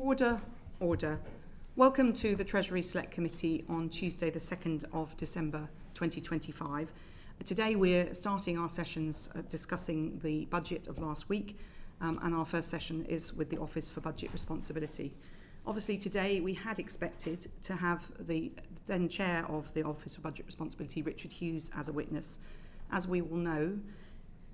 Order, order. Welcome to the Treasury Select Committee on Tuesday the 2nd of December 2025. Today we're starting our sessions discussing the budget of last week, and our first session is with the Office for Budget Responsibility. Obviously today we had expected to have the then Chair of the Office for Budget Responsibility, Richard Hughes, as a witness. As we all know,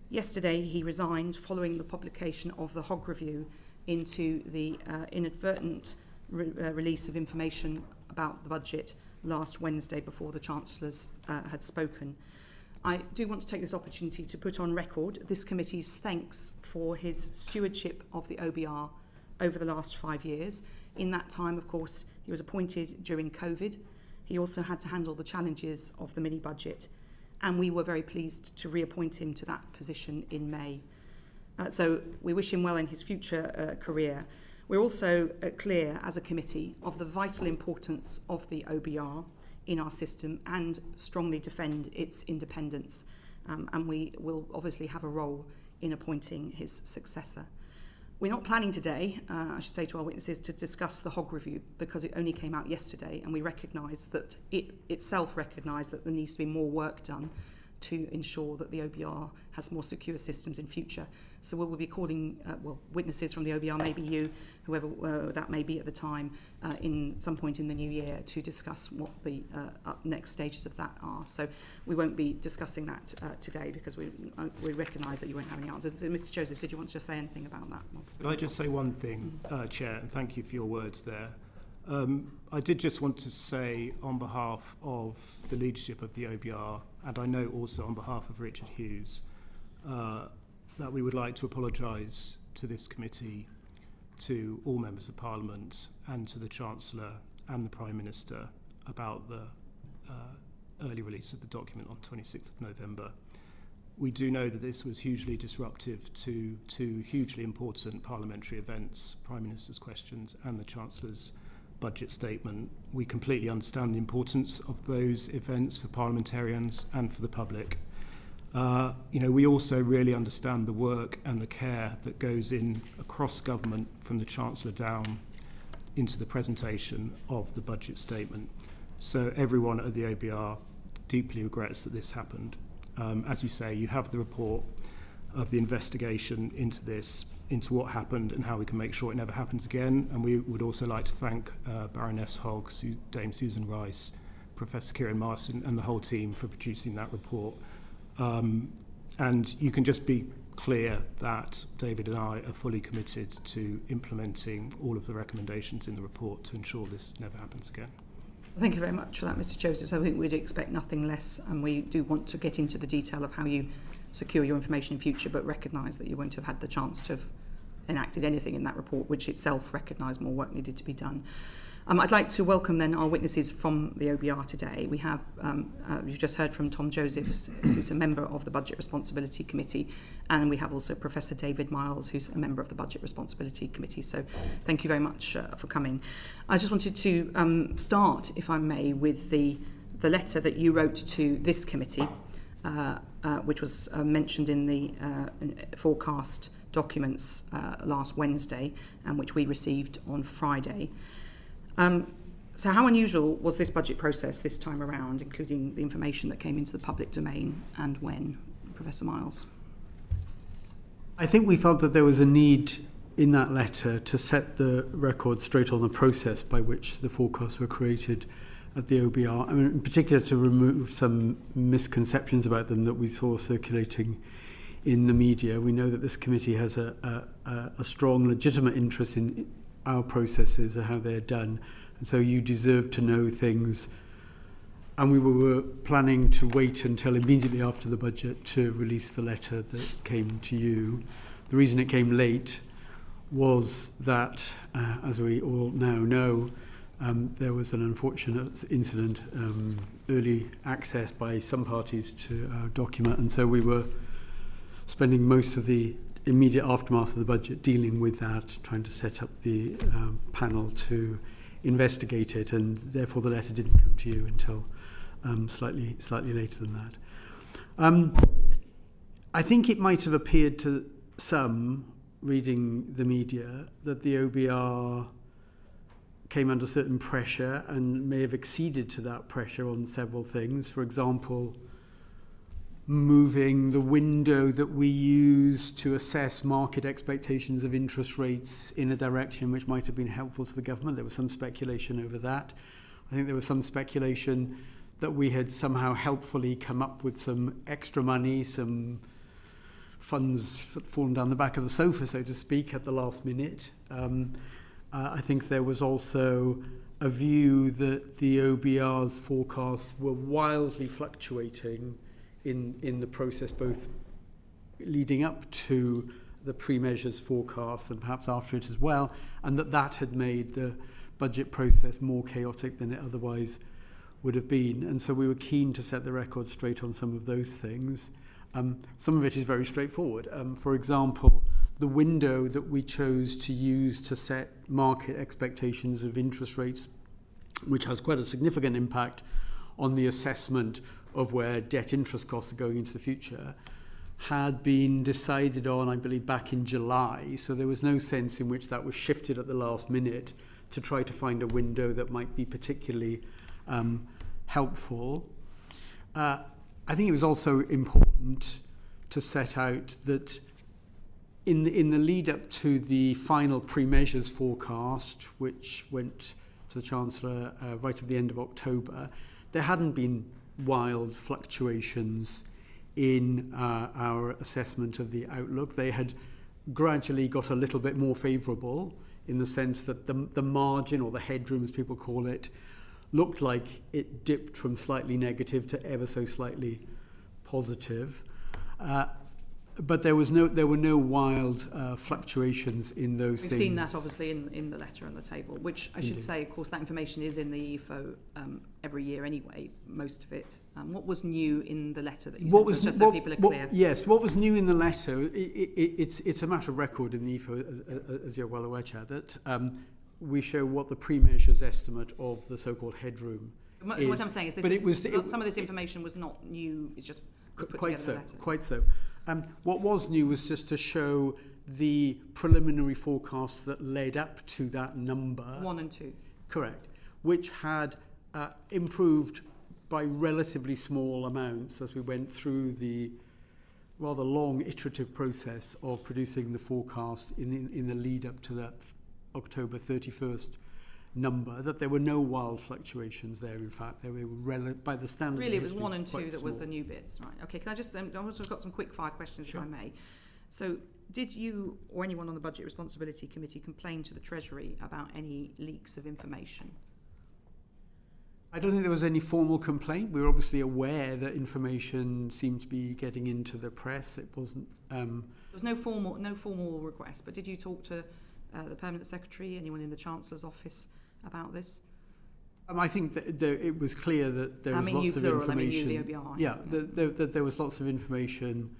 yesterday he resigned following the publication of the Hogg Review into the inadvertent release of information about the budget last Wednesday before the Chancellors had spoken. I do want to take this opportunity to put on record this committee's thanks for his stewardship of the OBR over the last 5 years. In that time, of course, he was appointed during COVID. He also had to handle the challenges of the mini-budget, and we were very pleased to reappoint him to that position in May. So we wish him well in his future career. We're also clear as a committee of the vital importance of the OBR in our system and strongly defend its independence. And we will obviously have a role in appointing his successor. We're not planning today, I should say to our witnesses, to discuss the Hogg Review because it only came out yesterday, and we recognise that it itself recognised that there needs to be more work done to ensure that the OBR has more secure systems in future. So we'll be calling witnesses from the OBR, maybe you, whoever that may be at the time, in some point in the new year to discuss what the next stages of that are. So we won't be discussing that today because we recognise that you won't have any answers. So Mr. Joseph, did you want to just say anything about that? Could I just say one thing, Chair, and thank you for your words there. I did just want to say on behalf of the leadership of the OBR, and I know also on behalf of Richard Hughes, that we would like to apologise to this committee, to all members of Parliament and to the Chancellor and the Prime Minister about the early release of the document on 26th of November. We do know that this was hugely disruptive to two hugely important parliamentary events, Prime Minister's questions and the Chancellor's budget statement. We completely understand the importance of those events for parliamentarians and for the public. We also really understand the work and the care that goes in across government from the Chancellor down into the presentation of the budget statement. So everyone at the OBR deeply regrets that this happened. As you say, you have the report of the investigation into this, into what happened and how we can make sure it never happens again. And we would also like to thank Baroness Hogg, Dame Susan Rice, Professor Kieran Marston and the whole team for producing that report. And you can just be clear that David and I are fully committed to implementing all of the recommendations in the report to ensure this never happens again. Thank you very much for that, Mr. Joseph. So I think we'd expect nothing less, and we do want to get into the detail of how you secure your information in future, but recognise that you won't have had the chance to have enacted anything in that report, which itself recognised more work needed to be done. I'd like to welcome then our witnesses from the OBR today. We have, you've just heard from Tom Josephs, who's a member of the Budget Responsibility Committee, and we have also Professor David Miles, who's a member of the Budget Responsibility Committee. So thank you very much for coming. I just wanted to start, if I may, with the letter that you wrote to this committee, which was mentioned in the forecast documents last Wednesday, and which we received on Friday. So how unusual was this budget process this time around, including the information that came into the public domain, and when? Professor Miles. I think we felt that there was a need in that letter to set the record straight on the process by which the forecasts were created at the OBR, in particular to remove some misconceptions about them that we saw circulating in the media. We know that this committee has a strong, legitimate interest in our processes and how they're done, and so you deserve to know things. And we were planning to wait until immediately after the budget to release the letter that came to you. The reason it came late was that, as we all now know, there was an unfortunate incident, early access by some parties to our document, and so we were spending most of the immediate aftermath of the budget dealing with that, trying to set up the panel to investigate it, and therefore the letter didn't come to you until slightly later than that. I think it might have appeared to some reading the media that the OBR came under certain pressure and may have acceded to that pressure on several things. For example, moving the window that we use to assess market expectations of interest rates in a direction which might have been helpful to the government. There was some speculation over that. I think there was some speculation that we had somehow helpfully come up with some extra money, some funds fallen down the back of the sofa, so to speak, at the last minute. I think there was also a view that the OBR's forecasts were wildly fluctuating in the process, both leading up to the pre-measures forecast and perhaps after it as well, and that had made the budget process more chaotic than it otherwise would have been. And so we were keen to set the record straight on some of those things. Some of it is very straightforward. For example, the window that we chose to use to set market expectations of interest rates, which has quite a significant impact on the assessment of where debt interest costs are going into the future, had been decided on, I believe, back in July. So there was no sense in which that was shifted at the last minute to try to find a window that might be particularly helpful. I think it was also important to set out that in the lead up to the final pre-measures forecast, which went to the Chancellor right at the end of October, there hadn't been wild fluctuations in our assessment of the outlook. They had gradually got a little bit more favourable in the sense that the margin, or the headroom as people call it, looked like it dipped from slightly negative to ever so slightly positive. But there were no wild fluctuations in those things. We've seen that obviously in the letter on the table, which I should say, of course, that information is in the EFO every year anyway, most of it. What was new in the letter that you sent us, just so people are clear? Yes, what was new in the letter, it's a matter of record in the EFO, as you're well aware, Chair, that we show what the pre-measures estimate of the so-called headroom is. What I'm saying is some of this information was not new, it's just put together in the letter. Quite so. What was new was just to show the preliminary forecasts that led up to that number. 1 and 2. Correct. Which had improved by relatively small amounts as we went through the rather long iterative process of producing the forecast in the lead up to that October 31st number, that there were no wild fluctuations there. In fact, they were by the standards. Really, it was 1 and 2 that small. was the new bits, right? Okay, can I just? I've also got some quick fire questions, Sure. if I may. So, did you or anyone on the Budget Responsibility Committee complain to the Treasury about any leaks of information? I don't think there was any formal complaint. We were obviously aware that information seemed to be getting into the press. It wasn't. There was no formal request, but did you talk to the Permanent Secretary, anyone in the Chancellor's office about this? I think that it was clear that there was lots of information. I mean you, the OBR. Yeah, that there was lots of information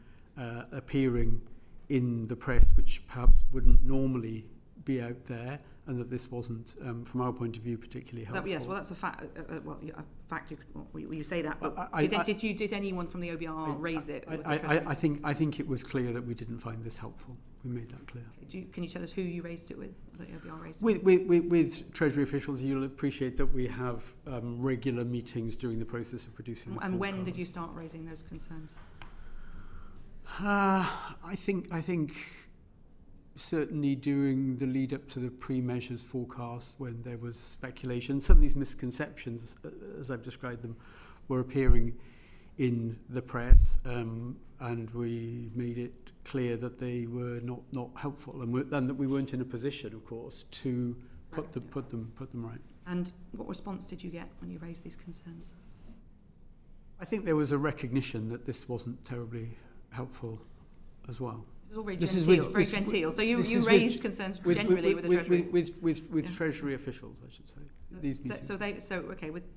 appearing in the press, which perhaps wouldn't normally be out there, and that this wasn't, from our point of view, particularly helpful. Yes, well, that's a fact. A fact. You say that. But did anyone from the OBR raise it? I think it was clear that we didn't find this helpful. We made that clear. Okay, can you tell us who you raised it with? The OBR raised it with Treasury officials. You'll appreciate that we have regular meetings during the process of producing. The and when did you start raising those concerns? I think certainly during the lead up to the pre-measures forecast, when there was speculation, some of these misconceptions, as I've described them, were appearing in the press, and we made it clear that they were not helpful, and that we weren't in a position, of course, to put them right. And what response did you get when you raised these concerns? I think there was a recognition that this wasn't terribly helpful as well. This is all very genteel. So you raised concerns generally with the Treasury? With Treasury officials, I should say.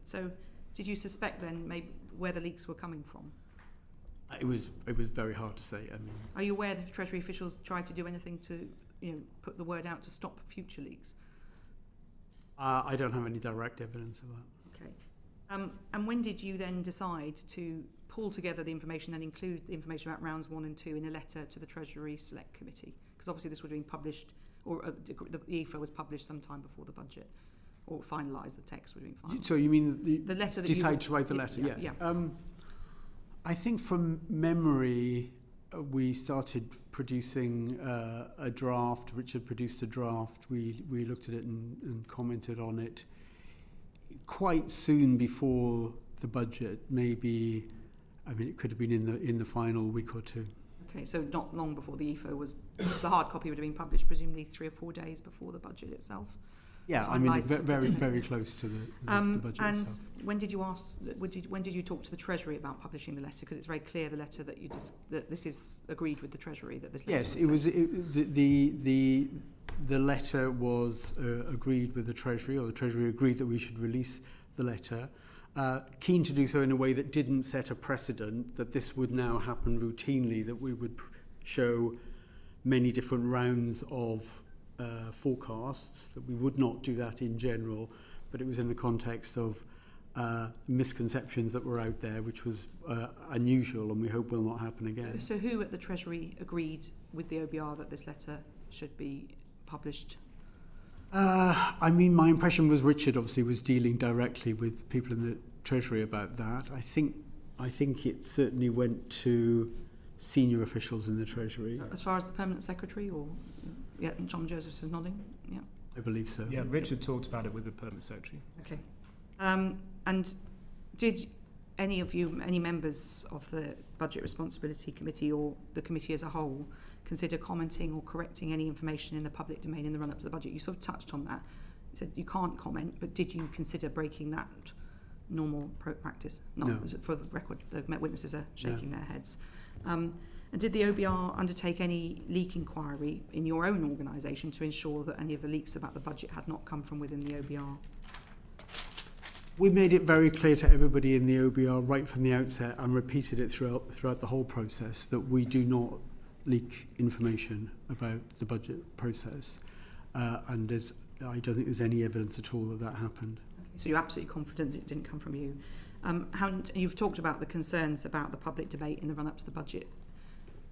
So did you suspect then maybe where the leaks were coming from? It was very hard to say. I mean, are you aware that the Treasury officials tried to do anything to put the word out to stop future leaks? I don't have any direct evidence of that. Okay. And when did you then decide to pull together the information and include the information about rounds 1 and 2 in a letter to the Treasury Select Committee? Because obviously this would have been published, or the EFO was published sometime before the budget. or finalise the text would have been finalised. So you mean the letter that decide to write the letter? Yeah, yes. yeah. I think from memory, we started producing a draft. Richard produced a draft. We looked at it and commented on it quite soon before the budget. Maybe, I mean, it could have been in the final week or two. Okay, so not long before the EFO was, because the hard copy would have been published presumably 3 or 4 days before the budget itself. Yeah, I mean, very close to the budget and itself. when did you talk to the Treasury about publishing the letter? Because it's very clear the letter that that this is agreed with the Treasury, that this letter Yes, the letter was agreed with the Treasury, or the Treasury agreed that we should release the letter. Keen to do so in a way that didn't set a precedent, that this would now happen routinely, that we would show many different rounds of forecasts, that we would not do that in general, but it was in the context of misconceptions that were out there, which was unusual and we hope will not happen again. So who at the Treasury agreed with the OBR that this letter should be published? I mean, my impression was Richard obviously was dealing directly with people in the Treasury about that. I think it certainly went to senior officials in the Treasury. As far as the permanent secretary, or yeah, John Josephs is nodding. Yeah, I believe so. Yeah, Richard talked about it with the permanent secretary. Okay. And did any members of the Budget Responsibility Committee or the committee as a whole consider commenting or correcting any information in the public domain in the run-up to the budget? You sort of touched on that. You said you can't comment, but did you consider breaking that normal practice? No. For the record, the witnesses are shaking their heads. And did the OBR undertake any leak inquiry in your own organisation to ensure that any of the leaks about the budget had not come from within the OBR? We made it very clear to everybody in the OBR right from the outset, and repeated it throughout the whole process, that we do not leak information about the budget process. And I don't think there's any evidence at all that happened. Okay, so you're absolutely confident it didn't come from you. You've talked about the concerns about the public debate in the run-up to the budget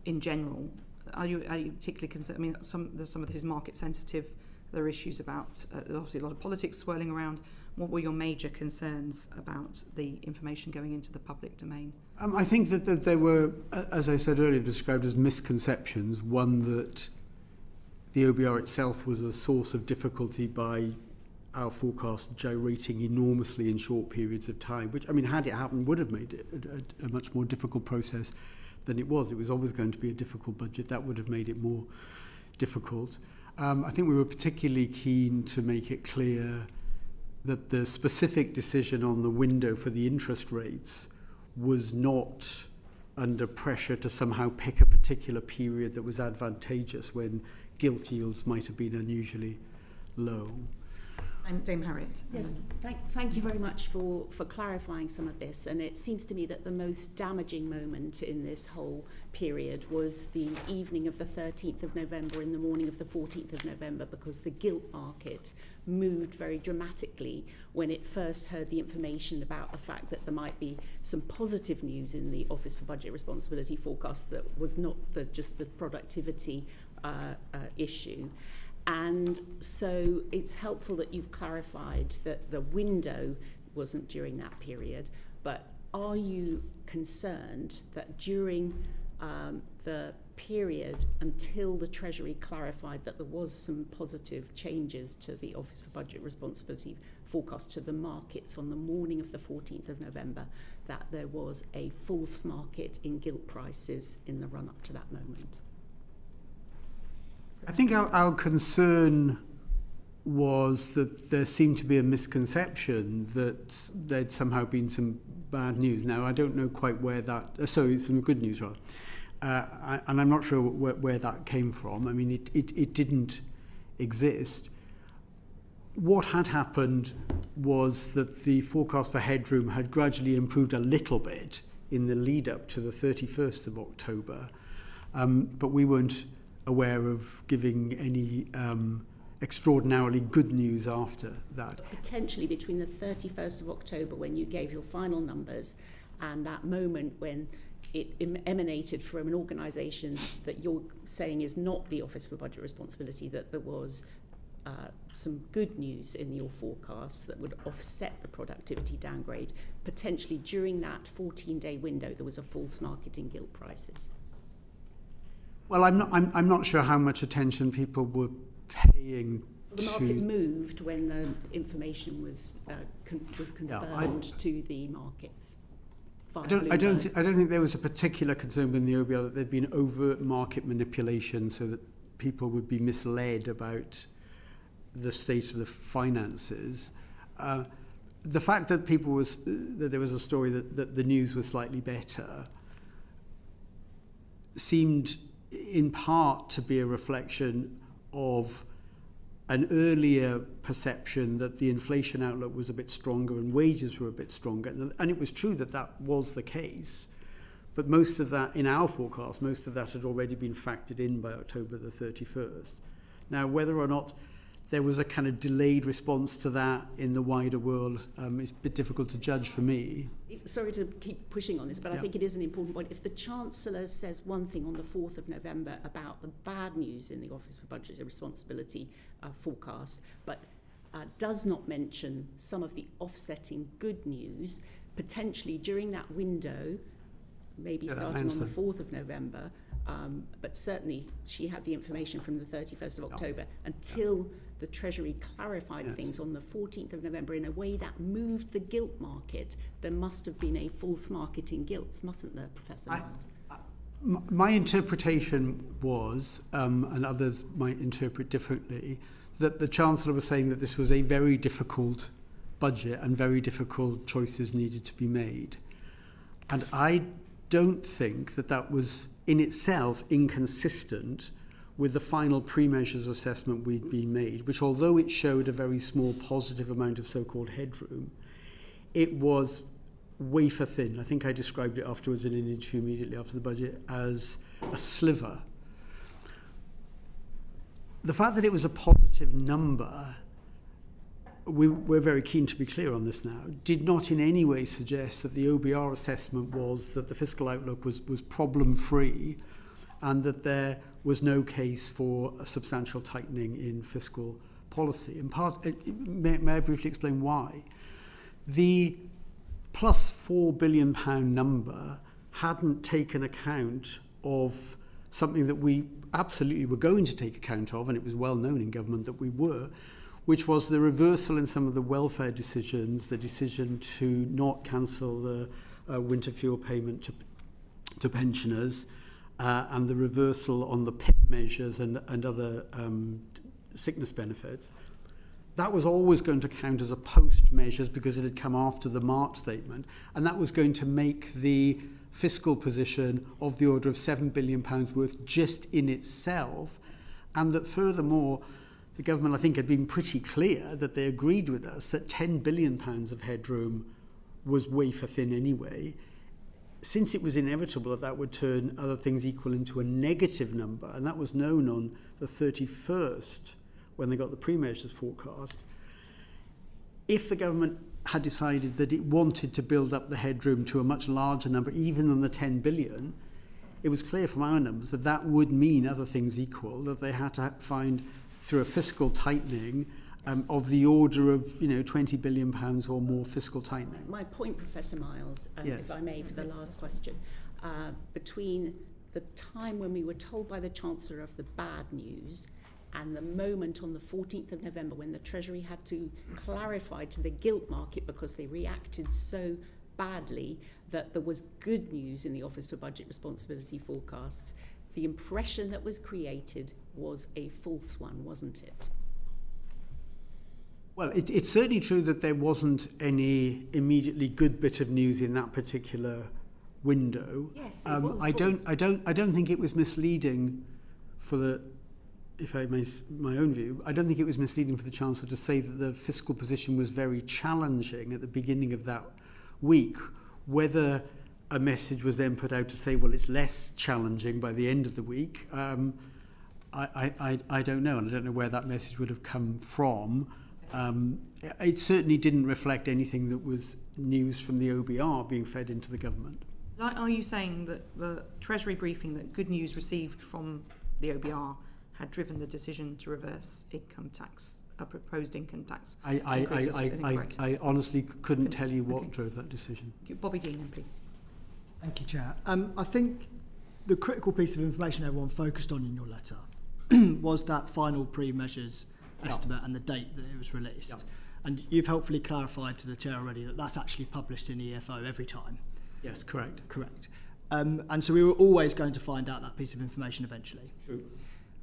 in general. Are you particularly concerned? I mean, some of this is market sensitive. There are issues about obviously a lot of politics swirling around. What were your major concerns about the information going into the public domain? I think that there were, as I said earlier, described as misconceptions. One, that the OBR itself was a source of difficulty by our forecast gyrating enormously in short periods of time, which, I mean, had it happened, would have made it a much more difficult process than it was. It was always going to be a difficult budget. That would have made it more difficult. I think we were particularly keen to make it clear that the specific decision on the window for the interest rates was not under pressure to somehow pick a particular period that was advantageous when gilt yields might have been unusually low. And Dame Harriet. Yes, thank you very much for clarifying some of this. And it seems to me that the most damaging moment in this whole period was the evening of the 13th of November in the morning of the 14th of November, because the gilt market moved very dramatically when it first heard the information about the fact that there might be some positive news in the Office for Budget Responsibility forecast that was not just the productivity issue. And so it's helpful that you've clarified that the window wasn't during that period, but are you concerned that during the period until the Treasury clarified that there was some positive changes to the Office for Budget Responsibility forecast to the markets on the morning of the 14th of November, that there was a false market in gilt prices in the run-up to that moment? I think our concern was that there seemed to be a misconception that there'd somehow been some bad news. Now, I don't know quite where that... some good news, rather. And I'm not sure where that came from. I mean, it didn't exist. What had happened was that the forecast for headroom had gradually improved a little bit in the lead-up to the 31st of October, but we weren't aware of giving any extraordinarily good news after that. Potentially between the 31st of October, when you gave your final numbers, and that moment when it emanated from an organisation that you're saying is not the Office for Budget Responsibility, that there was some good news in your forecasts that would offset the productivity downgrade. Potentially during that 14-day window, there was a false market in gilt prices. Well, I'm not sure how much attention people were paying. The market moved when the information was confirmed to the markets. I don't think there was a particular concern in the OBR that there'd been overt market manipulation so that people would be misled about the state of the finances. The fact that that there was a story that the news was slightly better seemed in part to be a reflection of an earlier perception that the inflation outlook was a bit stronger and wages were a bit stronger. And it was true that that was the case. But most of that, in our forecast, most of that had already been factored in by October the 31st. Now, whether or not there was a kind of delayed response to that in the wider world is a bit difficult to judge for me. Sorry to keep pushing on this, but I think it is an important point. If the Chancellor says one thing on the 4th of November about the bad news in the Office for Budget and Responsibility forecast, but does not mention some of the offsetting good news, potentially during that window, maybe starting on the 4th of November, but certainly she had the information from the 31st of October until the Treasury clarified things on the 14th of November in a way that moved the gilt market. There must have been a false market in gilts, mustn't there, Professor Miles? My interpretation was, and others might interpret differently, that the Chancellor was saying that this was a very difficult budget and very difficult choices needed to be made. And I don't think that that was in itself inconsistent with the final pre-measures assessment we'd been made, which although it showed a very small positive amount of so-called headroom, it was wafer thin. I think I described it afterwards in an interview immediately after the budget as a sliver. The fact that it was a positive number, we're very keen to be clear on this now, did not in any way suggest that the OBR assessment was that the fiscal outlook was problem-free and that there was no case for a substantial tightening in fiscal policy. In part, may I briefly explain why? The plus £4 billion number hadn't taken account of something that we absolutely were going to take account of, and it was well known in government that we were, which was the reversal in some of the welfare decisions, the decision to not cancel the winter fuel payment to pensioners, and the reversal on the PIP measures and other sickness benefits. That was always going to count as a post measures because it had come after the March statement, and that was going to make the fiscal position of the order of £7 billion worth just in itself, and that furthermore, the government, I think, had been pretty clear that they agreed with us that £10 billion of headroom was wafer thin anyway. Since it was inevitable that would turn other things equal into a negative number, and that was known on the 31st when they got the pre-measures forecast, if the government had decided that it wanted to build up the headroom to a much larger number, even than the 10 billion, it was clear from our numbers that that would mean, other things equal, that they had to find, through a fiscal tightening, of the order of £20 billion or more fiscal tightening. My point, Professor Miles, if I may, for the last question, between the time when we were told by the Chancellor of the bad news and the moment on the 14th of November when the Treasury had to clarify to the gilt market because they reacted so badly that there was good news in the Office for Budget Responsibility forecasts, the impression that was created was a false one, wasn't it? Well, it's certainly true that there wasn't any immediately good bit of news in that particular window. Yes, it was I don't think it was misleading for the, if I may, my own view, I don't think it was misleading for the Chancellor to say that the fiscal position was very challenging at the beginning of that week. Whether a message was then put out to say, well, it's less challenging by the end of the week, I don't know, and I don't know where that message would have come from. It certainly didn't reflect anything that was news from the OBR being fed into the government. Are you saying that the Treasury briefing, that good news received from the OBR, had driven the decision to reverse income tax, a proposed income tax. I honestly couldn't tell you what drove that decision. Bobby Dean, please. Thank you, Chair. I think the critical piece of information everyone focused on in your letter was that final pre-measures estimate and the date that it was released. And you've helpfully clarified to the Chair already that that's actually published in EFO every time. Yes, correct. Correct. And so we were always going to find out that piece of information eventually. True.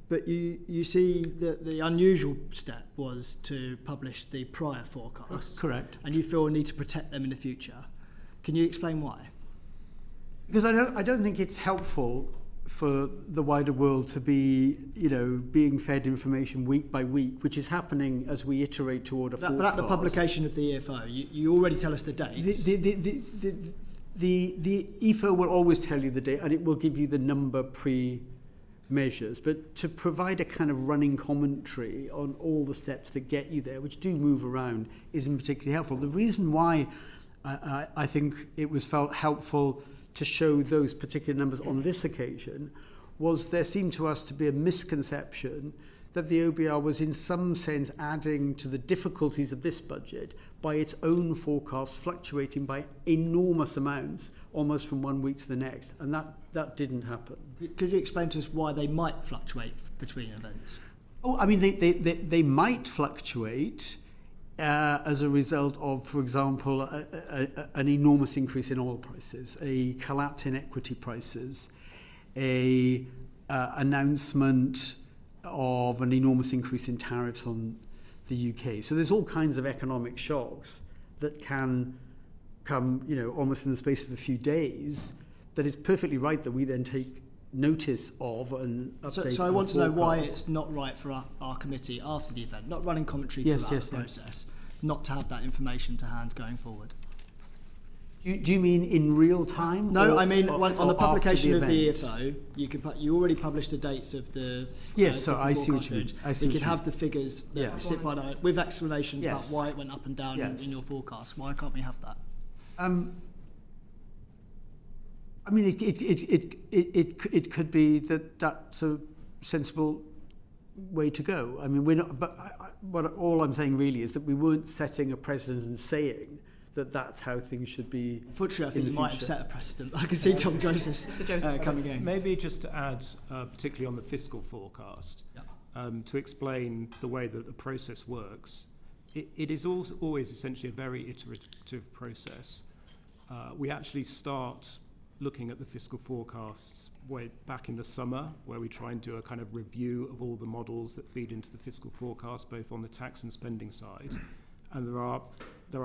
But you see that the unusual step was to publish the prior forecasts. Correct. And you feel a need to protect them in the future. Can you explain why? Because I don't think it's helpful for the wider world to be, being fed information week by week, which is happening as we iterate toward a forecast. But at the publication of the EFO, you already tell us the dates. The EFO will always tell you the date, and it will give you the number pre-measures. But to provide a kind of running commentary on all the steps that get you there, which do move around, isn't particularly helpful. The reason why I think it was felt helpful to show those particular numbers on this occasion was there seemed to us to be a misconception that the OBR was in some sense adding to the difficulties of this budget by its own forecast fluctuating by enormous amounts almost from one week to the next, and that didn't happen. Could you explain to us why they might fluctuate between events? Oh, I mean, they might fluctuate as a result of, for example, an enormous increase in oil prices, a collapse in equity prices, a announcement of an enormous increase in tariffs on the UK. So there's all kinds of economic shocks that can come, almost in the space of a few days, that it's perfectly right that we then take notice of and update. So I want to know why it's not right for our committee after the event, not running commentary throughout the process, not to have that information to hand going forward. Do you mean in real time? No, I mean on the publication of the EFO, you already published the dates of the. Yes, so I see what you mean. You could have the figures that sit by the, with explanations about why it went up and down in your forecast. Why can't we have that? I mean, it could be that that's a sensible way to go. I mean, we're not. But all I'm saying really is that we weren't setting a precedent and saying that that's how things should be. Unfortunately, I think you might have set a precedent. I can see Tom Joseph's coming in. Maybe just to add, particularly on the fiscal forecast, to explain the way that the process works. It is always essentially a very iterative process. We actually start looking at the fiscal forecasts way back in the summer, where we try and do a kind of review of all the models that feed into the fiscal forecast, both on the tax and spending side. And there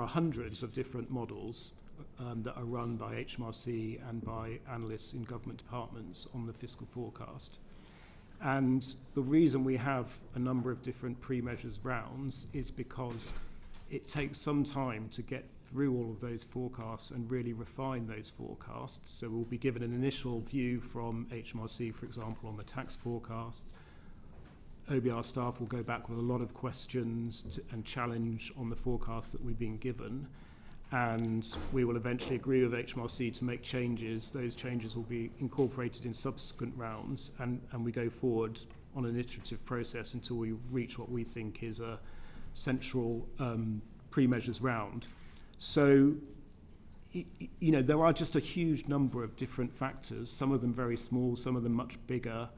are hundreds of different models that are run by HMRC and by analysts in government departments on the fiscal forecast. And the reason we have a number of different pre-measures rounds is because it takes some time to get through all of those forecasts and really refine those forecasts. So we'll be given an initial view from HMRC, for example, on the tax forecast. OBR staff will go back with a lot of questions and challenge on the forecast that we've been given. And we will eventually agree with HMRC to make changes. Those changes will be incorporated in subsequent rounds, and we go forward on an iterative process until we reach what we think is a central pre-measures round. So, there are just a huge number of different factors, some of them very small, some of them much bigger,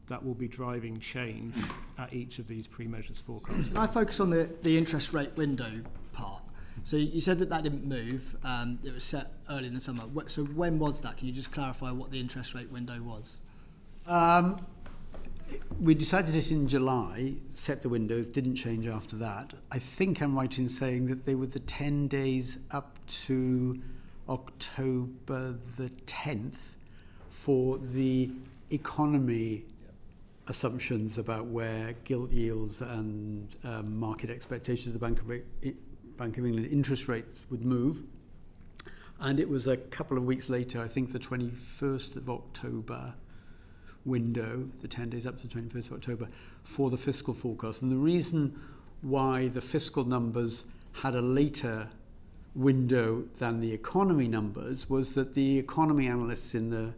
that will be driving change at each of these pre-measures forecasts. I focus on the interest rate window part. So you said that didn't move. It was set early in the summer. So when was that? Can you just clarify what the interest rate window was? We decided it in July, set the windows, didn't change after that. I think I'm right in saying that they were the 10 days up to October the 10th for the economy assumptions about where gilt yields and market expectations of the Bank of England interest rates would move. And it was a couple of weeks later, I think the 21st of October window, the 10 days up to the 21st of October, for the fiscal forecast. And the reason why the fiscal numbers had a later window than the economy numbers was that the economy analysts in the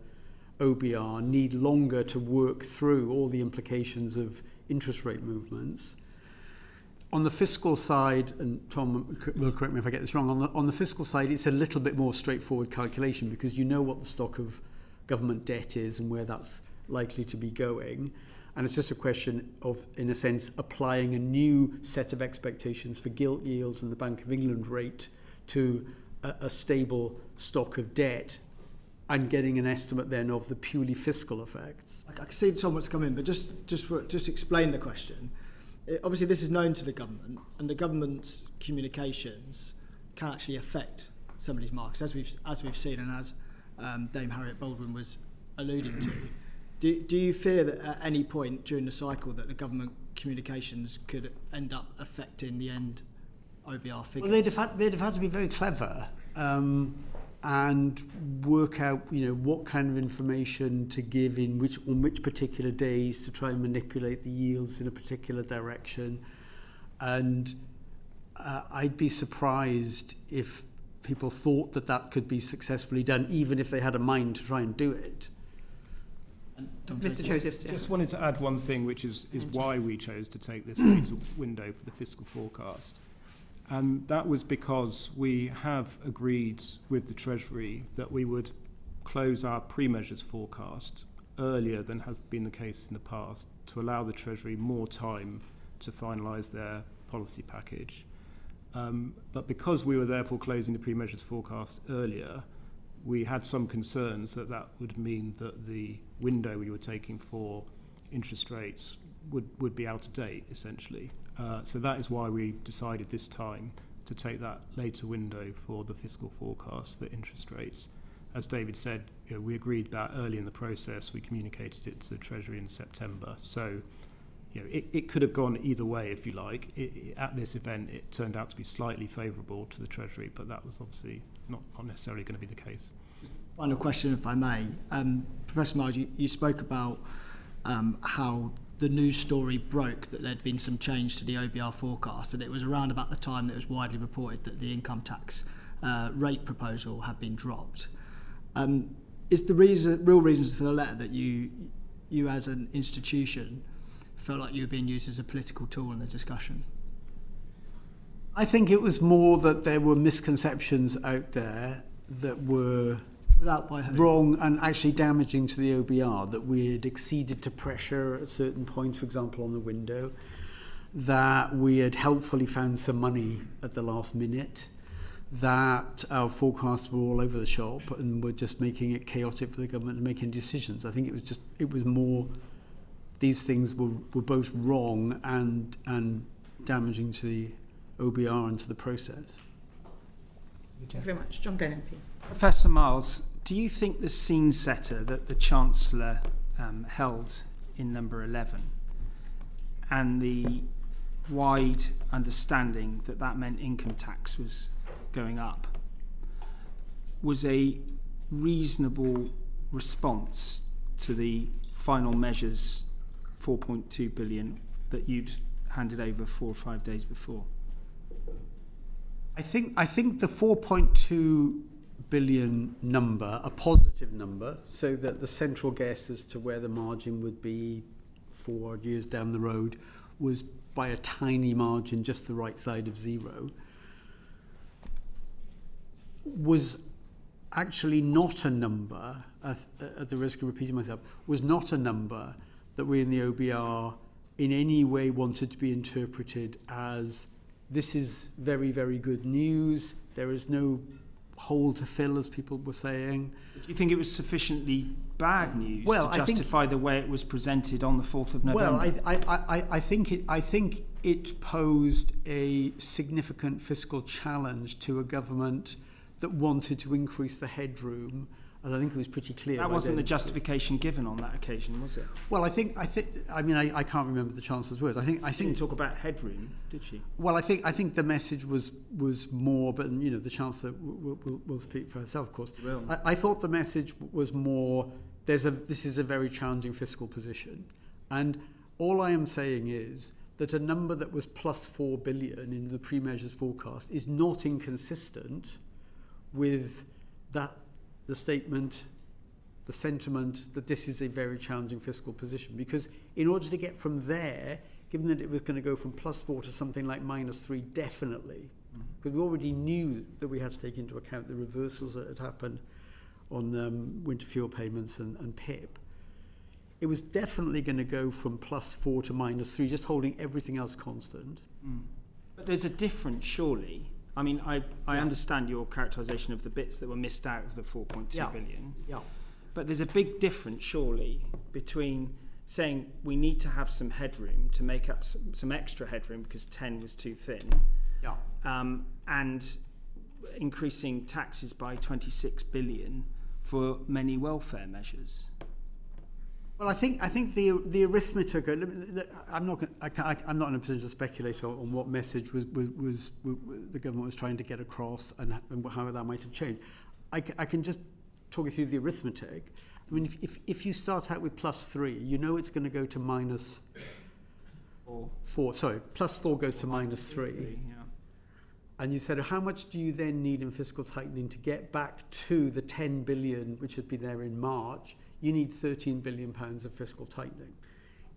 OBR need longer to work through all the implications of interest rate movements. On the fiscal side, and Tom will correct me if I get this wrong, on the fiscal side, it's a little bit more straightforward calculation because you know what the stock of government debt is and where that's likely to be going. And it's just a question of, in a sense, applying a new set of expectations for gilt yields and the Bank of England rate to a stable stock of debt and getting an estimate then of the purely fiscal effects. I can see Tom wants to come in, but just explain the question. Obviously, this is known to the government, and the government's communications can actually affect some of these markets, as we've seen, and as Dame Harriet Baldwin was alluding to. Do you fear that at any point during the cycle that the government communications could end up affecting the end OBR figures? Well, they'd have had to be very clever and work out, what kind of information to give on which particular days to try and manipulate the yields in a particular direction. And I'd be surprised if people thought that could be successfully done, even if they had a mind to try and do it. Mr. Josephs. Just wanted to add one thing, which is why we chose to take this later window for the fiscal forecast. And that was because we have agreed with the Treasury that we would close our pre-measures forecast earlier than has been the case in the past to allow the Treasury more time to finalise their policy package. But because we were therefore closing the pre-measures forecast earlier, we had some concerns that would mean that the window we were taking for interest rates would be out of date, essentially. So that is why we decided this time to take that later window for the fiscal forecast for interest rates. As David said, we agreed that early in the process. We communicated it to the Treasury in September. So it could have gone either way, if you like. At this event, it turned out to be slightly favourable to the Treasury, but that was obviously not necessarily going to be the case. Final question, if I may. Professor Miles, you spoke about how the news story broke that there'd been some change to the OBR forecast, and it was around about the time that it was widely reported that the income tax rate proposal had been dropped. Is the real reasons for the letter that you as an institution felt like you were being used as a political tool in the discussion? I think it was more that there were misconceptions out there that were wrong and actually damaging to the OBR, that we had exceeded to pressure at certain points, for example, on the window, that we had helpfully found some money at the last minute, that our forecasts were all over the shop and were just making it chaotic for the government and making decisions. I think it was more these things were both wrong and damaging to the OBR and to the process. Thank you very much. John Glenn MP. Professor Miles, do you think the scene setter that the Chancellor held in number 11 and the wide understanding that meant income tax was going up was a reasonable response to the final measures 4.2 billion that you'd handed over 4 or 5 days before? I think the 4.2 billion number, a positive number, so that the central guess as to where the margin would be 4 years down the road was by a tiny margin, just the right side of zero, was actually not a number, at the risk of repeating myself, was not a number that we in the OBR in any way wanted to be interpreted as this is very, very good news. There is no hole to fill, as people were saying. Do you think it was sufficiently bad news to justify the way it was presented on the 4th of November? Well, I think it posed a significant fiscal challenge to a government that wanted to increase the headroom. And I think it was pretty clear. That wasn't the justification given on that occasion, was it? Well, I can't remember the Chancellor's words. I think she didn't talk about headroom, did she? Well, I think the message was more, but the Chancellor will speak for herself, of course. I thought the message was more. This is a very challenging fiscal position, and all I am saying is that a number that was plus 4 billion in the pre-measures forecast is not inconsistent with that. The statement the sentiment that this is a very challenging fiscal position. Because in order to get from there, given that it was going to go from +4 to something like -3 definitely, because we already knew that we had to take into account the reversals that had happened on winter fuel payments and PIP, it was definitely going to go from +4 to -3, just holding everything else constant. But there's a difference, surely. I mean, I understand your characterisation of the bits that were missed out of the 4.2 billion. Yeah. But there's a big difference, surely, between saying we need to have some headroom to make up some extra headroom because 10 was too thin, and increasing taxes by 26 billion for many welfare measures. Well, I think the arithmetic. I'm not in a position to speculate on what message was the government was trying to get across and how that might have changed. I can just talk you through the arithmetic. I mean, if you start out with +3, you know it's going to go to -4. Sorry, +4 goes to -3. Yeah. And you said, how much do you then need in fiscal tightening to get back to the 10 billion, which had been there in March? You need £13 billion of fiscal tightening.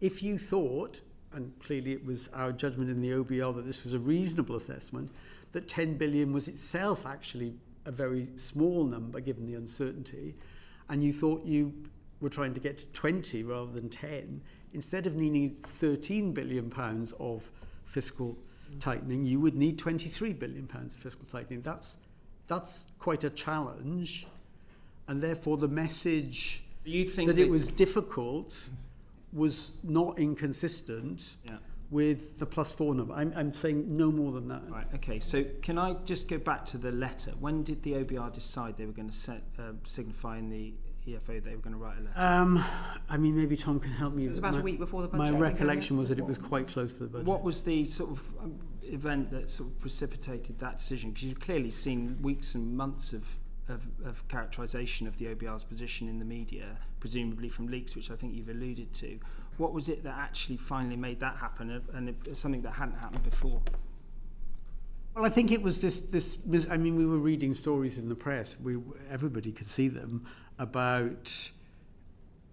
If you thought, and clearly it was our judgment in the OBR that this was a reasonable assessment, that 10 billion was itself actually a very small number given the uncertainty, and you thought you were trying to get to 20 rather than 10, instead of needing £13 billion of fiscal tightening, you would need £23 billion of fiscal tightening. That's quite a challenge, and therefore the message you think that it was difficult was not inconsistent with the +4 number. I'm saying no more than that. Right, okay. So can I just go back to the letter? When did the OBR decide they were going to signify in the EFO they were going to write a letter? I mean, maybe Tom can help me. It was about a week before the budget. My recollection was that it was quite close to the budget. What was the sort of event that sort of precipitated that decision? Because you've clearly seen weeks and months of characterisation of the OBR's position in the media, presumably from leaks, which I think you've alluded to. What was it that actually finally made that happen, and something that hadn't happened before? Well, I think it was this. I mean, we were reading stories in the press. Everybody could see them about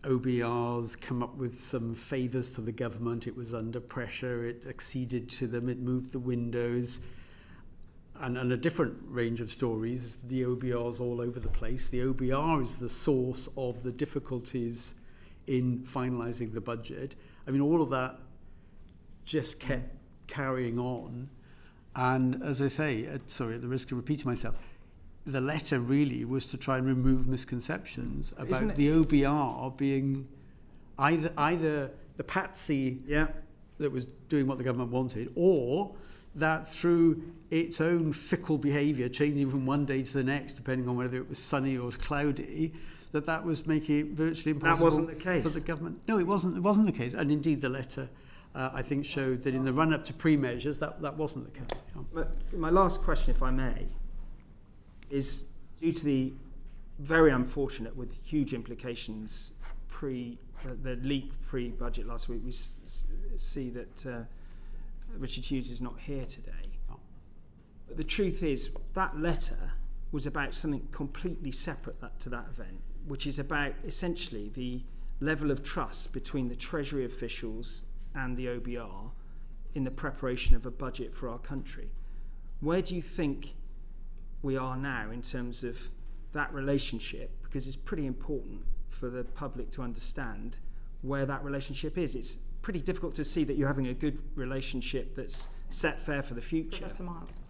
OBRs come up with some favours to the government. It was under pressure. It acceded to them. It moved the windows. And a different range of stories, the OBRs all over the place. The OBR is the source of the difficulties in finalising the budget. I mean, all of that just kept carrying on. And as I say, sorry, at the risk of repeating myself, the letter really was to try and remove misconceptions about the OBR being either the patsy that was doing what the government wanted, or that through its own fickle behaviour, changing from one day to the next, depending on whether it was sunny or cloudy, that was making it virtually impossible. That wasn't the case for the government. No, it wasn't. It wasn't the case. And indeed, the letter, I think, showed that in the run-up to pre-measures, that wasn't the case. Yeah. My last question, if I may, is due to the very unfortunate, with huge implications, the leak pre-budget last week. We see that Richard Hughes is not here today. But the truth is, that letter was about something completely separate to that event, which is about essentially the level of trust between the Treasury officials and the OBR in the preparation of a budget for our country. Where do you think we are now in terms of that relationship? Because it's pretty important for the public to understand where that relationship is. It's pretty difficult to see that you're having a good relationship that's set fair for the future. Professor Miles.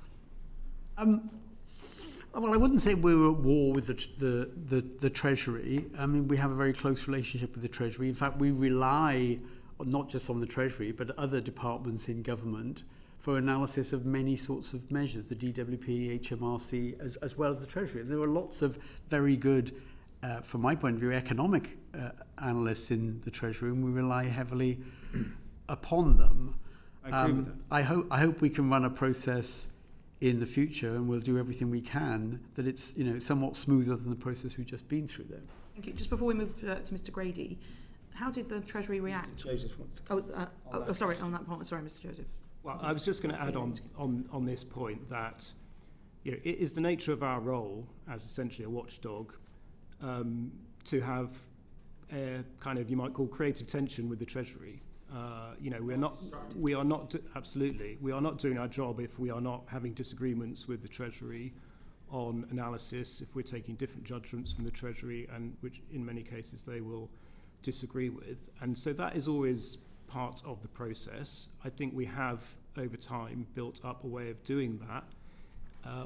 Well, I wouldn't say we were at war with the Treasury. I mean, we have a very close relationship with the Treasury. In fact, we rely not just on the Treasury, but other departments in government for analysis of many sorts of measures, the DWP, HMRC, as well as the Treasury. And there are lots of very good, from my point of view, economic analysts in the Treasury, and we rely heavily upon them. I agree with that. I hope we can run a process in the future, and we'll do everything we can that it's somewhat smoother than the process we've just been through there. Thank you. Just before we move to Mr. Grady, how did the Treasury react? Mr. Joseph wants to sorry, on that point. Sorry, Mr. Joseph. Well, I was just going to add on this point that it is the nature of our role as essentially a watchdog to have a kind of, you might call, creative tension with the Treasury. We are not absolutely, we are not doing our job if we are not having disagreements with the Treasury on analysis, if we're taking different judgments from the Treasury, and which in many cases they will disagree with. And so that is always part of the process. I think we have, over time, built up a way of doing that,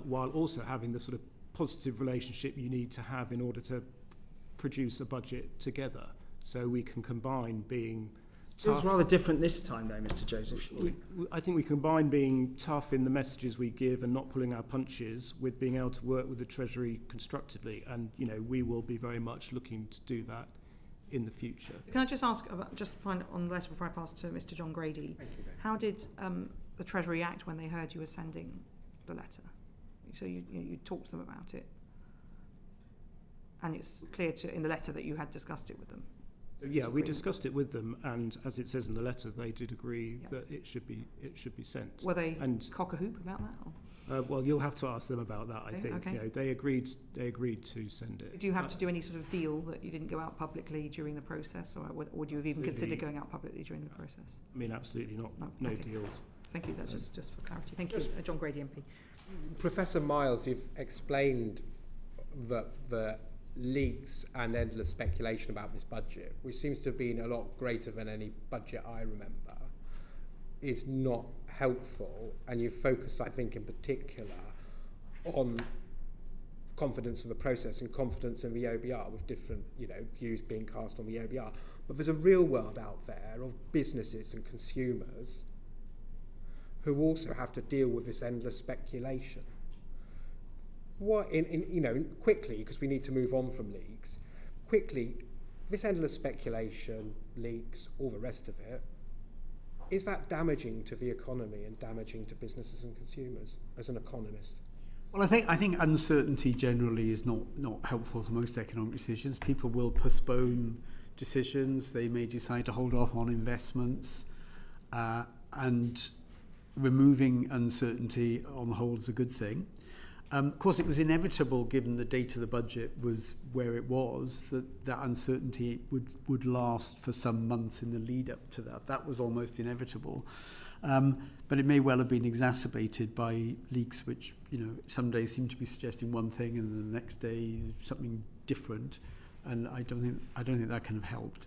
while also having the sort of positive relationship you need to have in order to produce a budget together. So we can combine being tough. Feels rather different this time, though, Mr. Joseph. I think we combine being tough in the messages we give and not pulling our punches with being able to work with the Treasury constructively. And, we will be very much looking to do that in the future. Can I just ask, just find on the letter before I pass to Mr. John Grady, how did the Treasury act when they heard you were sending the letter? So you talked to them about it, and it's clear in the letter that you had discussed it with them. So, yeah, we discussed it with them, and as it says in the letter, they did agree that it should be sent. Were they cock a hoop about that? Or? Well, you'll have to ask them about that. I think okay. They agreed to send it. Did you have to do any sort of deal that you didn't go out publicly during the process, or would you have even considered going out publicly during the process? I mean, absolutely not. No deals. Thank you. That's just for clarity. Thank you, John Grady, MP. Professor Miles, you've explained that the leaks and endless speculation about this budget, which seems to have been a lot greater than any budget I remember, is not helpful, and you've focused, I think, in particular on confidence in the process and confidence in the OBR, with different views being cast on the OBR. But there's a real world out there of businesses and consumers who also have to deal with this endless speculation. What quickly, because we need to move on from leaks, quickly, this endless speculation, leaks, all the rest of it, is that damaging to the economy and damaging to businesses and consumers as an economist? Well, I think uncertainty generally is not helpful to most economic decisions. People will postpone decisions. They may decide to hold off on investments, and removing uncertainty on the whole is a good thing. Of course, it was inevitable, given the date of the budget was where it was, that uncertainty would last for some months in the lead up to that. That was almost inevitable. But it may well have been exacerbated by leaks which, some days seem to be suggesting one thing and the next day something different. And I don't think that kind of helped.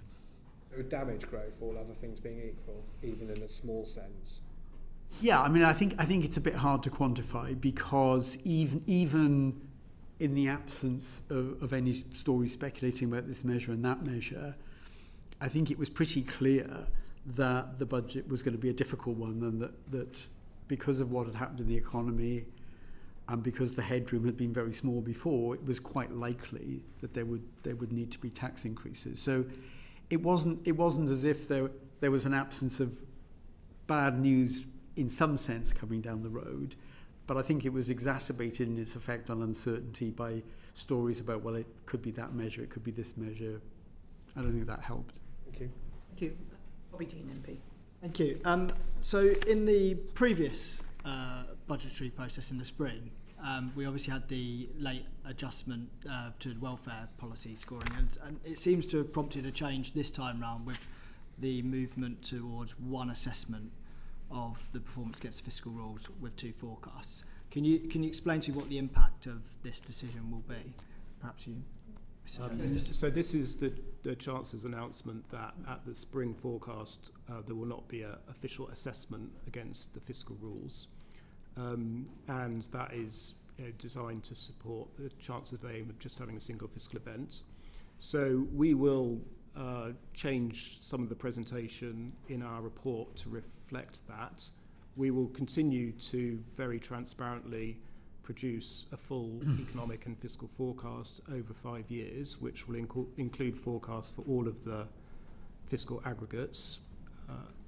So damage growth, all other things being equal, even in a small sense? Yeah, I mean, I think it's a bit hard to quantify, because even in the absence of any story speculating about this measure and that measure, I think it was pretty clear that the budget was going to be a difficult one, and that because of what had happened in the economy and because the headroom had been very small before, it was quite likely that there would need to be tax increases. So it wasn't as if there was an absence of bad news in some sense coming down the road, but I think it was exacerbated in its effect on uncertainty by stories about, well, it could be that measure, it could be this measure. I don't think that helped. Thank you. Thank you. Bobby Dean, MP. Thank you. So in the previous budgetary process in the spring, we obviously had the late adjustment to welfare policy scoring, and it seems to have prompted a change this time round with the movement towards one assessment of the performance against fiscal rules with two forecasts. Can you explain to me what the impact of this decision will be? Perhaps you, Mr. Joseph. So this is the Chancellor's announcement that at the spring forecast there will not be an official assessment against the fiscal rules, and that is designed to support the Chancellor's aim of just having a single fiscal event. So we will change some of the presentation in our report to reflect that. We will continue to very transparently produce a full economic and fiscal forecast over 5 years, which will include forecasts for all of the fiscal aggregates,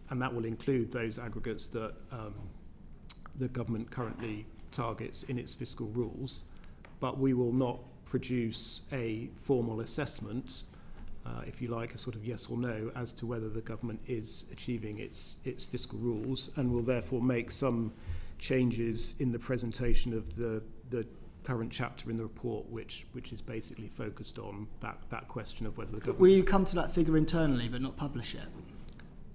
and that will include those aggregates that the government currently targets in its fiscal rules. But we will not produce a formal assessment, if you like, a sort of yes or no as to whether the government is achieving its fiscal rules, and will therefore make some changes in the presentation of the current chapter in the report which is basically focused on that question of whether the government... Will you come to that figure internally but not publish it?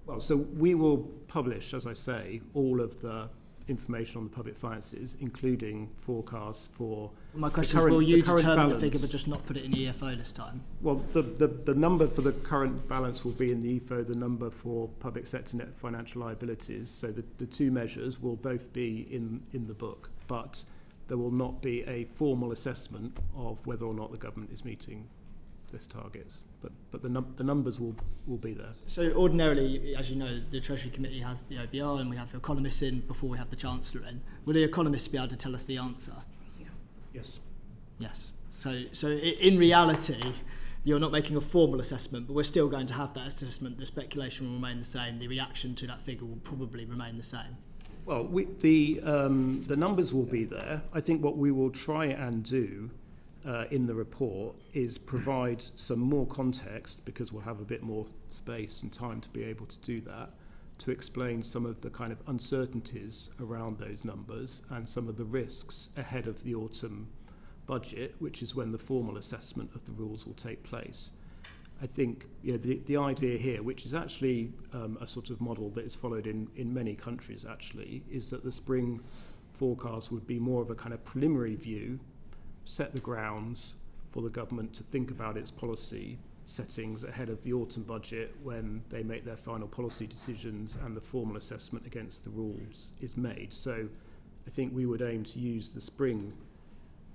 Well, so we will publish, as I say, all of the information on the public finances, including forecasts for... My question is, will you determine balance. the figure but just not put it in the EFO this time? Well, the number for the current balance will be in the EFO, the number for public sector net financial liabilities. So the two measures will both be in the book, but there will not be a formal assessment of whether or not the government is meeting this targets. But the numbers will be there. So ordinarily, as you know, the Treasury Committee has the OBR and we have economists in before we have the Chancellor in. Will the economists be able to tell us the answer? Yeah. Yes. Yes. So in reality, you're not making a formal assessment, but we're still going to have that assessment. The speculation will remain the same. The reaction to that figure will probably remain the same. Well, the numbers will be there. I think what we will try and do in the report is provide some more context, because we'll have a bit more space and time to be able to do that, to explain some of the kind of uncertainties around those numbers and some of the risks ahead of the autumn budget, which is when the formal assessment of the rules will take place. I think the idea here, which is actually a sort of model that is followed in many countries actually, is that the spring forecast would be more of a kind of preliminary view, set the grounds for the government to think about its policy settings ahead of the autumn budget when they make their final policy decisions and the formal assessment against the rules is made. So I think we would aim to use the spring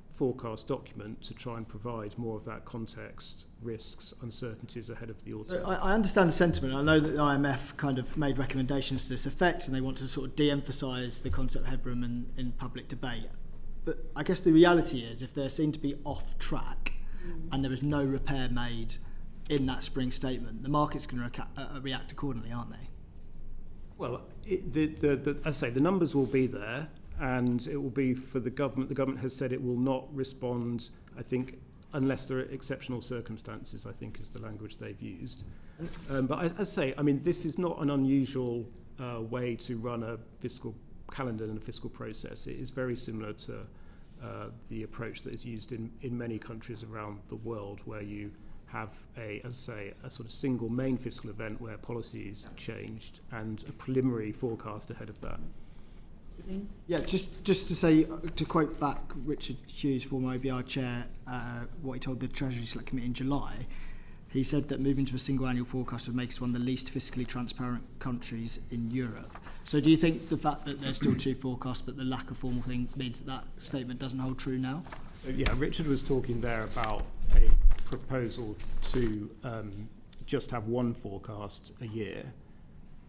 forecast document to try and provide more of that context, risks, uncertainties ahead of the autumn. So I understand the sentiment. I know that the IMF kind of made recommendations to this effect and they want to sort of de-emphasise the concept of headroom in public debate. But I guess the reality is, if they're seen to be off track and there is no repair made in that spring statement, the market's going to react accordingly, aren't they? Well, as I say, the numbers will be there, and it will be for the government. The government has said it will not respond, I think, unless there are exceptional circumstances, I think is the language they've used. But as I say, I mean, this is not an unusual way to run a fiscal calendar and a fiscal process. It is very similar to the approach that is used in many countries around the world, where you have a sort of single main fiscal event where policy is changed and a preliminary forecast ahead of that. Yeah, just to say, to quote back Richard Hughes, former OBR chair, what he told the Treasury Select Committee in July, he said that moving to a single annual forecast would make us one of the least fiscally transparent countries in Europe. So do you think the fact that there's still two forecasts but the lack of formal thing means that statement doesn't hold true now? Yeah, Richard was talking there about a proposal to just have one forecast a year,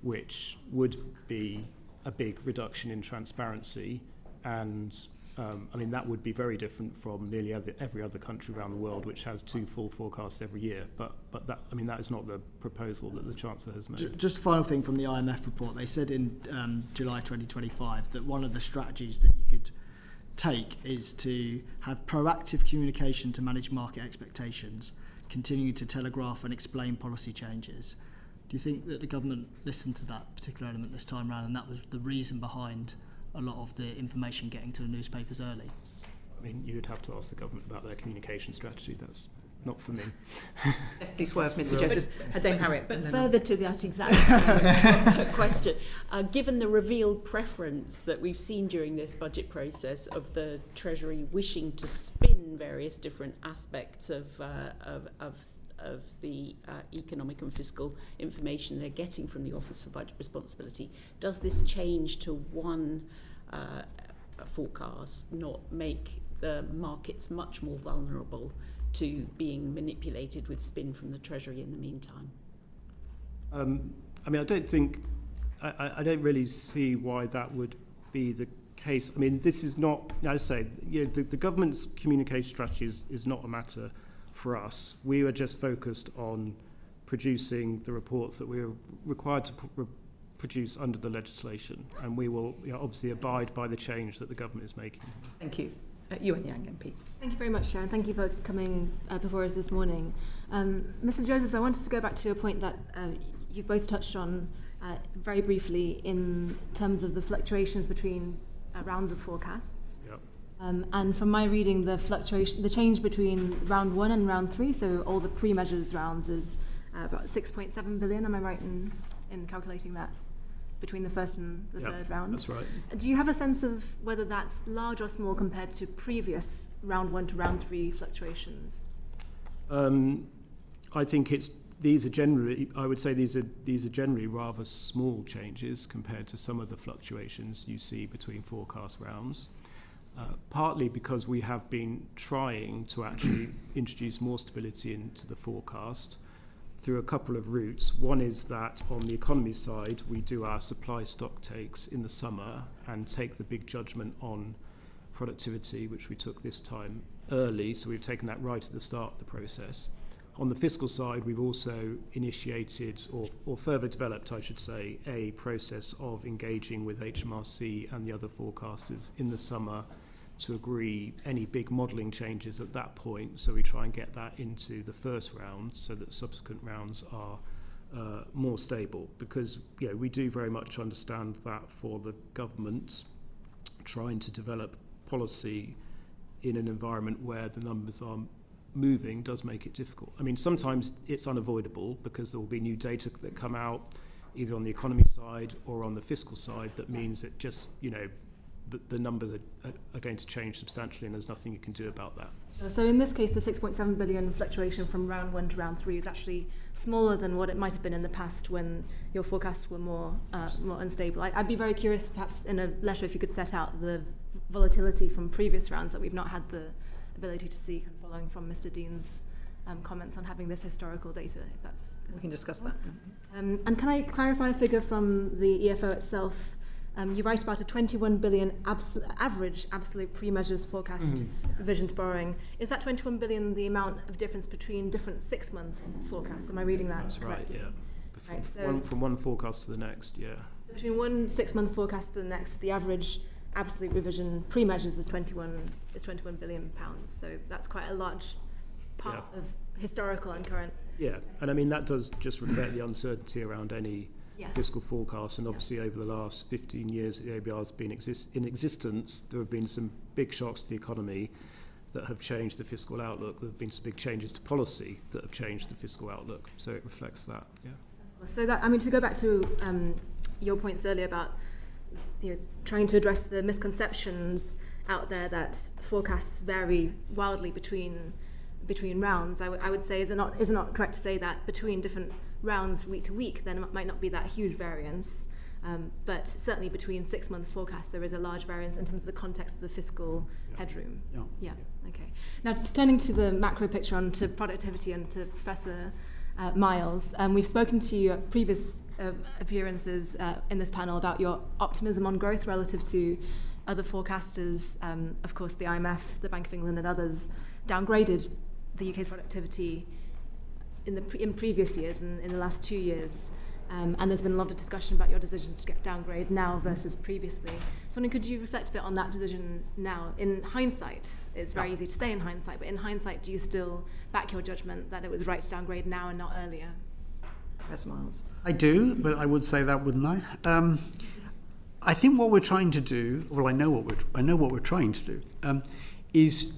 which would be a big reduction in transparency, and I mean that would be very different from nearly every other country around the world, which has two full forecasts every year. But that, I mean, that is not the proposal that the Chancellor has made. Just a final thing from the IMF report. They said in July 2025 that one of the strategies that you could take is to have proactive communication to manage market expectations, continuing to telegraph and explain policy changes. Do you think that the government listened to that particular element this time round, and that was the reason behind a lot of the information getting to the newspapers early? I mean, you would have to ask the government about their communication strategy. That's not for me. Definitely swerve, Mr. Joseph. Dame Harriet. But further to that exact question, given the revealed preference that we've seen during this budget process of the Treasury wishing to spin various different aspects of the economic and fiscal information they're getting from the Office for Budget Responsibility, does this change to one forecast not make the markets much more vulnerable to being manipulated with spin from the Treasury in the meantime? I mean, I don't think, I don't really see why that would be the case. I mean, this is not, I say, you know, the government's communication strategy is not a matter for us. We are just focused on producing the reports that we are required to produce under the legislation, and we will obviously abide by the change that the government is making. Thank you. Yuan Yang MP. Thank you very much, Sharon. Thank you for coming before us this morning. Mr. Josephs, I wanted to go back to a point that you've both touched on very briefly in terms of the fluctuations between rounds of forecasts. Yep. And from my reading, the change between round 1 and round 3, so all the pre-measures rounds, is about 6.7 billion. Am I right in calculating that between the first and the third round? That's right. Do you have a sense of whether that's large or small compared to previous round 1 to round 3 fluctuations? I think these are generally rather small changes compared to some of the fluctuations you see between forecast rounds. Partly because we have been trying to actually introduce more stability into the forecast through a couple of routes. One is that on the economy side, we do our supply stock takes in the summer and take the big judgment on productivity, which we took this time early, so we've taken that right at the start of the process. On the fiscal side, we've also initiated, or further developed, I should say, a process of engaging with HMRC and the other forecasters in the summer to agree any big modelling changes at that point. So we try and get that into the first round so that subsequent rounds are more stable. Because we do very much understand that for the government, trying to develop policy in an environment where the numbers are moving does make it difficult. I mean, sometimes it's unavoidable because there will be new data that come out either on the economy side or on the fiscal side that means that just, the numbers are going to change substantially and there's nothing you can do about that. So in this case, the 6.7 billion fluctuation from round 1 to round 3 is actually smaller than what it might have been in the past when your forecasts were more unstable. I'd be very curious, perhaps in a letter, if you could set out the volatility from previous rounds that we've not had the ability to see, following from Mr. Dean's comments on having this historical data, if that's... We can discuss that. And can I clarify a figure from the EFO itself? You write about a 21 billion average absolute pre-measures forecast revision to borrowing. Is that 21 billion the amount of difference between different 6-month forecasts? Am I reading that That's correctly? right, yeah. From one forecast to the next, yeah. So between one 6-month forecast to the next, the average absolute revision pre-measures is 21 billion pounds. So that's quite a large part of historical and current. Yeah, and I mean that does just reflect the uncertainty around any fiscal forecast, and obviously over the last 15 years that the OBR has been in existence, there have been some big shocks to the economy that have changed the fiscal outlook. There have been some big changes to policy that have changed the fiscal outlook, so it reflects that. Yeah. So that, I mean, to go back to your points earlier about trying to address the misconceptions out there that forecasts vary wildly between rounds, I would say is it not correct to say that between different rounds week to week there might not be that huge variance, but certainly between 6-month forecasts there is a large variance in terms of the context of the fiscal headroom. Yeah. Okay. Now just turning to the macro picture, on to productivity and to Professor Miles, we've spoken to you at previous appearances in this panel about your optimism on growth relative to other forecasters. Of course, the IMF, the Bank of England, and others downgraded the UK's productivity in previous years, and in the last 2 years. And there's been a lot of discussion about your decision to get downgrade now versus previously. So could you reflect a bit on that decision now? In hindsight, it's very easy to say in hindsight, but in hindsight, do you still back your judgment that it was right to downgrade now and not earlier? Professor Miles. I do, but I would say that, wouldn't I? I think what we're trying to do, well, I know what we're trying to do, is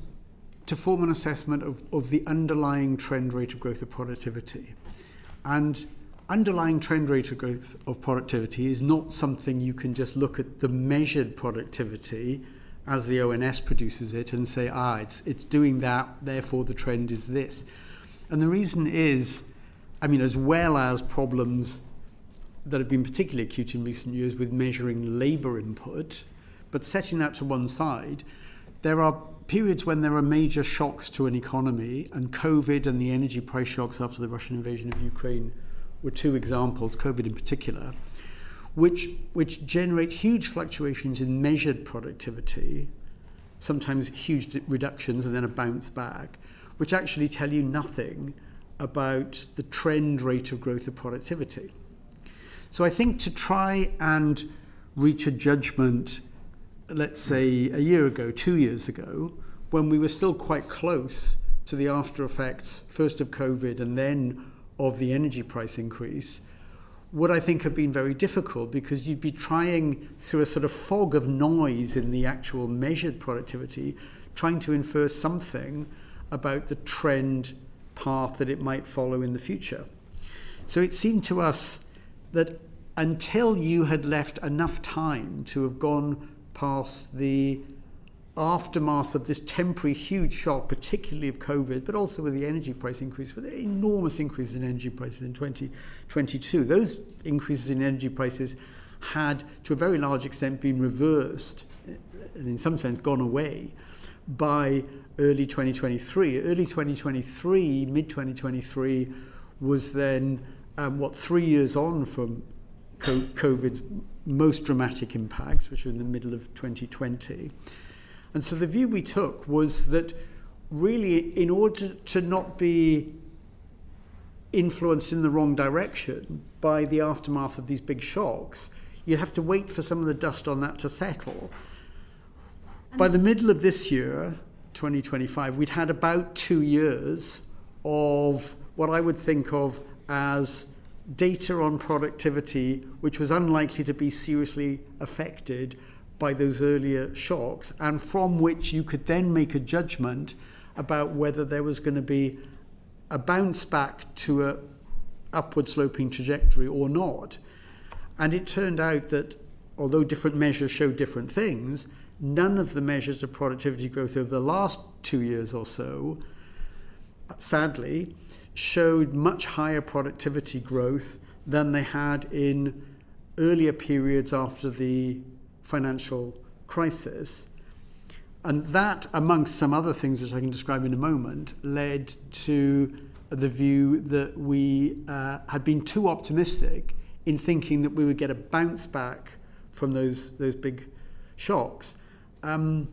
to form an assessment of the underlying trend rate of growth of productivity. And underlying trend rate of growth of productivity is not something you can just look at the measured productivity as the ONS produces it and say, it's doing that, therefore the trend is this. And the reason is, I mean, as well as problems that have been particularly acute in recent years with measuring labour input, but setting that to one side, there are periods when there are major shocks to an economy, and COVID and the energy price shocks after the Russian invasion of Ukraine were 2 examples, COVID in particular, which generate huge fluctuations in measured productivity, sometimes huge reductions and then a bounce back, which actually tell you nothing about the trend rate of growth of productivity. So I think to try and reach a judgment, let's say a year ago, 2 years ago, when we were still quite close to the after effects, first of COVID and then of the energy price increase, would, I think, have been very difficult, because you'd be trying, through a sort of fog of noise in the actual measured productivity, trying to infer something about the trend path that it might follow in the future. So it seemed to us that until you had left enough time to have gone past the aftermath of this temporary huge shock, particularly of COVID, but also with the energy price increase, with enormous increases in energy prices in 2022. Those increases in energy prices had, to a very large extent, been reversed, and in some sense gone away, by early 2023. Early 2023, mid-2023, was then, 3 years on from COVID's most dramatic impacts, which were in the middle of 2020. And so the view we took was that really, in order to not be influenced in the wrong direction by the aftermath of these big shocks, you have to wait for some of the dust on that to settle. By the middle of this year, 2025, we'd had about 2 years of what I would think of as data on productivity, which was unlikely to be seriously affected by those earlier shocks, and from which you could then make a judgment about whether there was going to be a bounce back to a upward sloping trajectory or not. And it turned out that, although different measures show different things, none of the measures of productivity growth over the last 2 years or so, sadly, showed much higher productivity growth than they had in earlier periods after the financial crisis. And that, amongst some other things which I can describe in a moment, led to the view that we had been too optimistic in thinking that we would get a bounce back from those big shocks. In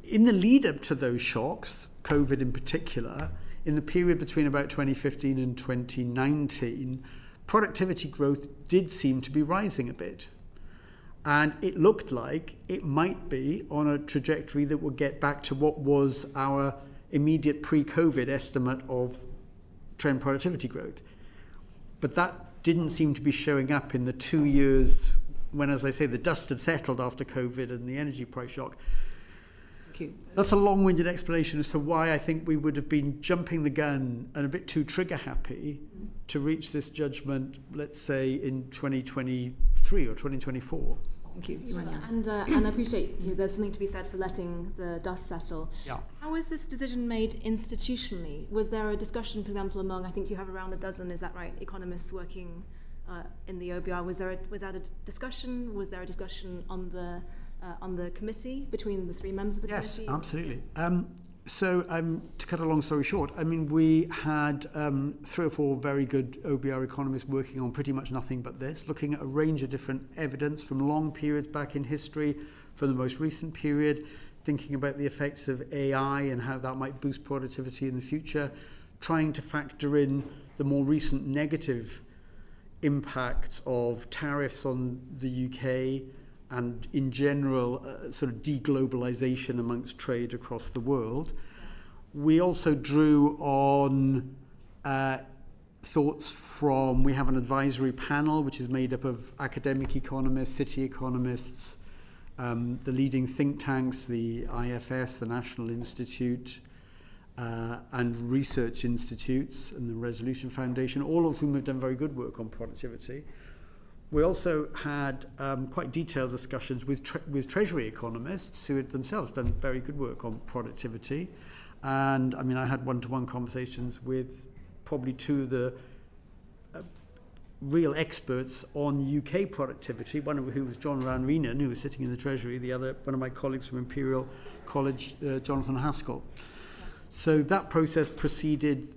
the lead up to those shocks, COVID in particular, in the period between about 2015 and 2019, productivity growth did seem to be rising a bit. And it looked like it might be on a trajectory that would get back to what was our immediate pre-COVID estimate of trend productivity growth. But that didn't seem to be showing up in the 2 years when, as I say, the dust had settled after COVID and the energy price shock. Thank you. That's a long-winded explanation as to why I think we would have been jumping the gun and a bit too trigger-happy to reach this judgment, let's say, in 2023 or 2024. Thank you. And I appreciate there's something to be said for letting the dust settle. Yeah. How was this decision made institutionally? Was there a discussion, for example, among, I think you have around a dozen, is that right, economists working in the OBR? Was that a discussion? Was there a discussion on the committee between the three members of the committee? Yes, absolutely. So to cut a long story short, I mean, we had 3 or 4 very good OBR economists working on pretty much nothing but this, looking at a range of different evidence from long periods back in history, from the most recent period, thinking about the effects of AI and how that might boost productivity in the future, trying to factor in the more recent negative impacts of tariffs on the UK and in general sort of deglobalization amongst trade across the world. We also drew on thoughts from, we have an advisory panel which is made up of academic economists, city economists, the leading think tanks, the IFS, the National Institute, and research institutes and the Resolution Foundation, all of whom have done very good work on productivity. We also had quite detailed discussions with Treasury economists who had themselves done very good work on productivity. And I mean, I had one-to-one conversations with probably 2 of the real experts on UK productivity, one of who was John Ranreenan, who was sitting in the Treasury, the other, one of my colleagues from Imperial College, Jonathan Haskell. So that process proceeded,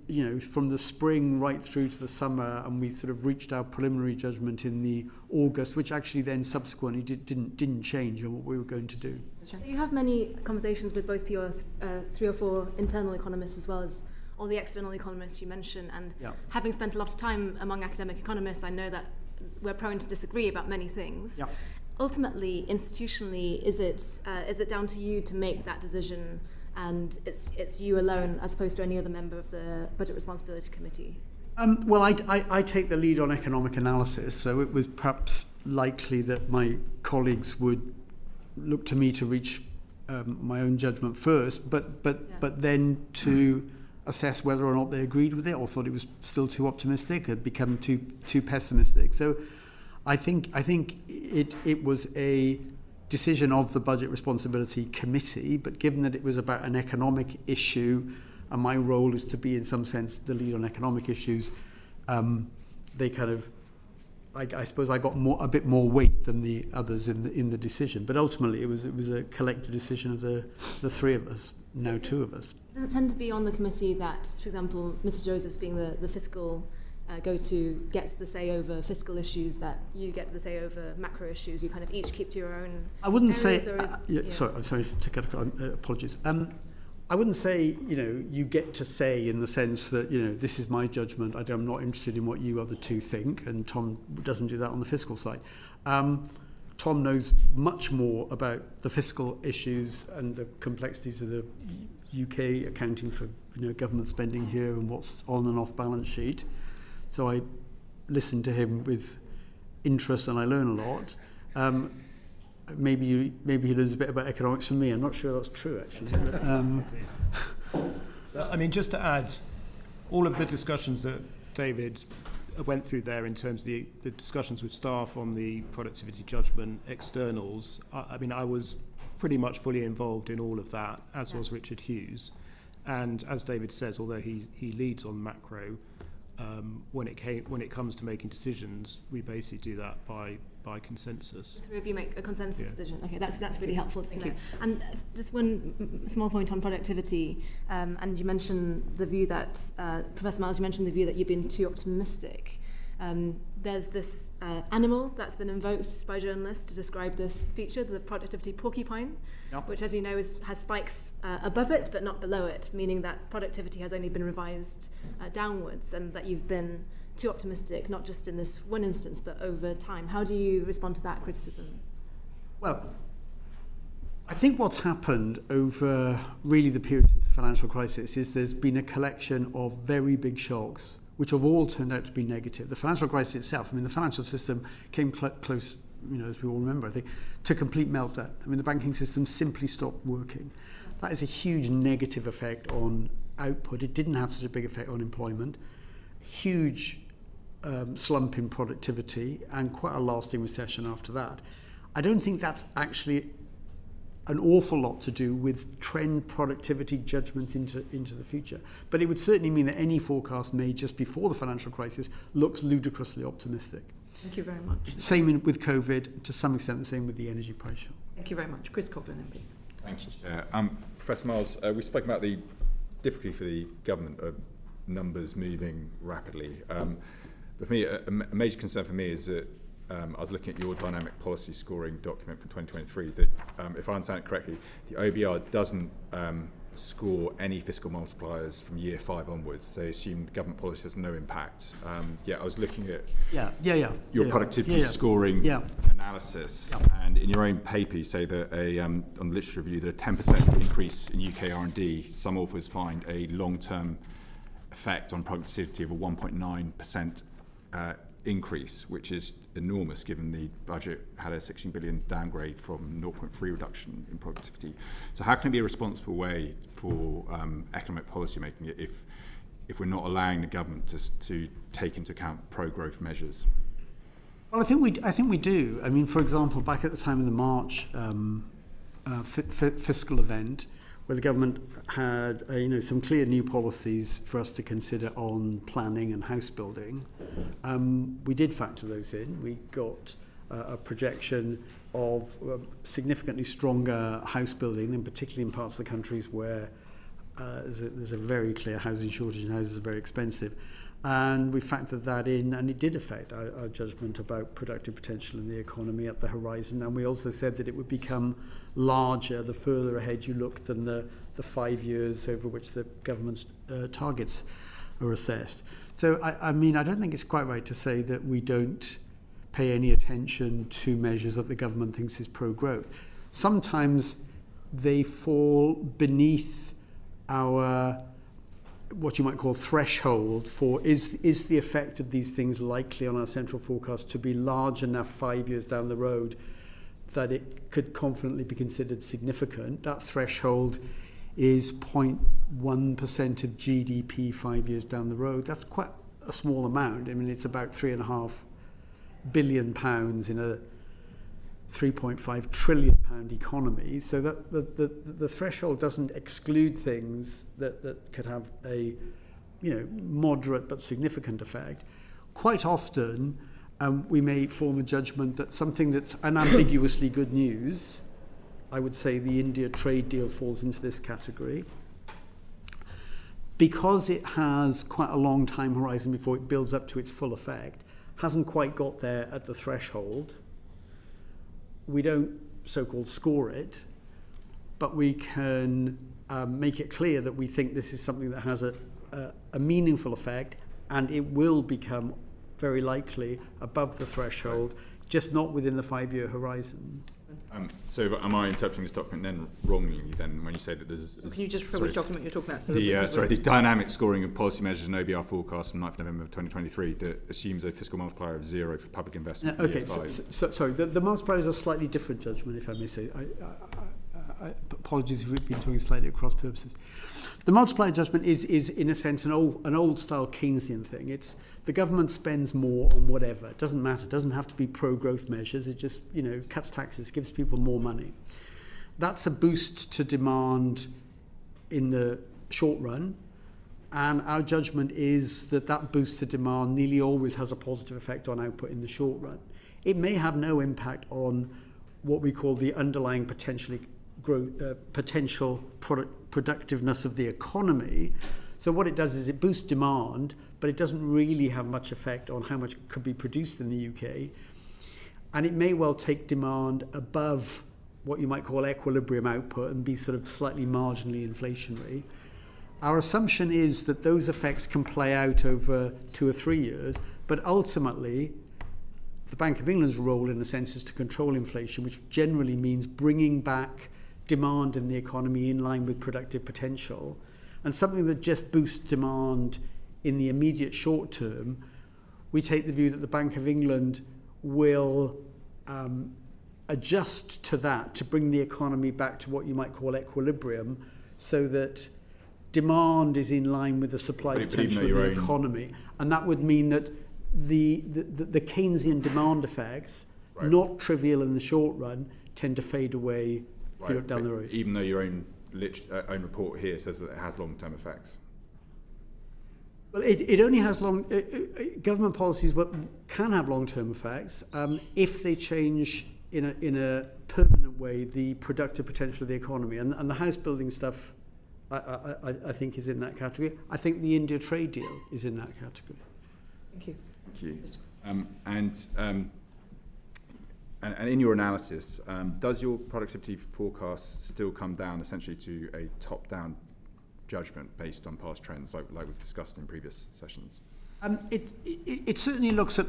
from the spring right through to the summer, and we sort of reached our preliminary judgment in the August, which actually then subsequently didn't change on what we were going to do. So you have many conversations with both your 3 or 4 internal economists as well as all the external economists you mentioned, and having spent a lot of time among academic economists, I know that we're prone to disagree about many things. Yeah. Ultimately, institutionally, is it down to you to make that decision? And it's you alone, as opposed to any other member of the Budget Responsibility Committee? Well, I take the lead on economic analysis, so it was perhaps likely that my colleagues would look to me to reach my own judgment first, but then to assess whether or not they agreed with it or thought it was still too optimistic, had become too pessimistic. So I think it was a decision of the Budget Responsibility Committee, but given that it was about an economic issue, and my role is to be, in some sense, the lead on economic issues, they kind of, I suppose I got a bit more weight than the others in the decision. But ultimately, it was a collective decision of the three of us, now two of us. Does it tend to be on the committee that, for example, Mr. Josephs being the fiscal go-to gets the say over fiscal issues, that you get the say over macro issues? You kind of each keep to your own. I wouldn't say. Yeah. Sorry, I'm sorry to cut. Apologies. I wouldn't say, you get to say in the sense that, this is my judgment. I'm not interested in what you other two think, and Tom doesn't do that on the fiscal side. Tom knows much more about the fiscal issues and the complexities of the UK accounting for government spending here and what's on and off balance sheet. So I listen to him with interest and I learn a lot. Maybe he learns a bit about economics from me. I'm not sure that's true, actually. I mean, just to add, all of the discussions that David went through there in terms of the discussions with staff on the productivity judgment externals, I was pretty much fully involved in all of that, as was Richard Hughes. And as David says, although he leads on macro, when it comes to making decisions, we basically do that by consensus. The three of you make a consensus decision. Okay, that's really helpful to know. you. And just one small point on productivity, and you mentioned the view that, Professor Miles, you mentioned the view that you've been too optimistic. There's this animal that's been invoked by journalists to describe this feature, the productivity porcupine, which, as you know, has spikes above it but not below it, meaning that productivity has only been revised downwards, and that you've been too optimistic, not just in this one instance, but over time. How do you respond to that criticism? Well, I think what's happened over really the period of the financial crisis is there's been a collection of very big shocks, which have all turned out to be negative. The financial crisis itself, the financial system came close, as we all remember, I think, to complete meltdown. The banking system simply stopped working. That is a huge negative effect on output. It didn't have such a big effect on employment. Huge slump in productivity and quite a lasting recession after that. I don't think that's actually an awful lot to do with trend productivity judgments into the future. But it would certainly mean that any forecast made just before the financial crisis looks ludicrously optimistic. Thank you very much. Same with COVID, to some extent the same with the energy price shock. Thank you very much. Chris Coughlin, MP. Thanks, Chair. Professor Miles, we've spoken about the difficulty for the government of numbers moving rapidly. But for me, a major concern for me is that I was looking at your dynamic policy scoring document for 2023, that if I understand it correctly, the OBR doesn't score any fiscal multipliers from year 5 onwards. They assume government policy has no impact. I was looking at your productivity scoring analysis, and in your own paper you say that on the literature review that a 10% increase in UK R&D, some authors find a long-term effect on productivity of a 1.9% increase, which is enormous given the budget had a 16 billion downgrade from 0.3 reduction in productivity. So how can it be a responsible way for economic policy making if we're not allowing the government to take into account pro-growth measures? Well, I think we do. For example, back at the time of the March fiscal event, where the government had some clear new policies for us to consider on planning and house building. We did factor those in. We got a projection of significantly stronger house building, and particularly in parts of the countries where there's a very clear housing shortage and houses are very expensive. And we factored that in, and it did affect our judgment about productive potential in the economy at the horizon. And we also said that it would become larger the further ahead you look than the 5 years over which the government's targets are assessed. So, I don't think it's quite right to say that we don't pay any attention to measures that the government thinks is pro-growth. Sometimes they fall beneath our what you might call threshold for is the effect of these things likely on our central forecast to be large enough 5 years down the road that it could confidently be considered significant. That threshold is 0.1% of GDP 5 years down the road. That's quite a small amount. I mean, it's about £3.5 billion in a £3.5 trillion economy. So that the threshold doesn't exclude things that could have a moderate but significant effect. Quite often, we may form a judgment that something that's unambiguously good news, I would say the India trade deal falls into this category, because it has quite a long time horizon before it builds up to its full effect, hasn't quite got there at the threshold. We don't so-called score it, but we can make it clear that we think this is something that has a meaningful effect, and it will become very likely above the threshold, just not within the 5-year horizon. So am I interpreting this document then wrongly then when you say that there's... Can you just refer which document you're talking about? So the dynamic scoring of policy measures and OBR forecast from 9th November 2023 that assumes a fiscal multiplier of 0 for public investment. Okay, sorry, the multiplier is a slightly different judgment, if I may say. Apologies if we've been talking slightly at cross purposes. The multiplier judgment is in a sense an old style Keynesian thing. It's the government spends more on whatever. It doesn't matter. It doesn't have to be pro-growth measures. It just cuts taxes, gives people more money. That's a boost to demand in the short run, and our judgment is that boost to demand nearly always has a positive effect on output in the short run. It may have no impact on what we call the underlying potential productiveness of the economy. So what it does is it boosts demand, but it doesn't really have much effect on how much could be produced in the UK. And it may well take demand above what you might call equilibrium output and be sort of slightly marginally inflationary. Our assumption is that those effects can play out over 2 or 3 years, but ultimately the Bank of England's role in a sense is to control inflation, which generally means bringing back demand in the economy in line with productive potential. And something that just boosts demand in the immediate short term, we take the view that the Bank of England will adjust to that to bring the economy back to what you might call equilibrium, so that demand is in line with the supply potential of the economy. And that would mean that the Keynesian demand effects, not trivial in the short run, tend to fade away if you look down the road. Even though your own report here says that it has long-term effects. Well, it only has government policies can have long-term effects if they change in a permanent way the productive potential of the economy. And the house building stuff, I think, is in that category. I think the India trade deal is in that category. Thank you. Thank you. And in your analysis, does your productivity forecast still come down essentially to a top-down judgment based on past trends, like we've discussed in previous sessions? It certainly looks at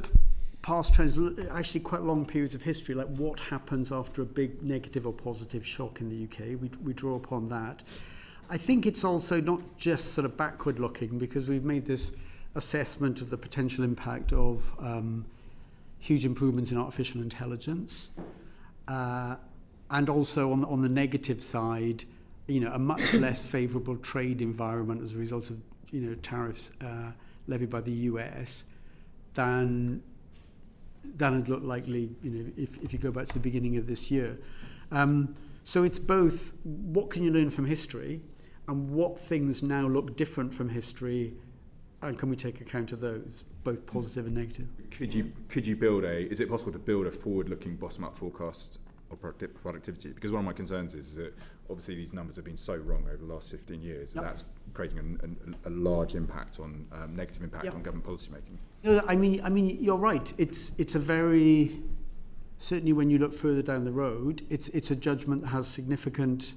past trends, actually quite long periods of history, like what happens after a big negative or positive shock in the UK. We draw upon that. I think it's also not just sort of backward-looking, because we've made this assessment of the potential impact of huge improvements in artificial intelligence, and also on the negative side, a much less favourable trade environment as a result of tariffs levied by the US than had looked likely if you go back to the beginning of this year. So it's both what can you learn from history and what things now look different from history, and can we take account of those, both positive and negative? Could you build is it possible to build a forward-looking bottom-up forecast of productivity? Because one of my concerns is that obviously these numbers have been so wrong over the last 15 years. Yep. That's creating a large impact on negative impact on government policy making. No, I mean, you're right. It's a very, certainly when you look further down the road, it's a judgment that has significant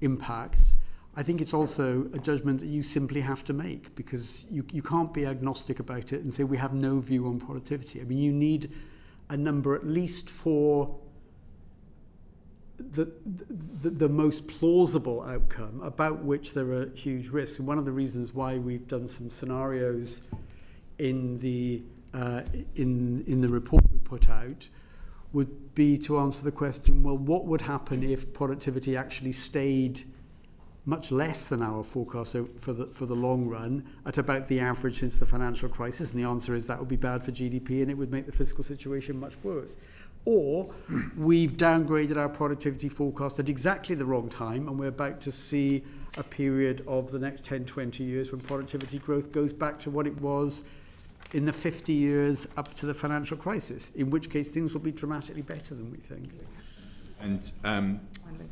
impacts. I think it's also a judgment that you simply have to make, because you can't be agnostic about it and say we have no view on productivity. I mean, you need a number at least for the most plausible outcome about which there are huge risks. And one of the reasons why we've done some scenarios in the report we put out would be to answer the question, well, what would happen if productivity actually stayed much less than our forecast for the long run at about the average since the financial crisis? And the answer is that would be bad for GDP and it would make the fiscal situation much worse. Or we've downgraded our productivity forecast at exactly the wrong time and we're about to see a period of the next 10, 20 years when productivity growth goes back to what it was in the 50 years up to the financial crisis, in which case things will be dramatically better than we think. And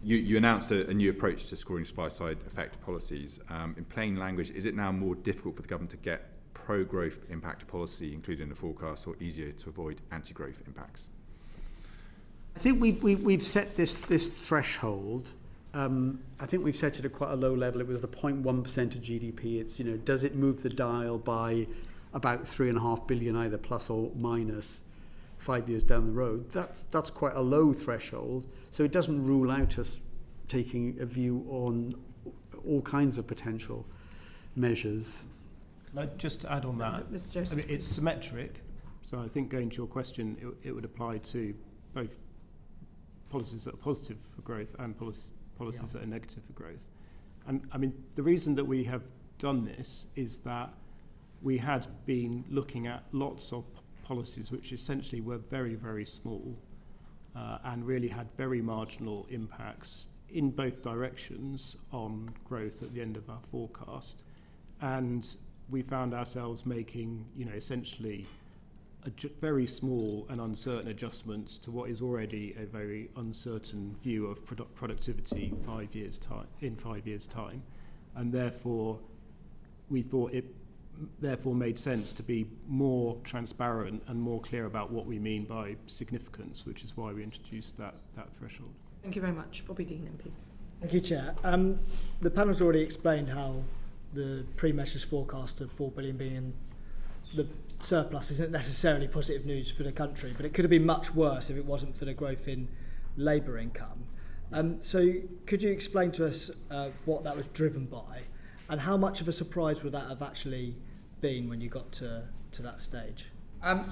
you announced a new approach to scoring supply-side effect policies. In plain language, is it now more difficult for the government to get pro-growth impact policy included in the forecast, or easier to avoid anti-growth impacts? I think we've set this threshold. I think we've set it at quite a low level. It was the 0.1% of GDP. It's, does it move the dial by about 3.5 billion, either plus or minus 5 years down the road? That's quite a low threshold. So it doesn't rule out us taking a view on all kinds of potential measures. Can I just add on that? Mr. Joseph. I mean, it's symmetric. So I think going to your question, it would apply to both policies that are positive for growth and policies that are negative for growth. And I mean, the reason that we have done this is that we had been looking at lots of policies which essentially were very, very small and really had very marginal impacts in both directions on growth at the end of our forecast. And we found ourselves making, essentially very small and uncertain adjustments to what is already a very uncertain view of productivity in 5 years' time. And therefore, we thought it made sense to be more transparent and more clear about what we mean by significance, which is why we introduced that threshold. Thank you very much. Bobby Dean, MP. Thank you, Chair. The panel's already explained how the pre-measures forecast of 4 billion being the surplus isn't necessarily positive news for the country, but it could have been much worse if it wasn't for the growth in labour income. So could you explain to us what that was driven by, and how much of a surprise would that have actually been when you got to that stage? I'll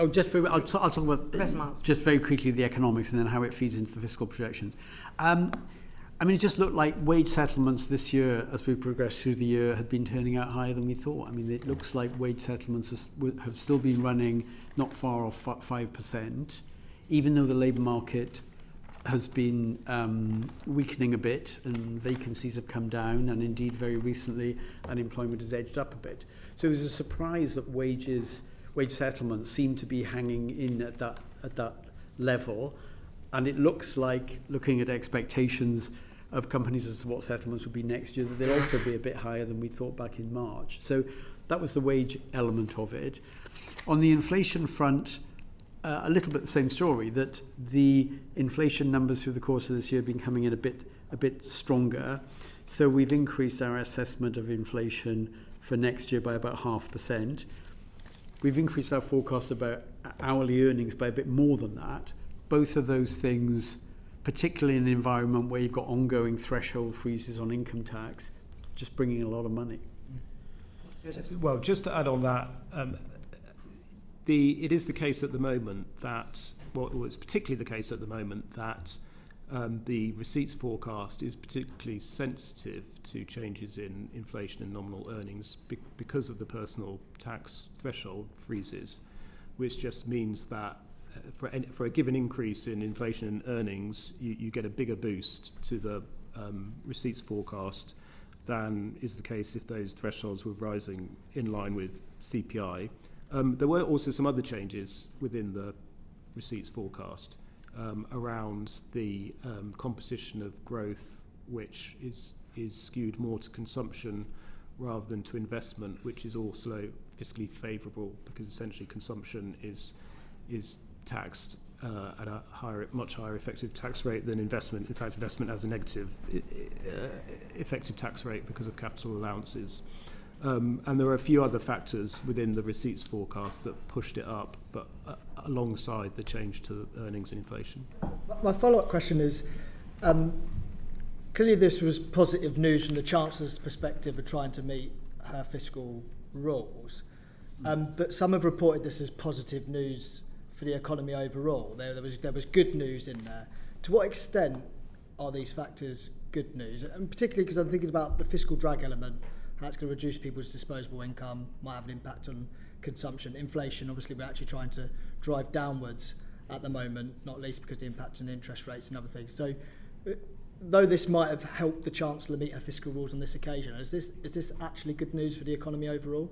talk about just very quickly the economics and then how it feeds into the fiscal projections. I mean, it just looked like wage settlements this year, as we progressed through the year, had been turning out higher than we thought. I mean, it looks like wage settlements have still been running not far off 5%, even though the labour market has been weakening a bit and vacancies have come down, and indeed very recently unemployment has edged up a bit. So it was a surprise that wage settlements seem to be hanging in at that level, and it looks like, looking at expectations of companies as to what settlements will be next year, that they'll also be a bit higher than we thought back in March. So that was the wage element of it. On the inflation front, a little bit the same story, that the inflation numbers through the course of this year have been coming in a bit stronger. So we've increased our assessment of inflation for next year by about 0.5%. We've increased our forecast about hourly earnings by a bit more than that. Both of those things, particularly in an environment where you've got ongoing threshold freezes on income tax, just bringing a lot of money. Well, just to add on that, it is the case at the moment that, it's particularly the case at the moment that the receipts forecast is particularly sensitive to changes in inflation and nominal earnings because of the personal tax threshold freezes, which just means that for a given increase in inflation and earnings, you get a bigger boost to the receipts forecast than is the case if those thresholds were rising in line with CPI. There were also some other changes within the receipts forecast around the composition of growth, which is skewed more to consumption rather than to investment, which is also fiscally favourable because essentially consumption is taxed at a much higher effective tax rate than investment. In fact, investment has a negative effective tax rate because of capital allowances. And there are a few other factors within the receipts forecast that pushed it up, but alongside the change to earnings and inflation. My follow-up question is, clearly this was positive news from the Chancellor's perspective of trying to meet her fiscal rules, but some have reported this as positive news for the economy overall. There was good news in there. To what extent are these factors good news? And particularly because I'm thinking about the fiscal drag element, how it's going to reduce people's disposable income, might have an impact on consumption. Inflation, obviously, we're actually trying to drive downwards at the moment, not least because of the impact on interest rates and other things. So, though this might have helped the Chancellor meet her fiscal rules on this occasion, is this actually good news for the economy overall?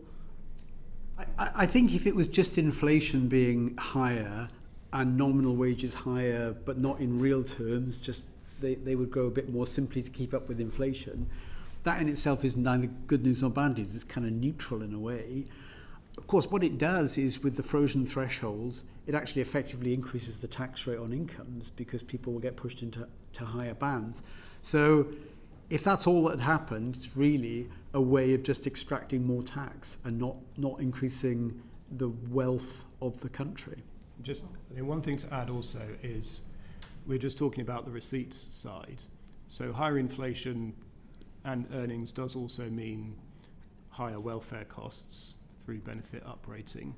I think if it was just inflation being higher and nominal wages higher, but not in real terms, just they would grow a bit more simply to keep up with inflation, that in itself is neither good news nor bad news. It's kind of neutral in a way. Of course, what it does is with the frozen thresholds, it actually effectively increases the tax rate on incomes because people will get pushed into higher bands. So if that's all that happened, it's really a way of just extracting more tax and not increasing the wealth of the country. Just one thing to add also is we're just talking about the receipts side. So higher inflation and earnings does also mean higher welfare costs through benefit uprating.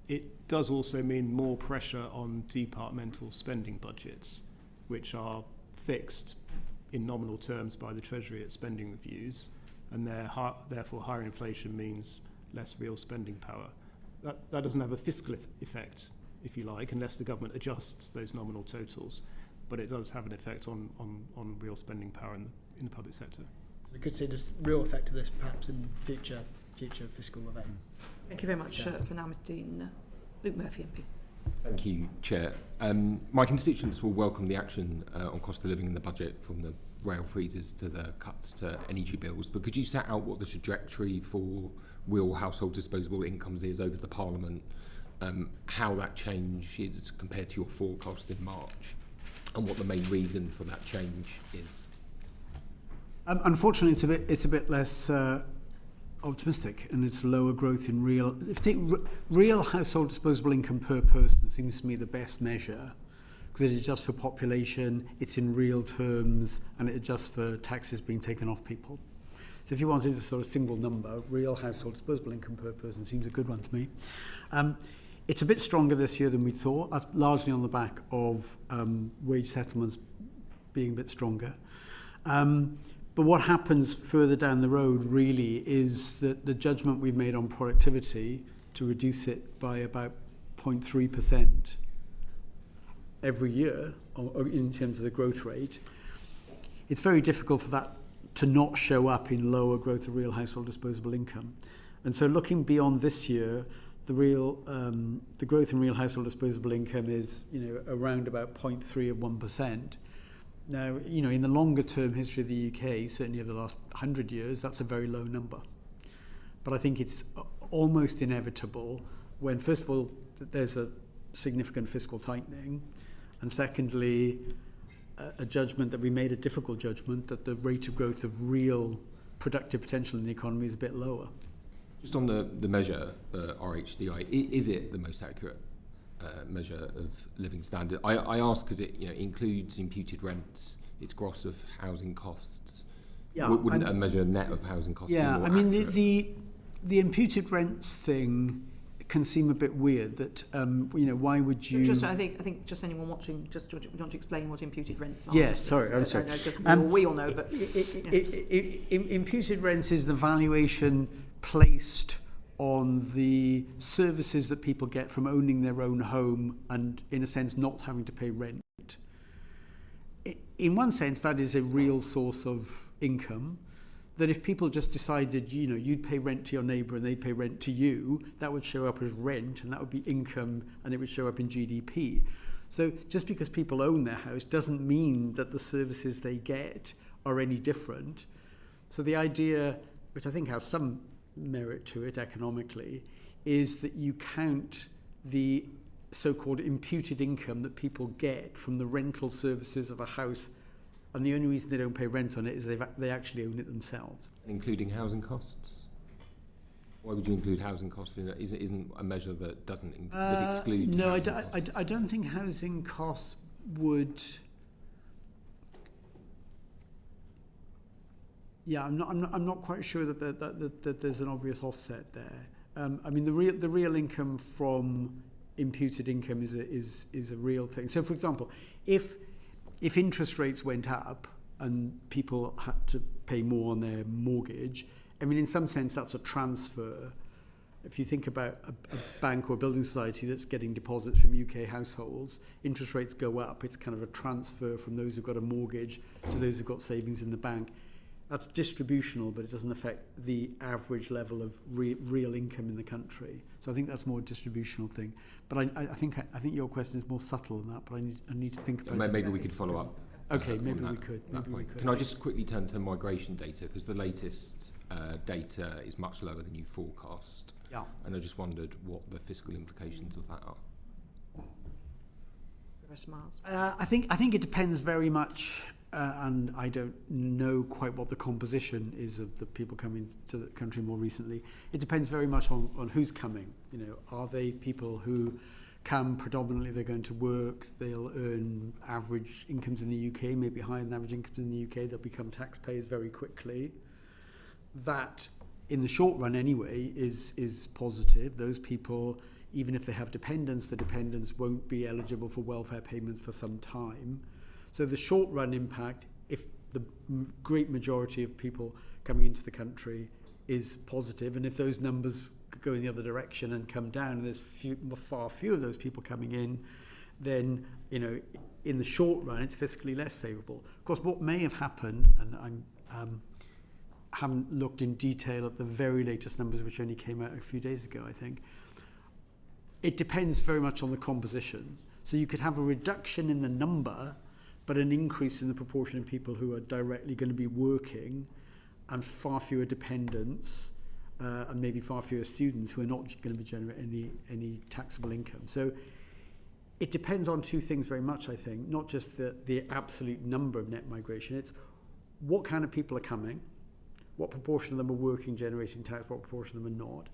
It does also mean more pressure on departmental spending budgets, which are fixed in nominal terms by the Treasury at spending reviews, and therefore higher inflation means less real spending power. That doesn't have a fiscal effect, if you like, unless the government adjusts those nominal totals, but it does have an effect on real spending power in the public sector. We could see this real effect of this perhaps in future fiscal events. Thank you very much for now, Mr. Dean. Luke Murphy, MP. Thank you, Chair. My constituents will welcome the action on cost of living in the budget, from the rail freezes to the cuts to energy bills, but could you set out what the trajectory for real household disposable incomes is over the Parliament, how that change is compared to your forecast in March, and what the main reason for that change is? Unfortunately, it's a bit less optimistic, and it's lower growth in real. If you take real household disposable income per person, seems to me the best measure, because it adjusts for population, it's in real terms, and it adjusts for taxes being taken off people. So if you wanted a sort of single number, real household disposable income per person seems a good one to me. It's a bit stronger this year than we thought. That's largely on the back of wage settlements being a bit stronger. But what happens further down the road really is that the judgment we've made on productivity to reduce it by about 0.3% every year or in terms of the growth rate, it's very difficult for that to not show up in lower growth of real household disposable income. And so looking beyond this year, the growth in real household disposable income is around about 0.3 of 1%. Now, in the longer term history of the UK, certainly over the last 100 years, that's a very low number. But I think it's almost inevitable when, first of all, there's a significant fiscal tightening, and secondly, a judgment that we made, a difficult judgment, that the rate of growth of real productive potential in the economy is a bit lower. Just on the measure, the RHDI, is it the most accurate measure of living standard? I ask because it includes imputed rents, it's gross of housing costs. Yeah, wouldn't a measure net of housing costs? Yeah, be more I mean accurate? the imputed rents thing can seem a bit weird. That why would you? I think just anyone watching just want to explain what imputed rents are. Yes, sorry, I'm sorry. We all know, but imputed rents is the valuation placed on the services that people get from owning their own home and, in a sense, not having to pay rent. In one sense, that is a real source of income, that if people just decided, you'd pay rent to your neighbour and they'd pay rent to you, that would show up as rent and that would be income and it would show up in GDP. So just because people own their house doesn't mean that the services they get are any different. So the idea, which I think has some merit to it economically, is that you count the so-called imputed income that people get from the rental services of a house, and the only reason they don't pay rent on it is they actually own it themselves. Including housing costs? Why would you include housing costs in it? Isn't a measure that doesn't that exclude? No, I don't think housing costs would. Yeah, I'm not quite sure that there's an obvious offset there. I mean, the real income from imputed income is a real thing. So, for example, if interest rates went up and people had to pay more on their mortgage, I mean, in some sense, that's a transfer. If you think about a bank or a building society that's getting deposits from UK households, interest rates go up. It's kind of a transfer from those who've got a mortgage to those who've got savings in the bank. That's distributional, but it doesn't affect the average level of real income in the country. So I think that's more a distributional thing. But I think your question is more subtle than that. But I need to think about it. Maybe we could follow up. Okay, maybe we could. Can I just quickly turn to migration data, because the latest data is much lower than you forecast. Yeah. And I just wondered what the fiscal implications of that are. Professor Miles. I think it depends very much. And I don't know quite what the composition is of the people coming to the country more recently. It depends very much on who's coming. You know, are they people who come predominantly, they're going to work, they'll earn average incomes in the UK, maybe higher than average incomes in the UK, they'll become taxpayers very quickly. That, in the short run anyway, is positive. Those people, even if they have dependents, the dependents won't be eligible for welfare payments for some time. So the short run impact, if the great majority of people coming into the country is positive, and if those numbers go in the other direction and come down, and there's far fewer of those people coming in, then, you know, in the short run, it's fiscally less favourable. Of course, what may have happened, and I haven't looked in detail at the very latest numbers, which only came out a few days ago, I think, it depends very much on the composition. So you could have a reduction in the number, but an increase in the proportion of people who are directly going to be working, and far fewer dependents, and maybe far fewer students who are not going to be generating any taxable income. So it depends on two things very much, I think, not just the absolute number of net migration. It's what kind of people are coming, what proportion of them are working, generating tax, what proportion of them are not.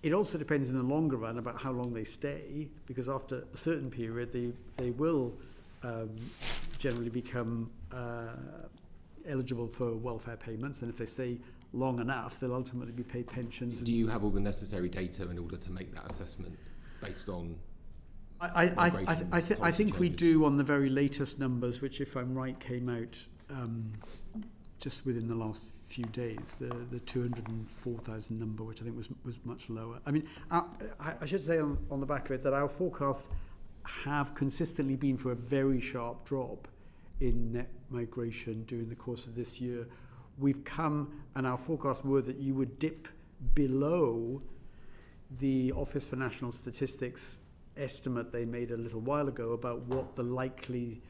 It also depends in the longer run about how long they stay, because after a certain period, they will generally become eligible for welfare payments, and if they stay long enough, they'll ultimately be paid pensions. Do you have all the necessary data in order to make that assessment based on? I think we do on the very latest numbers, which, if I'm right, came out just within the last few days. The 204,000 number, which I think was much lower. I mean, I should say on the back of it that our forecasts have consistently been for a very sharp drop in net migration during the course of this year. We've come, and our forecasts were that you would dip below the Office for National Statistics estimate they made a little while ago about what the likely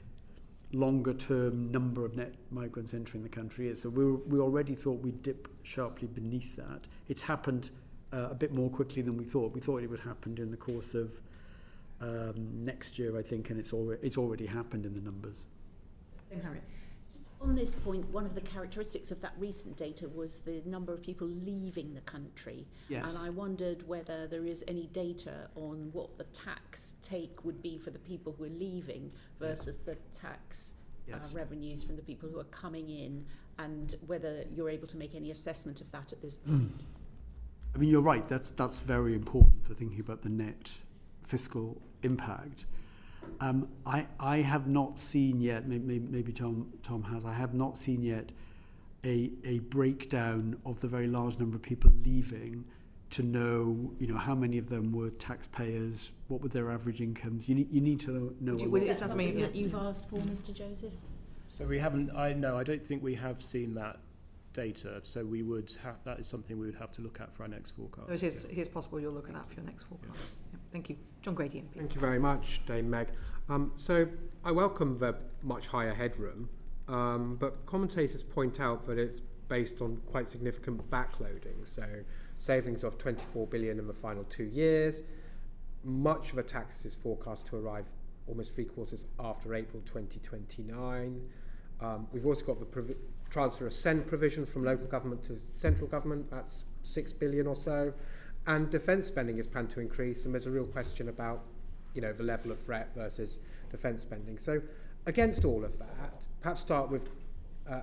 longer-term number of net migrants entering the country is. So we already thought we'd dip sharply beneath that. It's happened a bit more quickly than we thought. We thought it would happen during the course of next year, I think, and it's already happened in the numbers. Harriet. Just on this point, one of the characteristics of that recent data was the number of people leaving the country. Yes. And I wondered whether there is any data on what the tax take would be for the people who are leaving versus the tax revenues from the people who are coming in, and whether you're able to make any assessment of that at this point. I mean, you're right. That's very important for thinking about the net fiscal impact. I have not seen yet, maybe Tom has, I have not seen yet a breakdown of the very large number of people leaving to know, how many of them were taxpayers, what were their average incomes. You need to know. Is that something that you've asked for, Mr. Josephs? So we haven't, I don't think we have seen that data, so we would that is something we would have to look at for our next forecast. So it is possible you're looking at for your next forecast. Yeah. Thank you. John Grady, MP. Thank you very much, Dame Meg. So I welcome the much higher headroom, but commentators point out that it's based on quite significant backloading. So savings of 24 billion in the final 2 years. Much of the tax is forecast to arrive almost 3 quarters after April 2029. We've also got the transfer of SEND provision from local government to central government. That's 6 billion or so, and defence spending is planned to increase, and there's a real question about, the level of threat versus defence spending. So against all of that, perhaps start with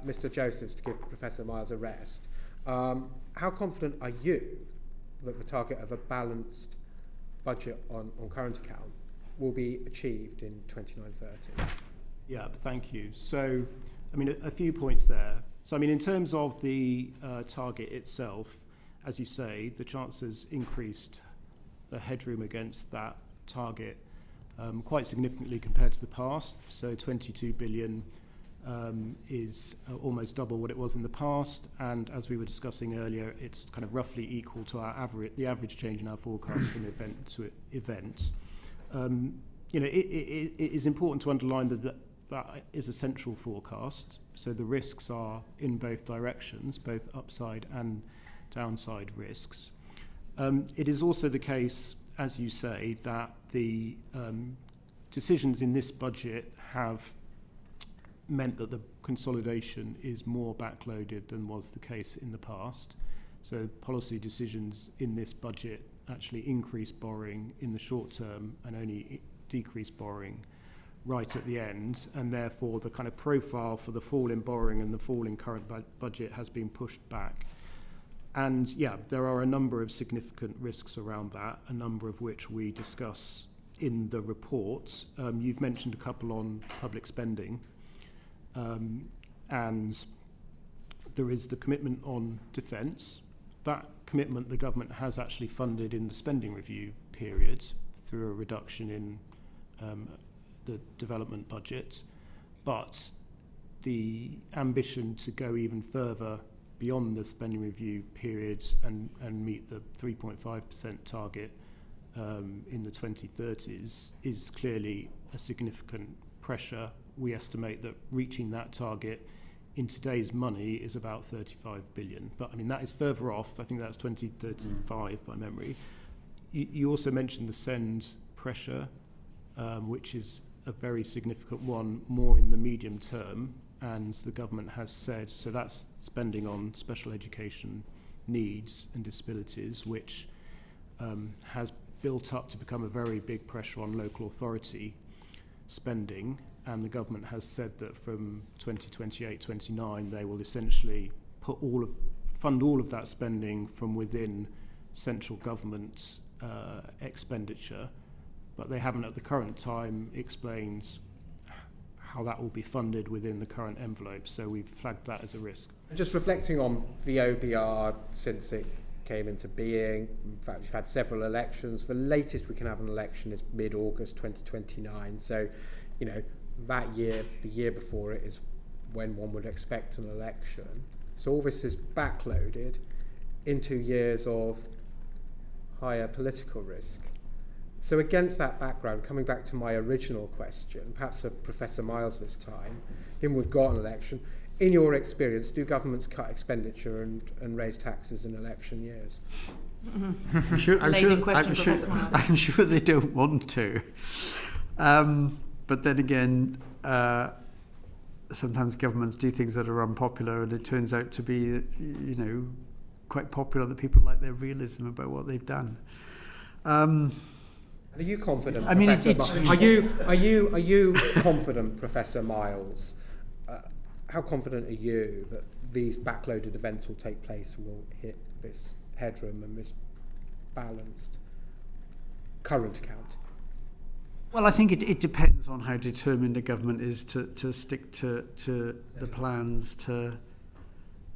Mr. Josephs to give Professor Miles a rest. How confident are you that the target of a balanced budget on current account will be achieved in 29-30? Yeah, thank you. So, a few points there. So, in terms of the target itself, as you say, the Chancellor's increased the headroom against that target quite significantly compared to the past. So 22 billion is almost double what it was in the past, and as we were discussing earlier, it's kind of roughly equal to the average change in our forecast from event to event. It is important to underline that is a central forecast, so the risks are in both directions, both upside and downside risks. It is also the case, as you say, that the decisions in this budget have meant that the consolidation is more backloaded than was the case in the past. So policy decisions in this budget actually increase borrowing in the short term and only decrease borrowing right at the end, and therefore the kind of profile for the fall in borrowing and the fall in current budget has been pushed back. And yeah, there are a number of significant risks around that, a number of which we discuss in the report. You've mentioned a couple on public spending, and there is the commitment on defence. That commitment the government has actually funded in the spending review period through a reduction in the development budget, but the ambition to go even further beyond the spending review period and meet the 3.5% target in the 2030s is clearly a significant pressure. We estimate that reaching that target in today's money is about 35 billion. But that is further off. I think that's 2035 by memory. You also mentioned the send pressure, which is a very significant one, more in the medium term. And the government has said, so that's spending on special education needs and disabilities, which has built up to become a very big pressure on local authority spending. And the government has said that from 2028-29, they will essentially fund all of that spending from within central government expenditure. But they haven't at the current time explained how that will be funded within the current envelope, so we've flagged that as a risk. Just reflecting on the OBR since it came into being, in fact we've had several elections. The latest we can have an election is mid-August 2029, so that year, the year before it is when one would expect an election. So all this is backloaded into years of higher political risk. So against that background, coming back to my original question, perhaps for Professor Miles this time, given we've got an election, in your experience, do governments cut expenditure and raise taxes in election years? I'm sure they don't want to. But then again, sometimes governments do things that are unpopular, and it turns out to be, quite popular that people like their realism about what they've done. Are you confident? Are you confident, Professor Miles? How confident are you that these backloaded events will take place and will hit this headroom and this balanced current account? Well, I think it depends on how determined the government is to stick to the plans to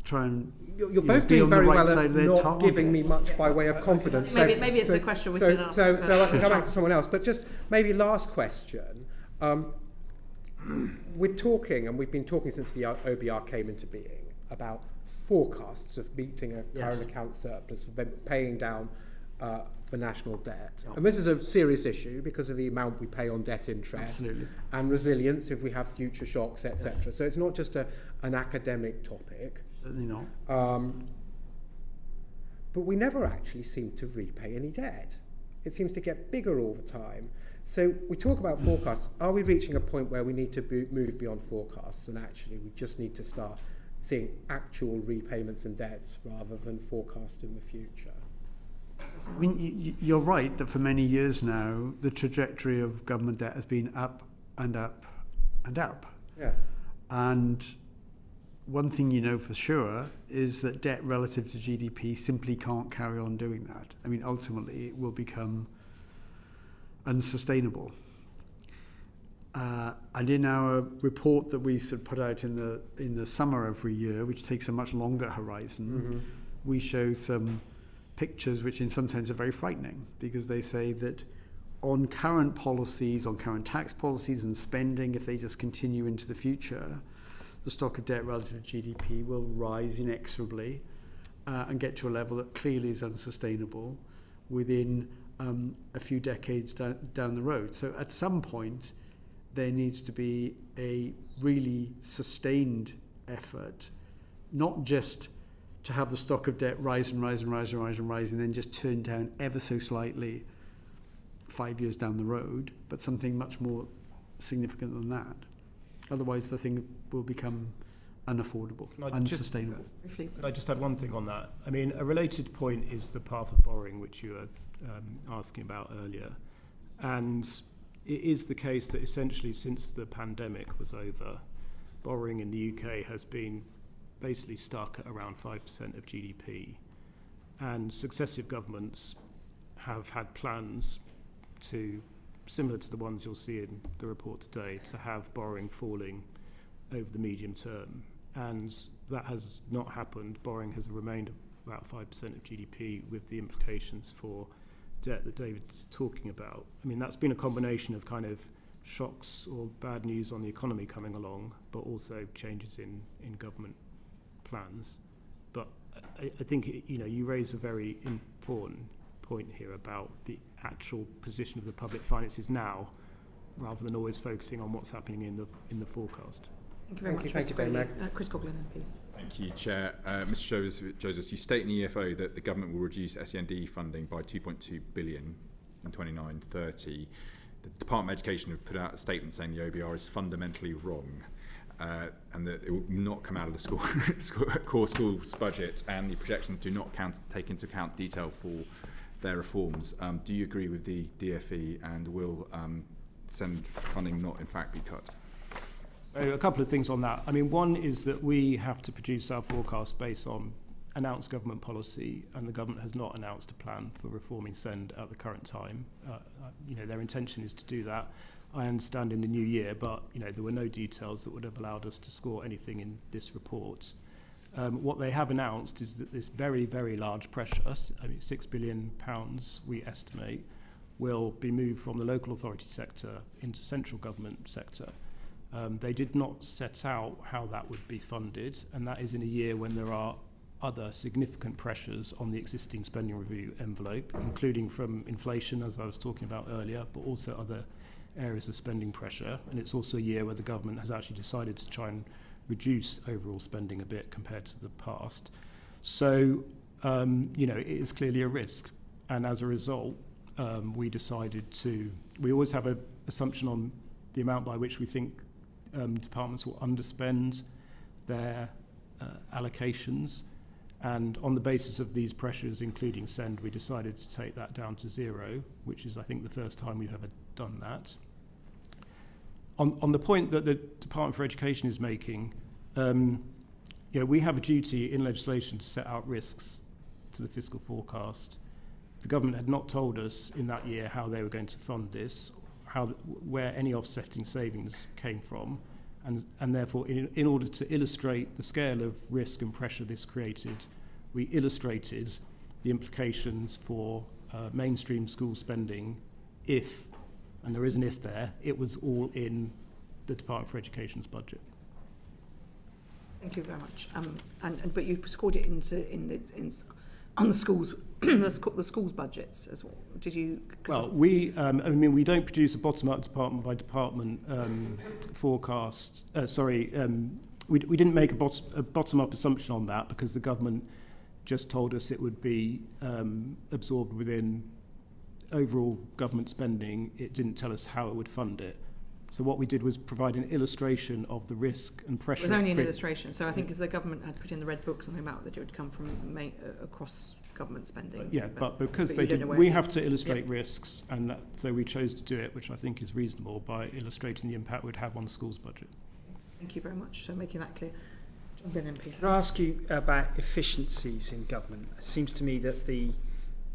try and you're both doing very well at not target. Giving me much by way of confidence. Maybe it's a question we can ask. So I can come back to someone else. But just maybe last question. We're talking, and we've been talking since the OBR came into being, about forecasts of meeting a current account surplus, of paying down the national debt. Yep. And this is a serious issue because of the amount we pay on debt interest. Absolutely. And resilience if we have future shocks, etc. Yes. So it's not just an academic topic. Certainly not. But we never actually seem to repay any debt. It seems to get bigger all the time. So we talk about forecasts. Are we reaching a point where we need to move beyond forecasts and actually we just need to start seeing actual repayments and debts rather than forecasting the future. I mean, you're right that for many years now, the trajectory of government debt has been up and up and up. Yeah. And one thing you know for sure is that debt relative to GDP simply can't carry on doing that. I mean, ultimately, it will become unsustainable. And in our report that we sort of put out in the summer every year, which takes a much longer horizon, we show some pictures which in some sense are very frightening, because they say that on current policies, on current tax policies and spending, if they just continue into the future, the stock of debt relative to GDP will rise inexorably and get to a level that clearly is unsustainable within a few decades down the road. So at some point, there needs to be a really sustained effort, not just to have the stock of debt rise and rise and rise and rise and rise and then just turn down ever so slightly 5 years down the road, but something much more significant than that. Otherwise, the thing will become unaffordable, unsustainable. Could I just add one thing on that? I mean, a related point is the path of borrowing, which you were asking about earlier. And it is the case that essentially since the pandemic was over, borrowing in the UK has been basically stuck at around 5% of GDP. And successive governments have had plans to, similar to the ones you'll see in the report today, to have borrowing falling over the medium term. And that has not happened. Borrowing has remained about 5% of GDP, with the implications for debt that David's talking about. I mean, that's been a combination of kind of shocks or bad news on the economy coming along, but also changes in government plans. But I think, you raise a very important point here about the actual position of the public finances now, rather than always focusing on what's happening in the forecast. Thank you very much, Mr. Bailey. Chris Coughlin, MP. Thank you, Chair. Mr. Joseph, you state in the EFO that the government will reduce SEND funding by 2.2 billion in 29-30. The Department of Education have put out a statement saying the OBR is fundamentally wrong, and that it will not come out of the core schools budget, and the projections do not take into account detail for their reforms. Do you agree with the DFE, and will SEND funding not in fact be cut? So a couple of things on that. I mean, one is that we have to produce our forecast based on announced government policy, and the government has not announced a plan for reforming SEND at the current time. Their intention is to do that, I understand, in the new year, but there were no details that would have allowed us to score anything in this report. What they have announced is that this very, very large pressure, £6 billion we estimate, will be moved from the local authority sector into central government sector. They did not set out how that would be funded, and that is in a year when there are other significant pressures on the existing spending review envelope, including from inflation, as I was talking about earlier, but also other areas of spending pressure. And it's also a year where the government has actually decided to try and reduce overall spending a bit compared to the past. So, it is clearly a risk. And as a result, we decided we always have an assumption on the amount by which we think departments will underspend their allocations, and on the basis of these pressures, including SEND, we decided to take that down to zero, which is, I think, the first time we've ever done that. On the point that the Department for Education is making, we have a duty in legislation to set out risks to the fiscal forecast. The government had not told us in that year how they were going to fund this, where any offsetting savings came from, and therefore in order to illustrate the scale of risk and pressure this created, we illustrated the implications for mainstream school spending if, and there is an if there, it was all in the Department for Education's budget. Thank you very much. But you scored it on the schools, the schools budgets as well. Did you? Well, we don't produce a bottom-up department by department forecast. We didn't make a bottom-up assumption on that, because the government just told us it would be absorbed within overall government spending. It didn't tell us how it would fund it. So what we did was provide an illustration of the risk and pressure. It was only an illustration. So I think as the government had put in the red book something about that it would come from across government spending. Yeah, but because but they did, we have to illustrate risks, and that, so we chose to do it, which I think is reasonable, by illustrating the impact we'd have on the school's budget. Thank you very much for making that clear. Jump in, MP. Can I ask you about efficiencies in government? It seems to me that the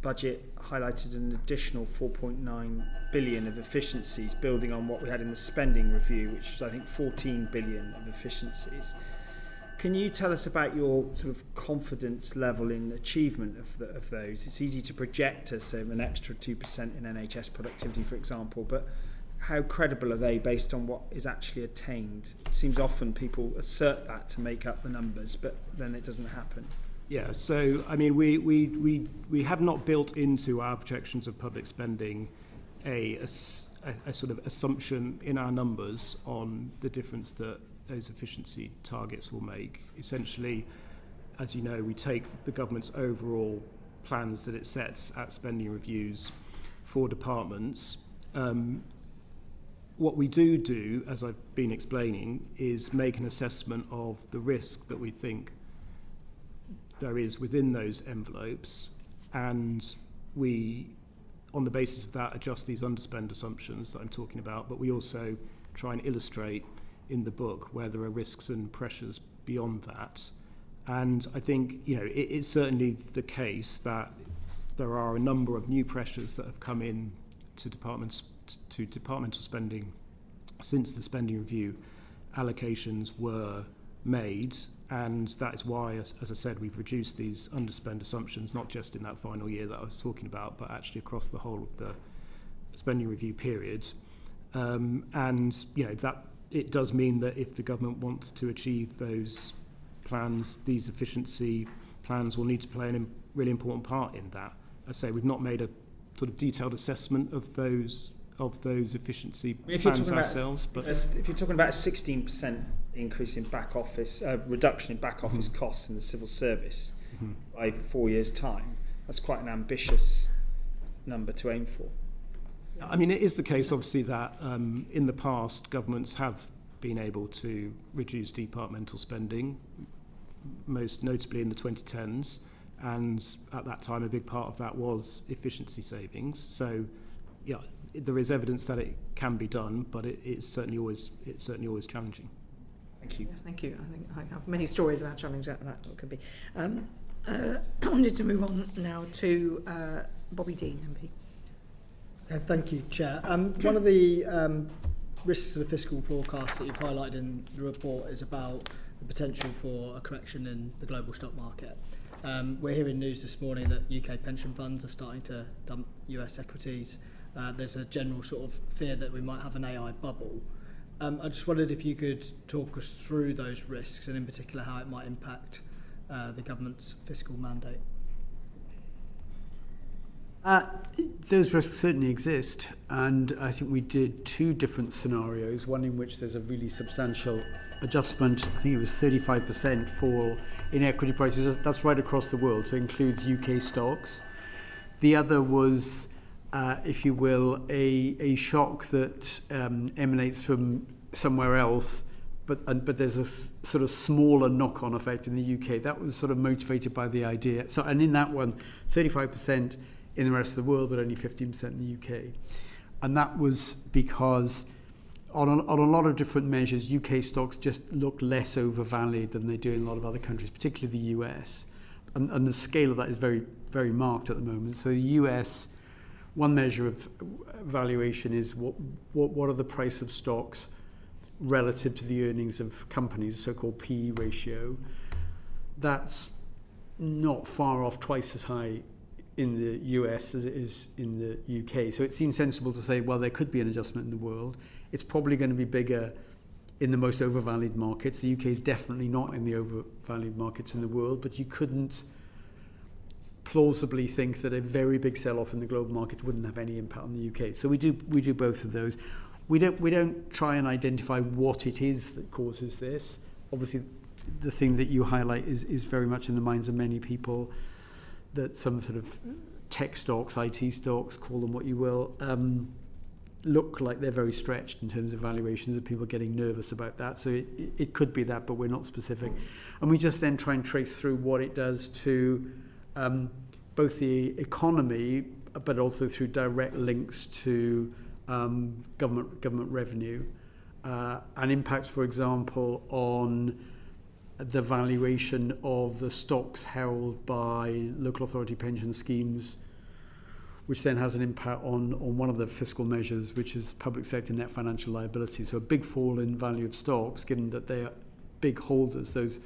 budget highlighted an additional 4.9 billion of efficiencies, building on what we had in the spending review, which was, I think, 14 billion of efficiencies. Can you tell us about your sort of confidence level in achievement of those? It's easy to project as an extra 2% in NHS productivity, for example, but how credible are they based on what is actually attained? It seems often people assert that to make up the numbers, but then it doesn't happen. Yeah, so I mean, we have not built into our projections of public spending a sort of assumption in our numbers on the difference that those efficiency targets will make. Essentially, as you know, we take the government's overall plans that it sets at spending reviews for departments. What we do, as I've been explaining, is make an assessment of the risk that we think there is within those envelopes, and we, on the basis of that, adjust these underspend assumptions that I'm talking about, but we also try and illustrate in the book where there are risks and pressures beyond that. And I think, you know, it's certainly the case that there are a number of new pressures that have come in to departmental spending since the spending review allocations were made, and that is why, as I said, we've reduced these underspend assumptions, not just in that final year that I was talking about, but actually across the whole of the spending review period. And you know, that it does mean that if the government wants to achieve those plans, these efficiency plans will need to play a really important part in that. I say we've not made a sort of detailed assessment of those efficiency plans ourselves. But if you're talking about a 16% increase in back office, reduction in back office costs in the civil service by 4 years' time, that's quite an ambitious number to aim for. I mean, it is the case, obviously, that in the past, governments have been able to reduce departmental spending, most notably in the 2010s, and at that time, a big part of that was efficiency savings. So, yeah, there is evidence that it can be done, but it's certainly always challenging. Thank you. Yes, thank you. I think I have many stories about challenges that could be. I wanted to move on now to Bobby Dean, MP. Thank you, Chair. One of the risks of the fiscal forecast that you've highlighted in the report is about the potential for a correction in the global stock market. We're hearing news this morning that UK pension funds are starting to dump US equities. There's a general sort of fear that we might have an AI bubble. I just wondered if you could talk us through those risks, and in particular how it might impact the government's fiscal mandate. Those risks certainly exist, and I think we did two different scenarios, one in which there's a really substantial adjustment. I think it was 35% fall in equity prices. That's right across the world, so it includes UK stocks. The other was, if you will, a shock that emanates from somewhere else, but there's a sort of smaller knock-on effect in the UK. That was sort of motivated by the idea. So, and in that one, 35% in the rest of the world, but only 15% in the UK. And that was because on a lot of different measures, UK stocks just look less overvalued than they do in a lot of other countries, particularly the US. And the scale of that is very, very marked at the moment. So the US, one measure of valuation is what are the price of stocks relative to the earnings of companies, the so-called PE ratio. That's not far off twice as high in the US as it is in the UK. So it seems sensible to say, well, there could be an adjustment in the world. It's probably going to be bigger in the most overvalued markets. The UK is definitely not in the overvalued markets in the world, but you couldn't plausibly think that a very big sell-off in the global market wouldn't have any impact on the UK. So we do both of those. We don't try and identify what it is that causes this. Obviously, the thing that you highlight is very much in the minds of many people, that some sort of tech stocks, IT stocks, call them what you will, look like they're very stretched in terms of valuations, and people getting nervous about that. So it could be that, but we're not specific. And we just then try and trace through what it does to both the economy, but also through direct links to government revenue, and impacts, for example, on the valuation of the stocks held by local authority pension schemes, which then has an impact on one of the fiscal measures, which is public sector net financial liability. So a big fall in value of stocks, given that they are big holders, those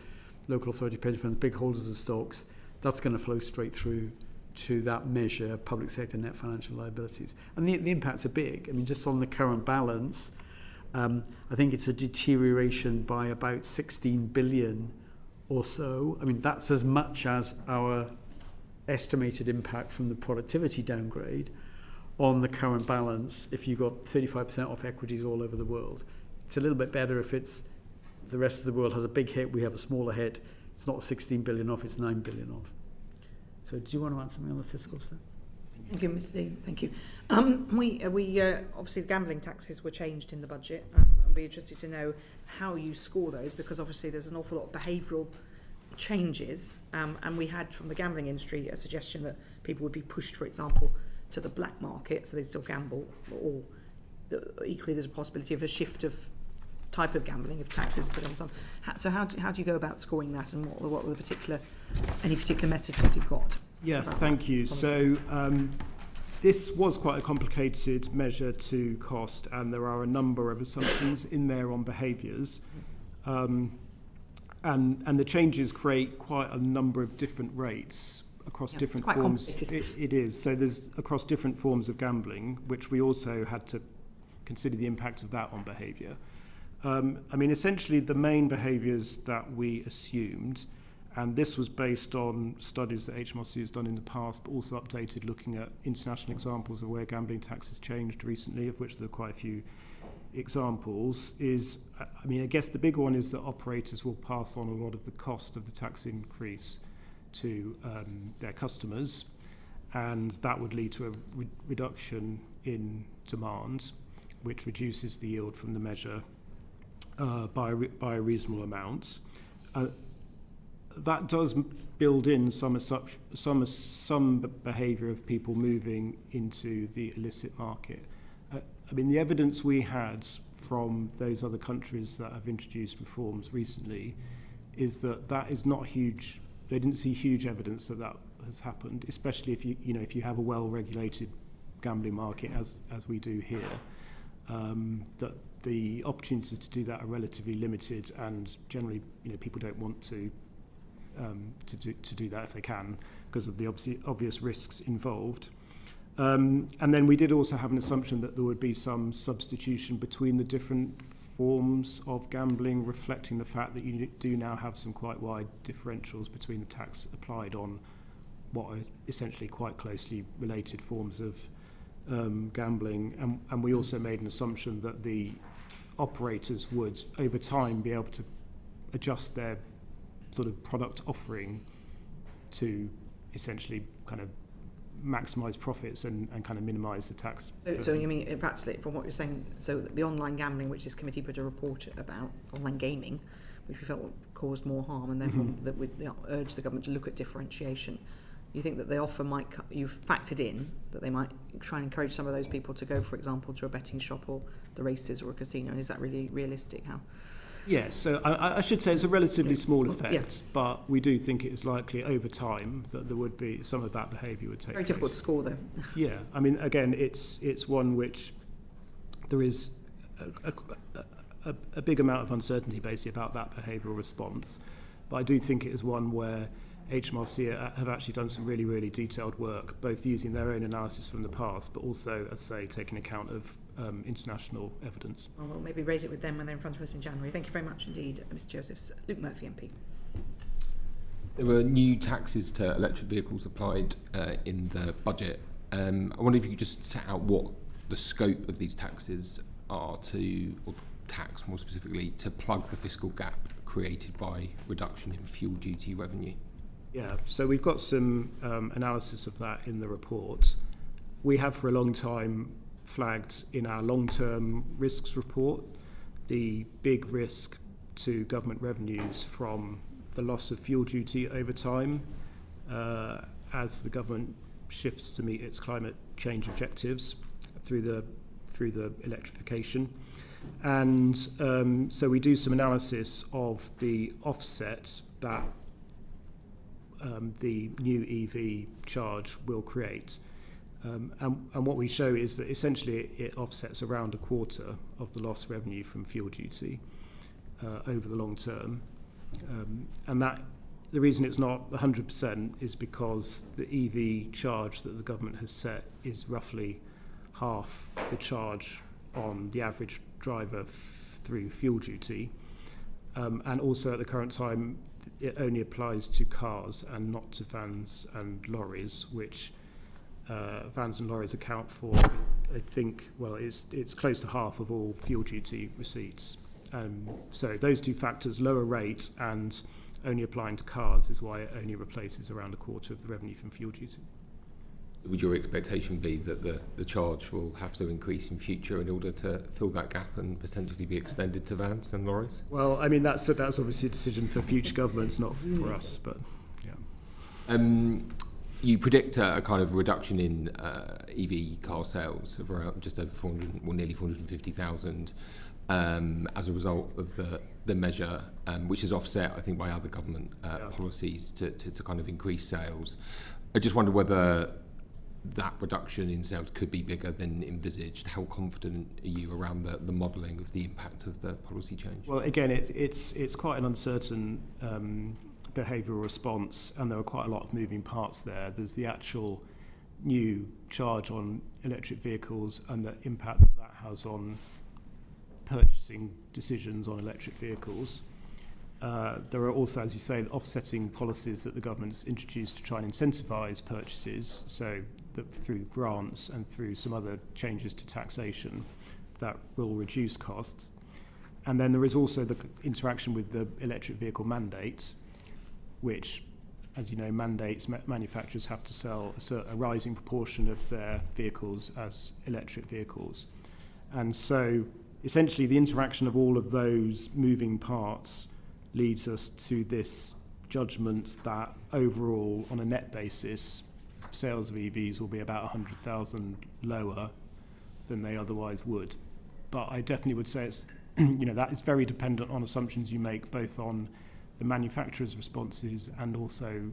local authority pension funds, big holders of stocks, that's going to flow straight through to that measure, public sector net financial liabilities. And the impacts are big. I mean, just on the current balance, I think it's a deterioration by about 16 billion or so. I mean, that's as much as our estimated impact from the productivity downgrade on the current balance if you got 35% off equities all over the world. It's a little bit better if it's the rest of the world has a big hit, we have a smaller hit. It's not 16 billion off, it's 9 billion off. So do you want to add something on the fiscal stuff? Thank you, Mr. Dean. Thank you. We obviously the gambling taxes were changed in the budget. I'd be interested to know how you score those, because obviously there's an awful lot of behavioural changes, and we had from the gambling industry a suggestion that people would be pushed, for example, to the black market, so they still gamble, or equally there's a possibility of a shift of type of gambling if taxes are put on some. So how do you go about scoring that, and what were the any particular messages you've got? Yes, thank you. So this was quite a complicated measure to cost, and there are a number of assumptions in there on behaviours. And the changes create quite a number of different rates across different forms. It is. So there's across different forms of gambling, which we also had to consider the impact of that on behaviour. I mean, essentially the main behaviours that we assumed, and this was based on studies that HMRC has done in the past, but also updated looking at international examples of where gambling tax has changed recently, of which there are quite a few examples, is, I mean, I guess the big one is that operators will pass on a lot of the cost of the tax increase to their customers, and that would lead to a reduction in demand, which reduces the yield from the measure by a reasonable amount. That does build in some behaviour of people moving into the illicit market. I mean, the evidence we had from those other countries that have introduced reforms recently is that is not huge. They didn't see huge evidence that has happened, especially if you have a well-regulated gambling market as we do here. That the opportunities to do that are relatively limited, and generally, people don't want to do that if they can, because of the obvious risks involved. And then we did also have an assumption that there would be some substitution between the different forms of gambling, reflecting the fact that you do now have some quite wide differentials between the tax applied on what are essentially quite closely related forms of gambling. And we also made an assumption that the operators would, over time, be able to adjust their sort of product offering to essentially kind of maximise profits and kind of minimise the tax. So you mean, perhaps from what you're saying, so the online gambling, which this committee put a report about, online gaming, which we felt caused more harm, and therefore that we urged the government to look at differentiation. You think that the offer might, you've factored in that they might try and encourage some of those people to go, for example, to a betting shop or the races or a casino, and is that really realistic? Yes, so I should say it's a relatively small effect, but we do think it is likely over time that there would be some of that behaviour would take place. Very difficult to score, though. Yeah, I mean, again, it's one which there is a big amount of uncertainty basically about that behavioural response, but I do think it is one where HMRC have actually done some really, really detailed work, both using their own analysis from the past, but also, as I say, taking account of international evidence. Well, we'll maybe raise it with them when they're in front of us in January. Thank you very much indeed, Mr. Josephs. Luke Murphy, MP. There were new taxes to electric vehicles applied in the budget. I wonder if you could just set out what the scope of these taxes are to, or tax more specifically, to plug the fiscal gap created by reduction in fuel duty revenue. Yeah, so we've got some analysis of that in the report. We have for a long time flagged in our long-term risks report the big risk to government revenues from the loss of fuel duty over time as the government shifts to meet its climate change objectives through the electrification. And so we do some analysis of the offset that the new EV charge will create. And what we show is that essentially it offsets around a quarter of the lost revenue from fuel duty over the long term. And that the reason it's not 100% is because the EV charge that the government has set is roughly half the charge on the average driver through fuel duty. And also at the current time, it only applies to cars and not to vans and lorries, which vans and lorries account for, I think, well, it's close to half of all fuel duty receipts. So those two factors, lower rate and only applying to cars, is why it only replaces around a quarter of the revenue from fuel duty. Would your expectation be that the charge will have to increase in future in order to fill that gap and potentially be extended to vans and lorries? Well, I mean, that's obviously a decision for future governments, not for us, but yeah. You predict a kind of reduction in EV car sales of around just over 400, well, nearly 450,000 as a result of the measure, which is offset, I think, by other government policies to kind of increase sales. I just wonder whether that reduction in sales could be bigger than envisaged. How confident are you around the modelling of the impact of the policy change? Well, again, it's quite an uncertain behavioural response, and there are quite a lot of moving parts there. There's the actual new charge on electric vehicles and the impact that has on purchasing decisions on electric vehicles. There are also, as you say, offsetting policies that the government's introduced to try and incentivise purchases, so through grants and through some other changes to taxation that will reduce costs. And then there is also the interaction with the electric vehicle mandate, which, as you know, mandates manufacturers have to sell a rising proportion of their vehicles as electric vehicles. And so essentially the interaction of all of those moving parts leads us to this judgment that overall, on a net basis, sales of EVs will be about 100,000 lower than they otherwise would. But I definitely would say it's, that is very dependent on assumptions you make, both on the manufacturer's responses and also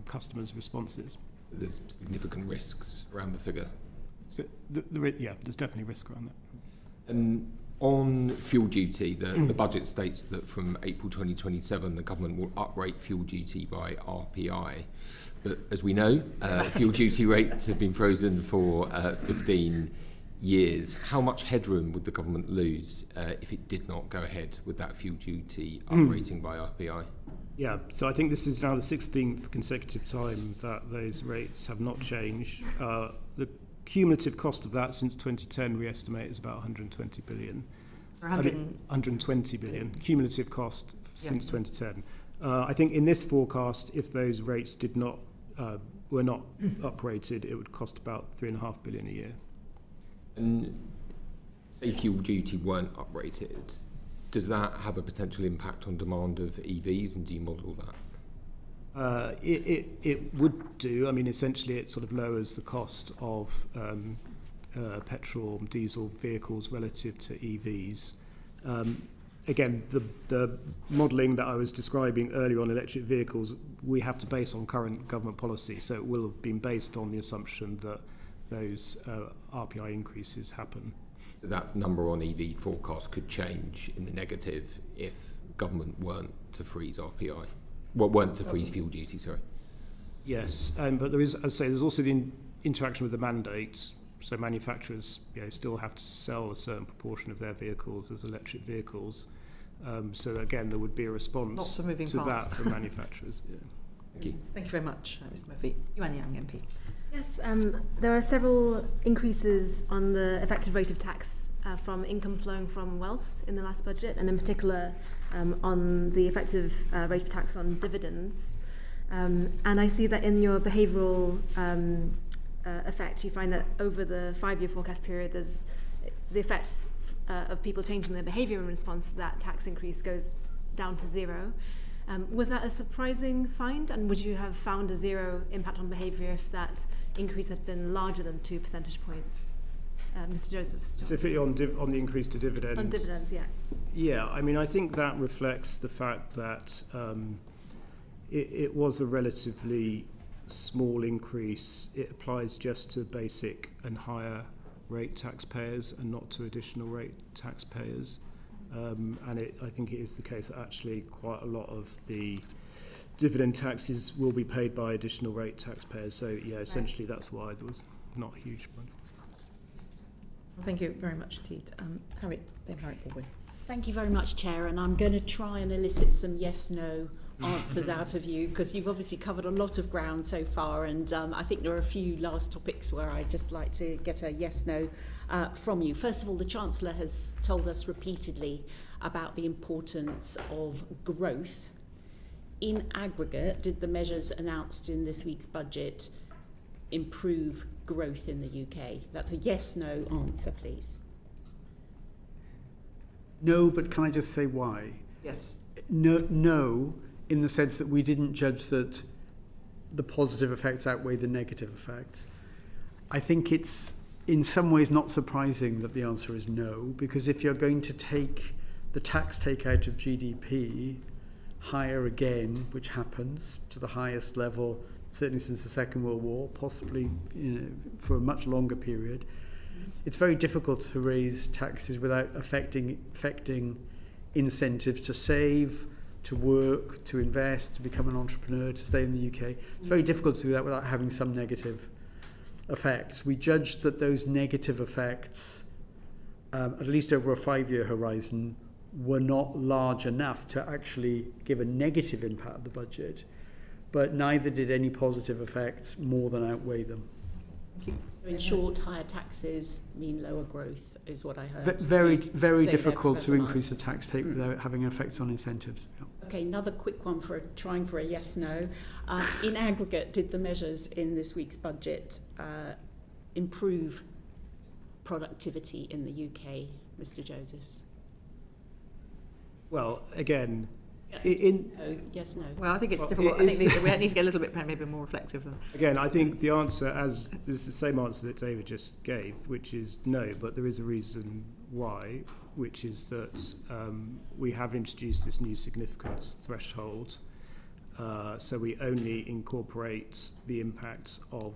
customers' responses. There's significant risks around the figure. So there's definitely risk around that. On fuel duty, the budget states that from April 2027, the government will uprate fuel duty by RPI. But as we know, fuel duty rates have been frozen for 15 years. How much headroom would the government lose if it did not go ahead with that fuel duty uprating by RPI? Yeah, so I think this is now the 16th consecutive time that those rates have not changed. The cumulative cost of that since 2010 we estimate is about 120 billion. 120 billion cumulative cost since 2010. I think in this forecast, if those rates were not uprated, it would cost about 3.5 billion a year. And say fuel duty weren't uprated, does that have a potential impact on demand of EVs, and do you model that? It would do. I mean, essentially it sort of lowers the cost of petrol and diesel vehicles relative to EVs. Again, the modelling that I was describing earlier on electric vehicles, we have to base on current government policy, so it will have been based on the assumption that those RPI increases happen. So that number on EV forecast could change in the negative if government weren't to freeze RPI. Well, weren't to freeze fuel duty, sorry. Yes, but there is, as I say, there's also the interaction with the mandate. So manufacturers, still have to sell a certain proportion of their vehicles as electric vehicles. So again, there would be a response to that from manufacturers. Yeah. Thank you. Thank you very much, Mr. Murphy. Yuan Yang MP. Yes, there are several increases on the effective rate of tax from income flowing from wealth in the last budget, and in particular on the effective rate of tax on dividends. And I see that in your behavioural effect, you find that over the 5-year forecast period, there's the effect of people changing their behaviour in response to that tax increase goes down to 0. Was that a surprising find, and would you have found a 0 impact on behaviour if that increase had been larger than 2 percentage points? Mr. Joseph. Specifically on the increase to dividends. On dividends, yeah. Yeah, I mean, I think that reflects the fact that it was a relatively small increase. It applies just to basic and higher rate taxpayers and not to additional rate taxpayers. And I think it is the case that actually quite a lot of the dividend taxes will be paid by additional rate taxpayers. So, yeah, essentially that's why there was not a huge one. Thank you very much indeed. Harriet Baldwin. Thank you very much, Chair, and I'm going to try and elicit some yes-no answers out of you, because you've obviously covered a lot of ground so far, and I think there are a few last topics where I'd just like to get a yes-no from you. First of all, the Chancellor has told us repeatedly about the importance of growth. In aggregate, did the measures announced in this week's budget improve growth in the UK? That's a yes-no answer, please. No, but can I just say why? Yes. No, in the sense that we didn't judge that the positive effects outweigh the negative effects. I think it's in some ways not surprising that the answer is no, because if you're going to take the tax take out of GDP higher again, which happens to the highest level certainly since the Second World War, possibly for a much longer period, it's very difficult to raise taxes without affecting incentives to save, to work, to invest, to become an entrepreneur, to stay in the UK. It's very difficult to do that without having some negative effects. We judged that those negative effects, at least over a 5-year horizon, were not large enough to actually give a negative impact of the budget, but neither did any positive effects more than outweigh them. In short, higher taxes mean lower growth, is what I heard. Very difficult to increase the tax take without having effects on incentives. Yeah. Okay, another quick one for trying for a yes/no. In aggregate, did the measures in this week's budget improve productivity in the UK, Mr. Josephs? Well, again, yes, no. Well, I think it's difficult. I think we need to get a little bit maybe more reflective. Again, I think the answer is the same answer that David just gave, which is no, but there is a reason why, which is that we have introduced this new significance threshold, so we only incorporate the impact of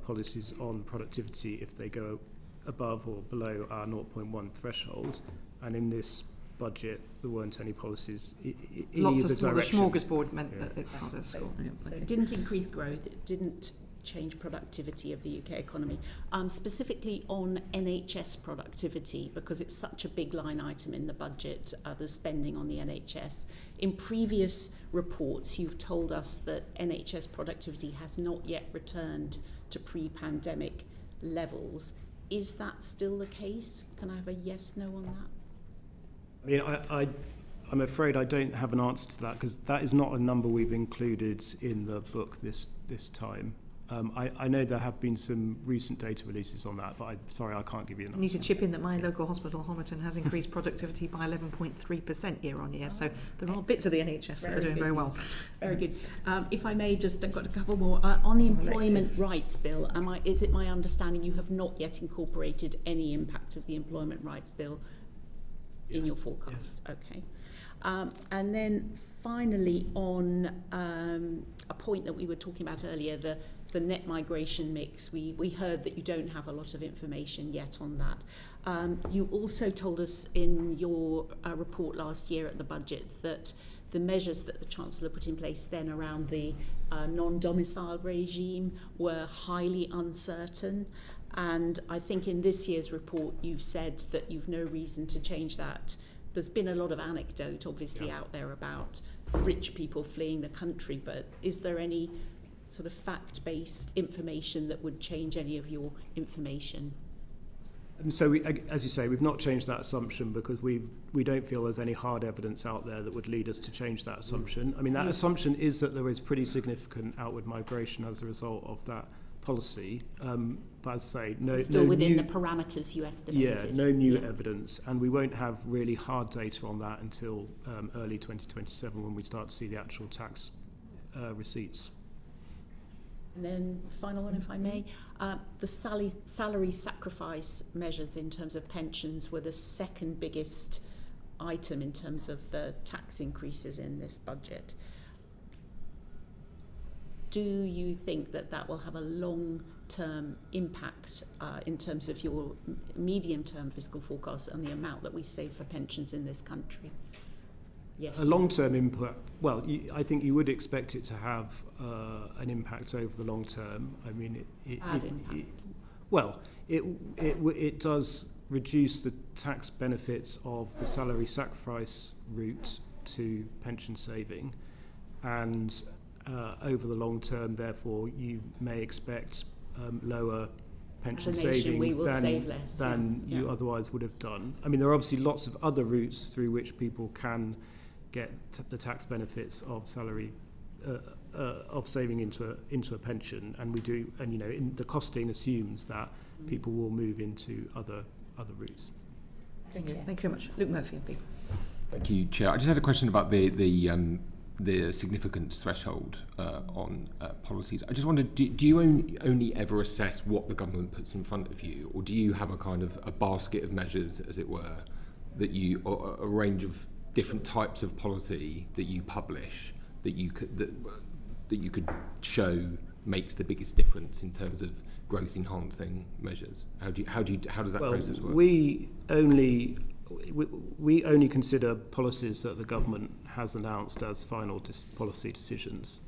policies on productivity if they go above or below our 0.1 threshold, and in this budget there weren't any policies in Lots either of direction. The smorgasbord meant that it's not as school. So it didn't increase growth, it didn't change productivity of the UK economy. Specifically on NHS productivity, because it's such a big line item in the budget, the spending on the NHS. In previous reports, you've told us that NHS productivity has not yet returned to pre-pandemic levels. Is that still the case? Can I have a yes/no on that? I mean, I'm afraid I don't have an answer to that, because that is not a number we've included in the book this time. I know there have been some recent data releases on that, but I can't give you an answer. I need to chip in that my local hospital, Homerton, has increased productivity by 11.3% year on year. So there are bits of the NHS that are doing very well. Very good. If I may, I've got a couple more. On the Employment Rights Bill, is it my understanding you have not yet incorporated any impact of the Employment Rights Bill in your forecast? Yes. Okay. And then finally, on a point that we were talking about earlier, the net migration mix, we heard that you don't have a lot of information yet on that. You also told us in your report last year at the budget that the measures that the Chancellor put in place then around the non-domicile regime were highly uncertain. And I think in this year's report you've said that you've no reason to change that. There's been a lot of anecdote obviously out there about rich people fleeing the country, but is there any sort of fact-based information that would change any of your information? So, as you say, we've not changed that assumption because we don't feel there's any hard evidence out there that would lead us to change that assumption. I mean, that assumption is that there is pretty significant outward migration as a result of that policy. But as I say, still within the parameters you estimated. No new evidence, and we won't have really hard data on that until early 2027 when we start to see the actual tax receipts. And then final one, if I may, the salary sacrifice measures in terms of pensions were the second biggest item in terms of the tax increases in this budget. Do you think that that will have a long-term impact in terms of your medium-term fiscal forecast and the amount that we save for pensions in this country? Yes. A long-term impact, well, I think you would expect it to have an impact over the long term. I mean, it does reduce the tax benefits of the salary sacrifice route to pension saving, and over the long term, therefore, you may expect lower pension savings than you otherwise would have done. I mean, there are obviously lots of other routes through which people can get the tax benefits of salary of saving into a pension, and we do, and the costing assumes that people will move into other routes. Thank you very much. Luke Murphy, MP. Thank you, Chair. I just had a question about the significance threshold on policies. I just wondered, do you only ever assess what the government puts in front of you, or do you have a kind of a basket of measures, as it were, that you, or a range of different types of policy that you publish that you could show makes the biggest difference in terms of growth enhancing measures? How does that process work? We only consider policies that the government has announced as final policy decisions,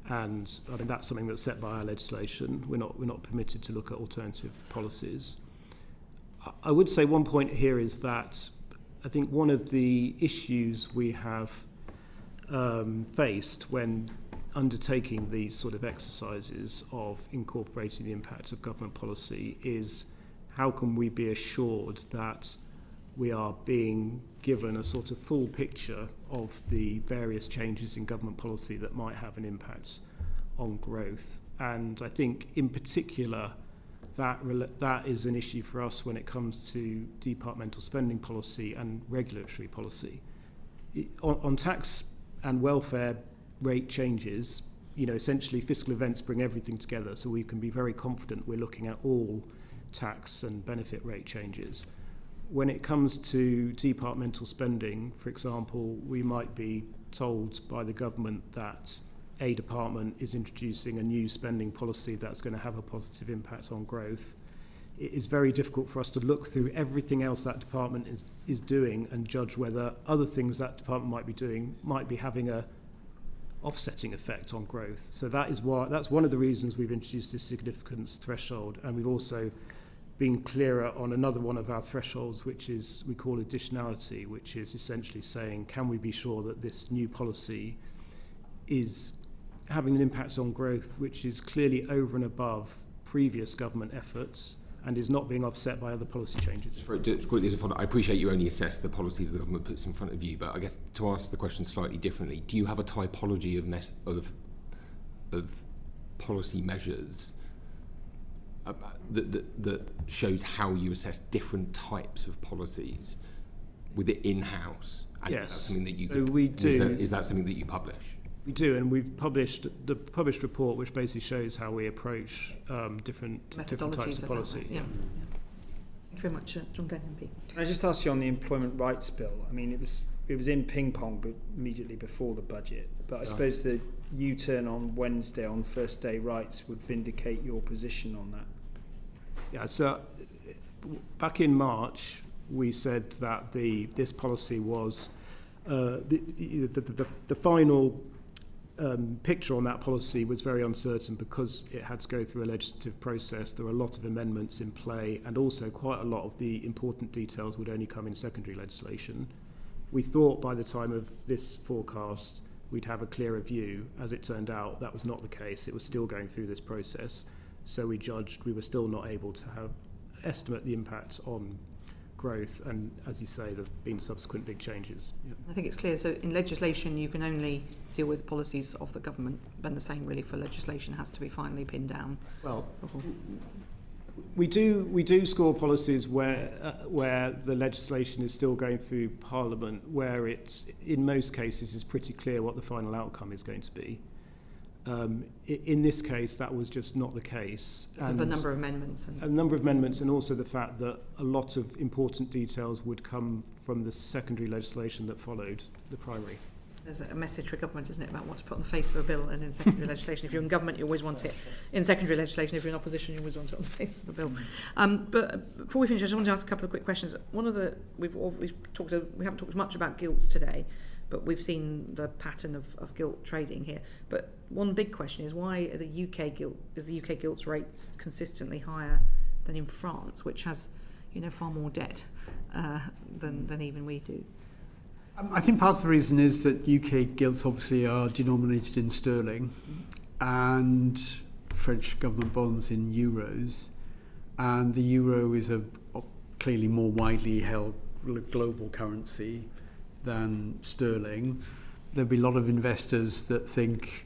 and I mean that's something that's set by our legislation. We're not permitted to look at alternative policies. I would say one point here is that I think one of the issues we have faced when undertaking these sort of exercises of incorporating the impact of government policy is how can we be assured that we are being given a sort of full picture of the various changes in government policy that might have an impact on growth. And I think in particular that is an issue for us when it comes to departmental spending policy and regulatory policy. On tax and welfare rate changes, essentially fiscal events bring everything together, so we can be very confident we're looking at all tax and benefit rate changes. When it comes to departmental spending, for example, we might be told by the government that a department is introducing a new spending policy that's going to have a positive impact on growth. It is very difficult for us to look through everything else that department is doing and judge whether other things that department might be doing might be having a offsetting effect on growth. So that's one of the reasons we've introduced this significance threshold, and we've also been clearer on another one of our thresholds, which is we call additionality, which is essentially saying, can we be sure that this new policy is having an impact on growth which is clearly over and above previous government efforts and is not being offset by other policy changes. I appreciate you only assess the policies the government puts in front of you, but I guess to ask the question slightly differently, do you have a typology of policy measures that shows how you assess different types of policies with it in-house? And yes. Is that something that you we do. Is that something that you publish? We do, and we've published the published report which basically shows how we approach different types of policy. Yeah. Thank you very much, John Glenn, MP. Can I just ask you on the employment rights bill? I mean, it was in ping pong immediately before the budget, but I suppose the U-turn on Wednesday on first day rights would vindicate your position on that. Yeah, so back in March we said that this policy was the final picture on that policy was very uncertain because it had to go through a legislative process. There were a lot of amendments in play, and also quite a lot of the important details would only come in secondary legislation. We thought by the time of this forecast we'd have a clearer view. As it turned out, that was not the case. It was still going through this process, so we judged we were still not able to estimate the impact on growth, and as you say, there have been subsequent big changes. Yeah. I think it's clear. So in legislation, you can only deal with policies of the government, and the same really for legislation has to be finally pinned down. Well, we do score policies where the legislation is still going through Parliament, where it's in most cases is pretty clear what the final outcome is going to be. In this case, that was just not the case. So the number of amendments. A number of amendments, and also the fact that a lot of important details would come from the secondary legislation that followed the primary. There's a message for government, isn't it, about what to put on the face of a bill, and in secondary legislation. If you're in government, you always want it. In secondary legislation, if you're in opposition, you always want it on the face of the bill. But before we finish, I just want to ask a couple of quick questions. One of the we haven't talked much about gilts today, but we've seen the pattern of gilt trading here. But one big question is, why are the UK gilts rates consistently higher than in France, which has, far more debt than even we do? I think part of the reason is that UK gilts obviously are denominated in sterling and French government bonds in euros, and the euro is a clearly more widely held global currency than sterling. There'll be a lot of investors that think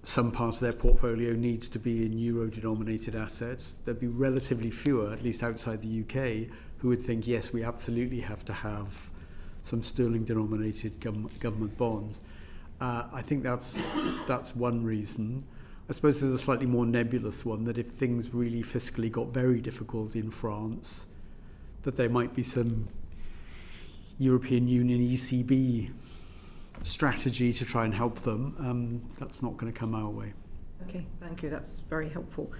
some part of their portfolio needs to be in euro-denominated assets. There'll be relatively fewer, at least outside the UK, who would think, yes, we absolutely have to have some sterling-denominated government bonds. I think that's one reason. I suppose there's a slightly more nebulous one, that if things really fiscally got very difficult in France, that there might be some European Union ECB strategy to try and help them. That's not going to come our way. Okay, thank you. That's very helpful.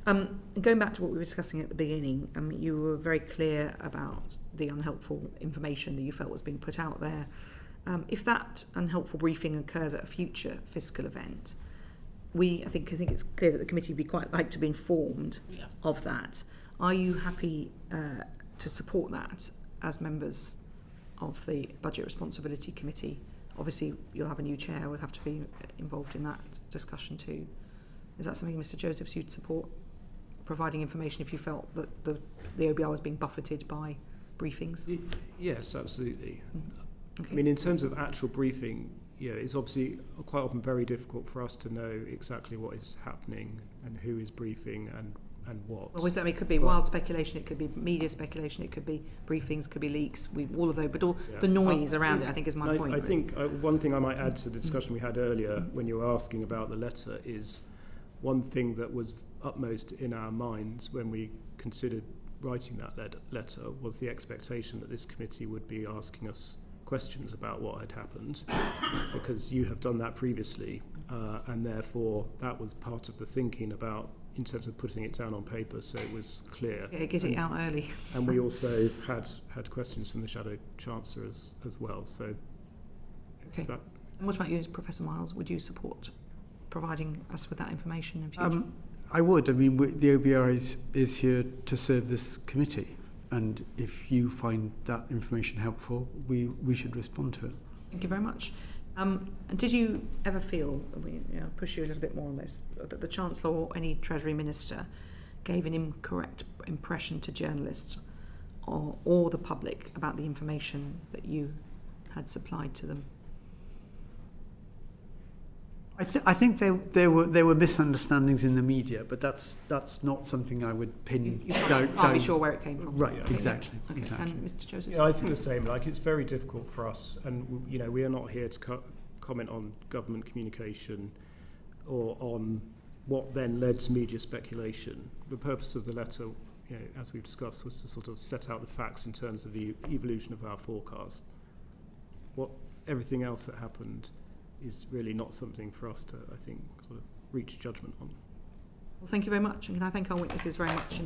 Going back to what we were discussing at the beginning, you were very clear about the unhelpful information that you felt was being put out there. If that unhelpful briefing occurs at a future fiscal event, I think it's clear that the committee would be quite like to be informed of that. Are you happy to support that as members of the Budget Responsibility Committee? Obviously, you'll have a new chair, would have to be involved in that discussion too. Is that something, Mr. Josephs, you'd support? Providing information if you felt that the OBR was being buffeted by briefings? Yes, absolutely. Okay. I mean, in terms of actual briefing, it's obviously quite often very difficult for us to know exactly what is happening and who is briefing and what. Well, it could be wild speculation, it could be media speculation, it could be briefings, could be leaks, all of those, but all the noise around it, I think, is my point. I think one thing I might add to the discussion we had earlier when you were asking about the letter is one thing that was upmost in our minds when we considered writing that letter was the expectation that this committee would be asking us questions about what had happened, because you have done that previously, and therefore that was part of the thinking about in terms of putting it down on paper so it was clear. Yeah, get it out early. And we also had questions from the Shadow Chancellor as well. So okay. And what about you, Professor Miles? Would you support providing us with that information in future? I would. I mean, the OBR is here to serve this committee, and if you find that information helpful, we should respond to it. Thank you very much. And did you ever feel, push you a little bit more on this, that the Chancellor or any Treasury Minister gave an incorrect impression to journalists or the public about the information that you had supplied to them? I think there were misunderstandings in the media, but that's not something I would pin down. You can't be sure where it came from. Right, exactly. Okay. Exactly. And Mr. Joseph? Yeah, I think the same. It's very difficult for us, and we are not here to comment on government communication or on what then led to media speculation. The purpose of the letter, as we've discussed, was to sort of set out the facts in terms of the evolution of our forecast. Everything else that happened is really not something for us to, I think, sort of reach judgment on. Well, thank you very much, and can I thank our witnesses very much.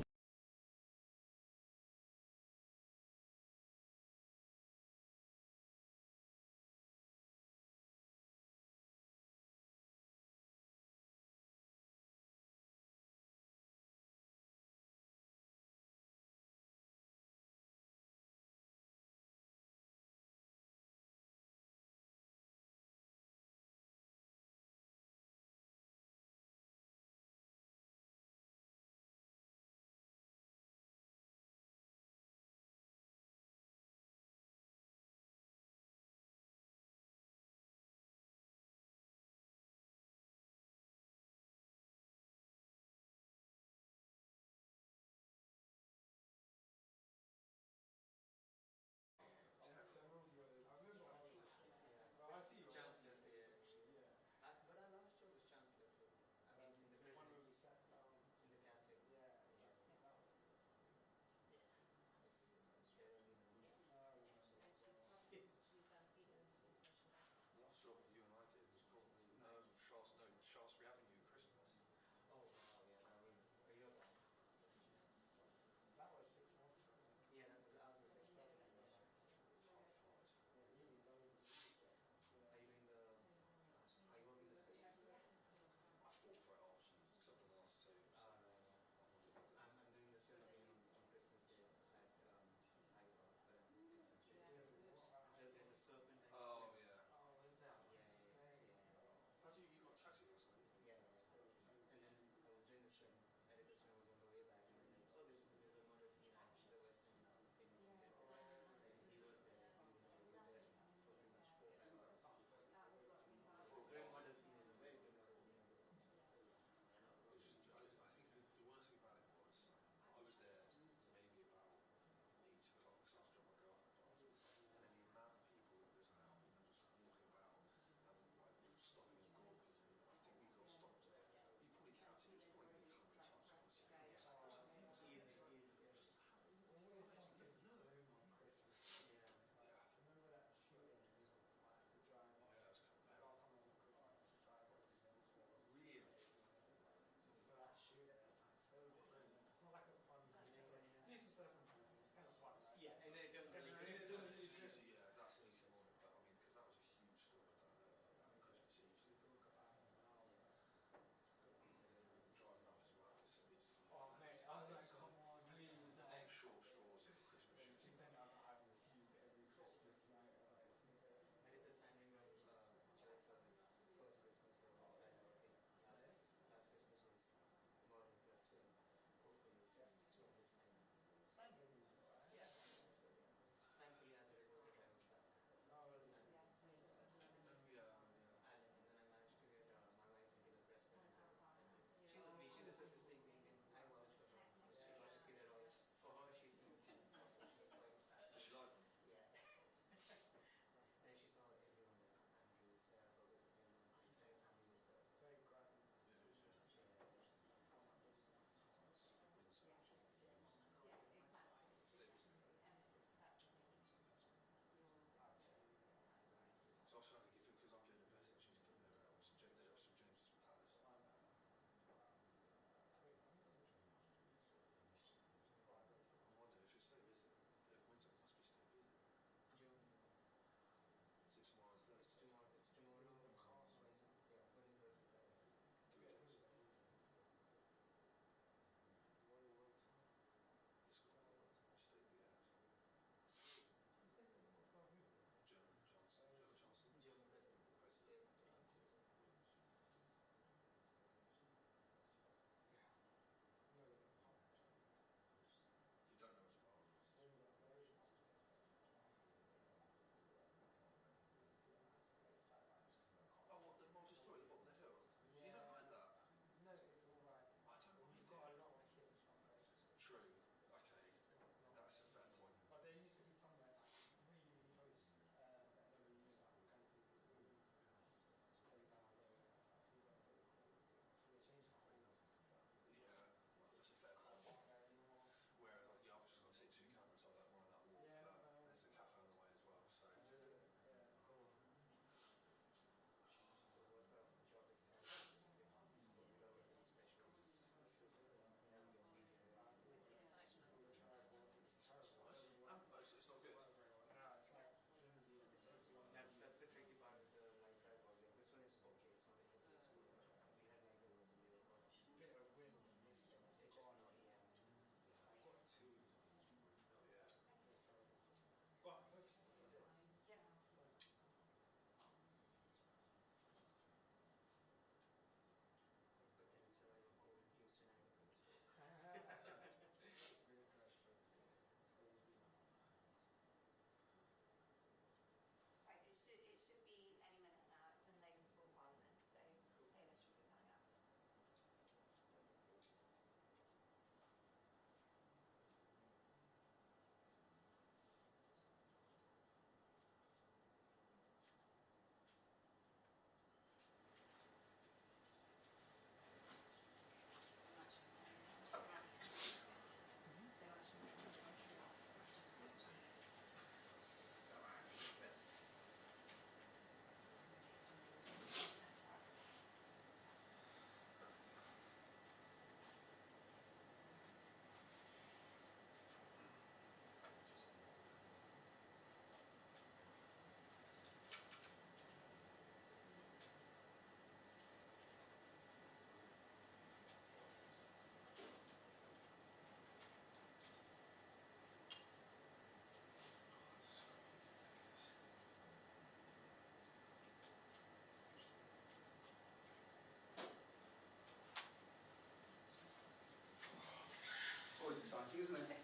exciting, isn't it?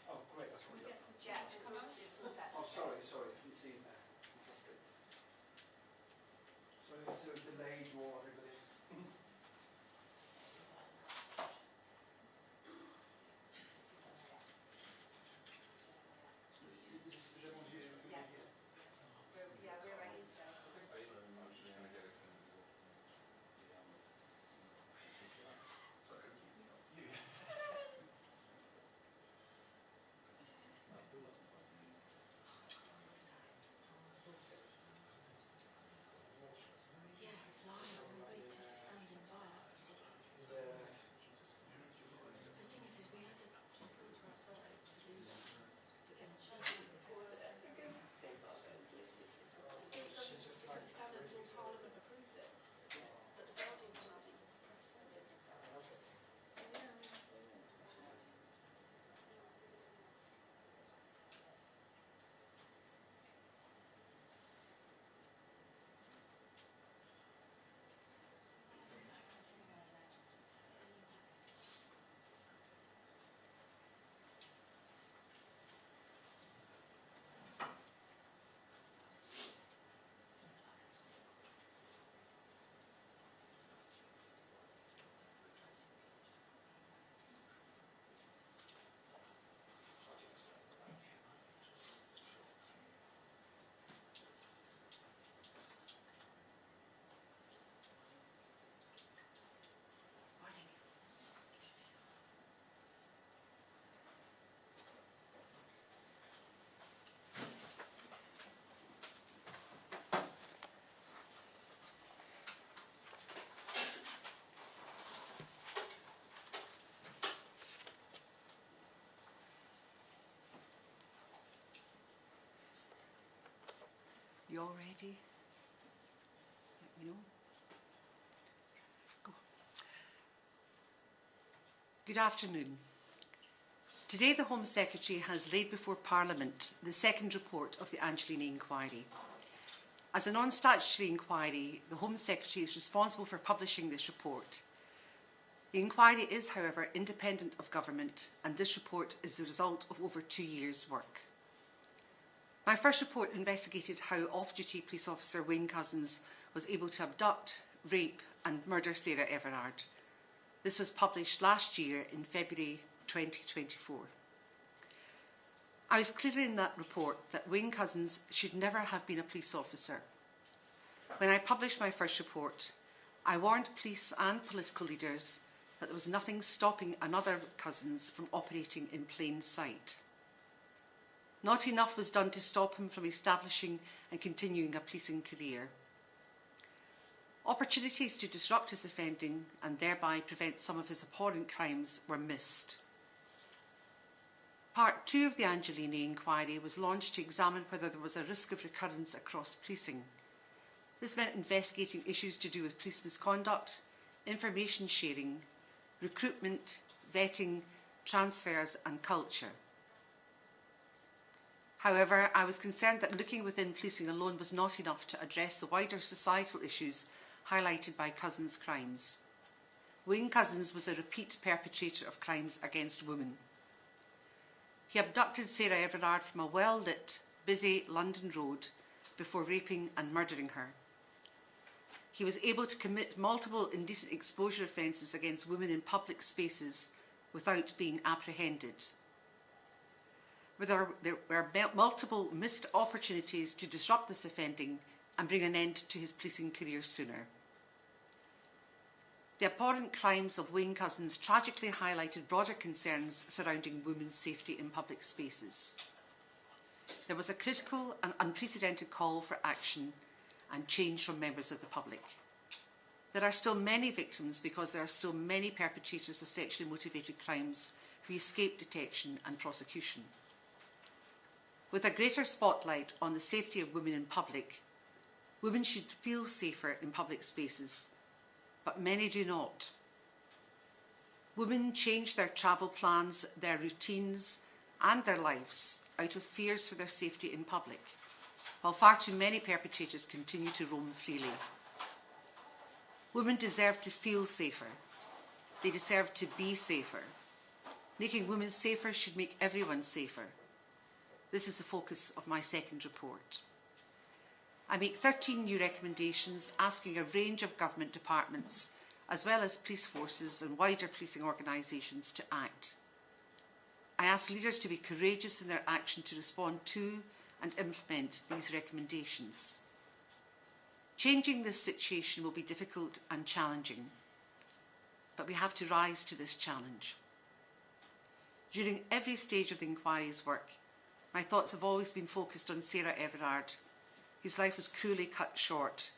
Oh, great, that's what we got. Oh, sorry, I didn't see you there. Fantastic. So it's a delayed draw, everybody. Is everyone here? Yeah. We're ready. You all ready? Let me know. Go. Good afternoon. Today the Home Secretary has laid before Parliament the second report of the Angelini inquiry. As a non-statutory inquiry, the Home Secretary is responsible for publishing this report. The inquiry is, however, independent of government, and this report is the result of over 2 years' work. My first report investigated how off-duty police officer Wayne Couzens was able to abduct, rape and murder Sarah Everard. This was published last year in February 2024. I was clear in that report that Wayne Couzens should never have been a police officer. When I published my first report, I warned police and political leaders that there was nothing stopping another Couzens from operating in plain sight. Not enough was done to stop him from establishing and continuing a policing career. Opportunities to disrupt his offending and thereby prevent some of his abhorrent crimes were missed. Part 2 of the Angelini inquiry was launched to examine whether there was a risk of recurrence across policing. This meant investigating issues to do with police misconduct, information sharing, recruitment, vetting, transfers and culture. However, I was concerned that looking within policing alone was not enough to address the wider societal issues highlighted by Couzens' crimes. Wayne Couzens was a repeat perpetrator of crimes against women. He abducted Sarah Everard from a well-lit, busy London road before raping and murdering her. He was able to commit multiple indecent exposure offences against women in public spaces without being apprehended. There were multiple missed opportunities to disrupt this offending and bring an end to his policing career sooner. The abhorrent crimes of Wayne Couzens tragically highlighted broader concerns surrounding women's safety in public spaces. There was a critical and unprecedented call for action and change from members of the public. There are still many victims because there are still many perpetrators of sexually motivated crimes who escape detection and prosecution. With a greater spotlight on the safety of women in public, women should feel safer in public spaces, but many do not. Women change their travel plans, their routines and their lives out of fears for their safety in public, while far too many perpetrators continue to roam freely. Women deserve to feel safer. They deserve to be safer. Making women safer should make everyone safer. This is the focus of my second report. I make 13 new recommendations asking a range of government departments, as well as police forces and wider policing organisations, to act. I ask leaders to be courageous in their action to respond to and implement these recommendations. Changing this situation will be difficult and challenging, but we have to rise to this challenge. During every stage of the inquiry's work, my thoughts have always been focused on Sarah Everard, whose life was cruelly cut short,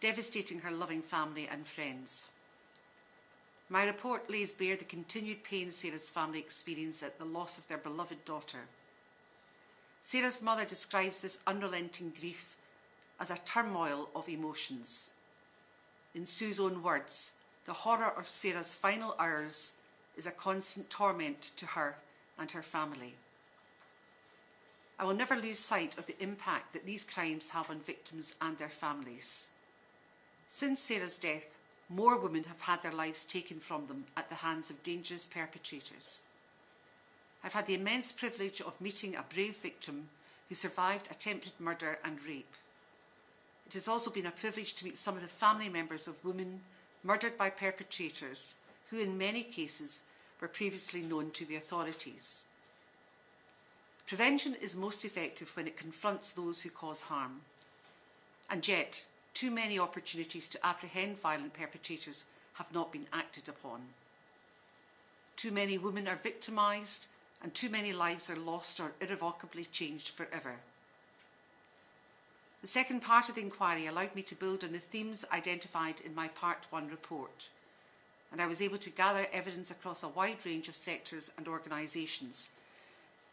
devastating her loving family and friends. My report lays bare the continued pain Sarah's family experienced at the loss of their beloved daughter. Sarah's mother describes this unrelenting grief as a turmoil of emotions. In Sue's own words, the horror of Sarah's final hours is a constant torment to her and her family. I will never lose sight of the impact that these crimes have on victims and their families. Since Sarah's death, more women have had their lives taken from them at the hands of dangerous perpetrators. I've had the immense privilege of meeting a brave victim who survived attempted murder and rape. It has also been a privilege to meet some of the family members of women murdered by perpetrators who in many cases were previously known to the authorities. Prevention is most effective when it confronts those who cause harm. And yet, too many opportunities to apprehend violent perpetrators have not been acted upon. Too many women are victimised, and too many lives are lost or irrevocably changed forever. The second part of the inquiry allowed me to build on the themes identified in my Part 1 report, and I was able to gather evidence across a wide range of sectors and organisations.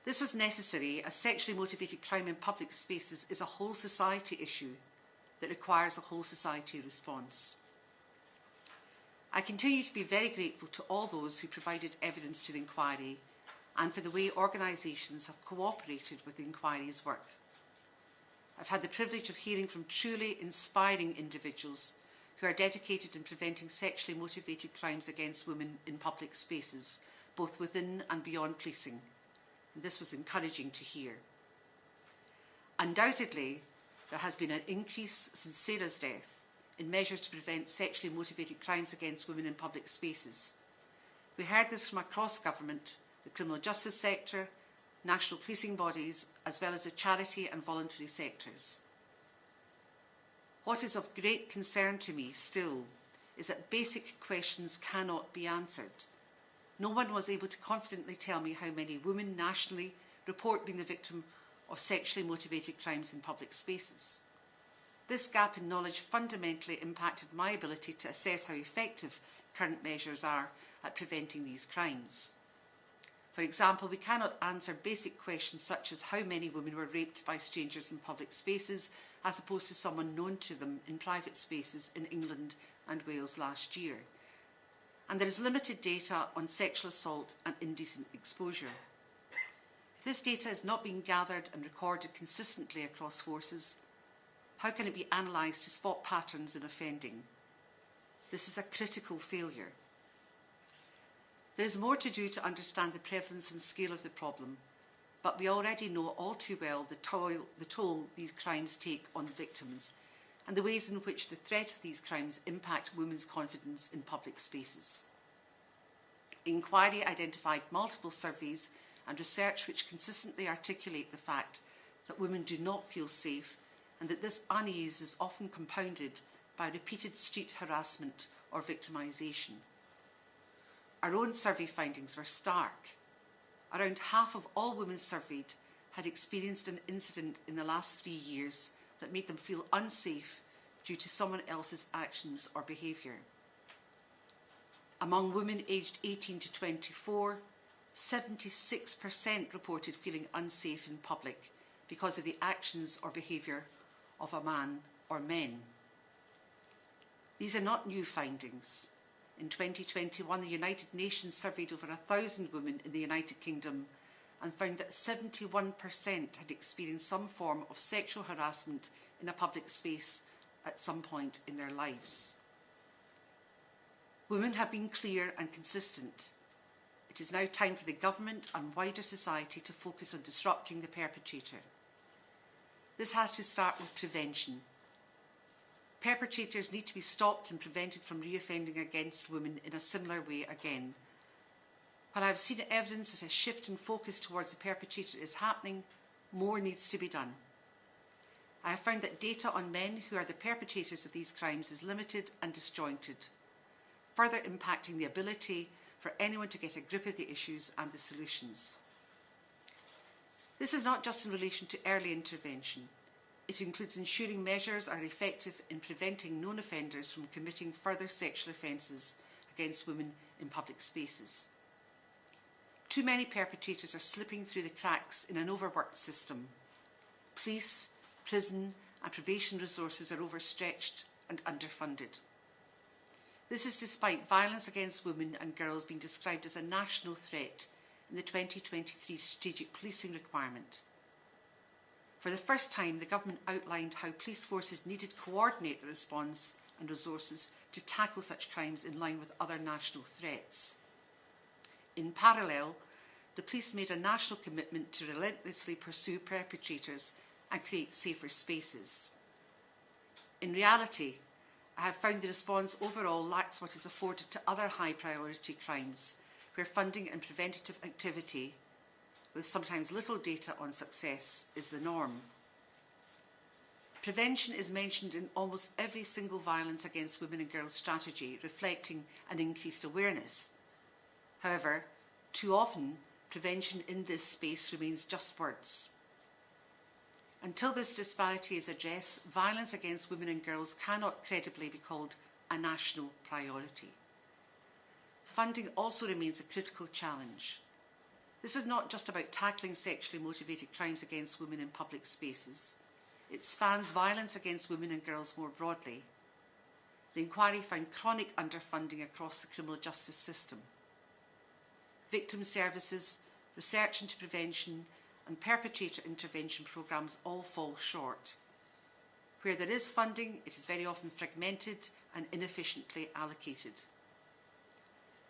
This was necessary as sexually motivated crime in public spaces is a whole society issue that requires a whole society response. I continue to be very grateful to all those who provided evidence to the inquiry and for the way organisations have cooperated with the inquiry's work. I've had the privilege of hearing from truly inspiring individuals who are dedicated in preventing sexually motivated crimes against women in public spaces, both within and beyond policing. And this was encouraging to hear. Undoubtedly, there has been an increase since Sarah's death in measures to prevent sexually motivated crimes against women in public spaces. We heard this from across government, the criminal justice sector, national policing bodies, as well as the charity and voluntary sectors. What is of great concern to me still is that basic questions cannot be answered. No one was able to confidently tell me how many women nationally report being the victim of sexually motivated crimes in public spaces. This gap in knowledge fundamentally impacted my ability to assess how effective current measures are at preventing these crimes. For example, we cannot answer basic questions such as how many women were raped by strangers in public spaces as opposed to someone known to them in private spaces in England and Wales last year. And there is limited data on sexual assault and indecent exposure. If this data is not being gathered and recorded consistently across forces, how can it be analysed to spot patterns in offending? This is a critical failure. There is more to do to understand the prevalence and scale of the problem, but we already know all too well the toll these crimes take on victims and the ways in which the threat of these crimes impact women's confidence in public spaces. Inquiry identified multiple surveys and research which consistently articulate the fact that women do not feel safe and that this unease is often compounded by repeated street harassment or victimisation. Our own survey findings were stark. Around half of all women surveyed had experienced an incident in the last 3 years that made them feel unsafe due to someone else's actions or behaviour. Among women aged 18 to 24, 76% reported feeling unsafe in public because of the actions or behaviour of a man or men. These are not new findings. In 2021, the United Nations surveyed over 1,000 women in the United Kingdom and found that 71% had experienced some form of sexual harassment in a public space at some point in their lives. Women have been clear and consistent. It is now time for the government and wider society to focus on disrupting the perpetrator. This has to start with prevention. Perpetrators need to be stopped and prevented from reoffending against women in a similar way again. While I have seen evidence that a shift in focus towards the perpetrator is happening, more needs to be done. I have found that data on men who are the perpetrators of these crimes is limited and disjointed, further impacting the ability for anyone to get a grip of the issues and the solutions. This is not just in relation to early intervention. It includes ensuring measures are effective in preventing known offenders from committing further sexual offences against women in public spaces. Too many perpetrators are slipping through the cracks in an overworked system. Police, prison and probation resources are overstretched and underfunded. This is despite violence against women and girls being described as a national threat in the 2023 Strategic Policing Requirement. For the first time, the government outlined how police forces needed to coordinate the response and resources to tackle such crimes in line with other national threats. In parallel, the police made a national commitment to relentlessly pursue perpetrators and create safer spaces. In reality, I have found the response overall lacks what is afforded to other high priority crimes, where funding and preventative activity, with sometimes little data on success, is the norm. Prevention is mentioned in almost every single violence against women and girls strategy, reflecting an increased awareness. However, too often, prevention in this space remains just words. Until this disparity is addressed, violence against women and girls cannot credibly be called a national priority. Funding also remains a critical challenge. This is not just about tackling sexually motivated crimes against women in public spaces. It spans violence against women and girls more broadly. The inquiry found chronic underfunding across the criminal justice system. Victim services, research into prevention, and perpetrator intervention programmes all fall short. Where there is funding, it is very often fragmented and inefficiently allocated.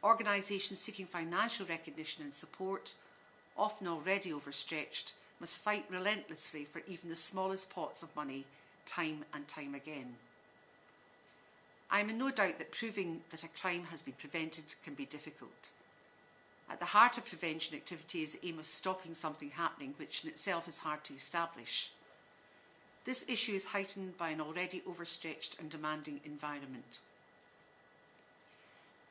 Organisations seeking financial recognition and support, often already overstretched, must fight relentlessly for even the smallest pots of money, time and time again. I am in no doubt that proving that a crime has been prevented can be difficult. At the heart of prevention activity is the aim of stopping something happening, which in itself is hard to establish. This issue is heightened by an already overstretched and demanding environment.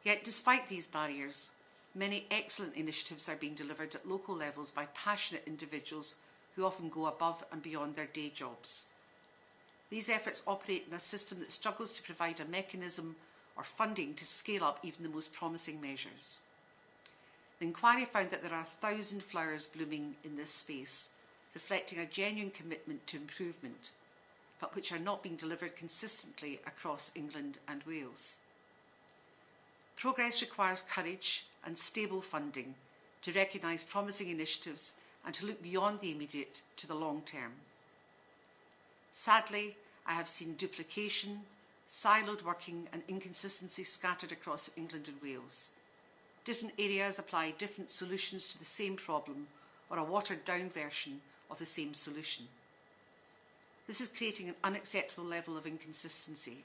Yet, despite these barriers, many excellent initiatives are being delivered at local levels by passionate individuals who often go above and beyond their day jobs. These efforts operate in a system that struggles to provide a mechanism or funding to scale up even the most promising measures. The inquiry found that there are 1,000 flowers blooming in this space, reflecting a genuine commitment to improvement, but which are not being delivered consistently across England and Wales. Progress requires courage and stable funding to recognise promising initiatives and to look beyond the immediate to the long term. Sadly, I have seen duplication, siloed working and inconsistency scattered across England and Wales. Different areas apply different solutions to the same problem or a watered-down version of the same solution. This is creating an unacceptable level of inconsistency.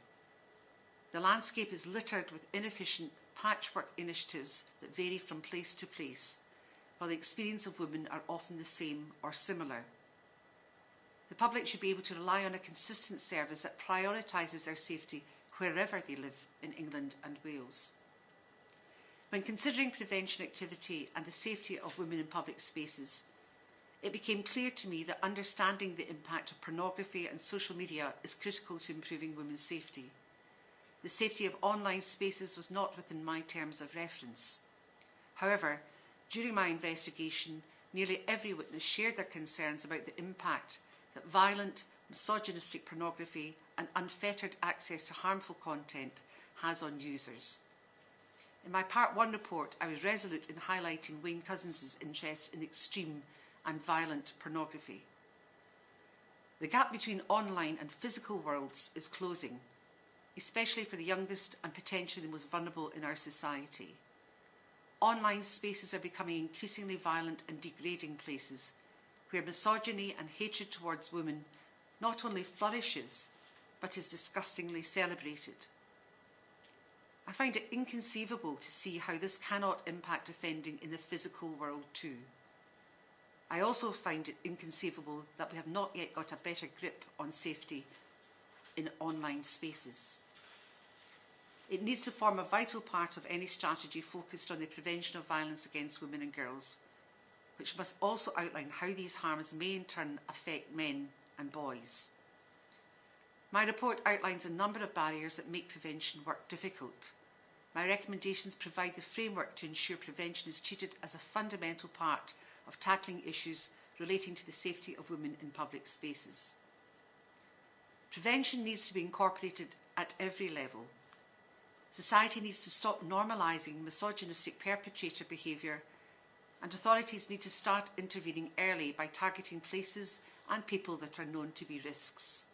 The landscape is littered with inefficient patchwork initiatives that vary from place to place, while the experience of women are often the same or similar. The public should be able to rely on a consistent service that prioritises their safety wherever they live in England and Wales. When considering prevention activity and the safety of women in public spaces, it became clear to me that understanding the impact of pornography and social media is critical to improving women's safety. The safety of online spaces was not within my terms of reference. However, during my investigation, nearly every witness shared their concerns about the impact that violent, misogynistic pornography and unfettered access to harmful content has on users. In my Part 1 report, I was resolute in highlighting Wayne Couzens' interest in extreme and violent pornography. The gap between online and physical worlds is closing. especially for the youngest and potentially the most vulnerable in our society. Online spaces are becoming increasingly violent and degrading places where misogyny and hatred towards women not only flourishes, but is disgustingly celebrated. I find it inconceivable to see how this cannot impact offending in the physical world too. I also find it inconceivable that we have not yet got a better grip on safety in online spaces. It needs to form a vital part of any strategy focused on the prevention of violence against women and girls, which must also outline how these harms may in turn affect men and boys. My report outlines a number of barriers that make prevention work difficult. My recommendations provide the framework to ensure prevention is treated as a fundamental part of tackling issues relating to the safety of women in public spaces. Prevention needs to be incorporated at every level. Society needs to stop normalising misogynistic perpetrator behaviour, and authorities need to start intervening early by targeting places and people that are known to be risks.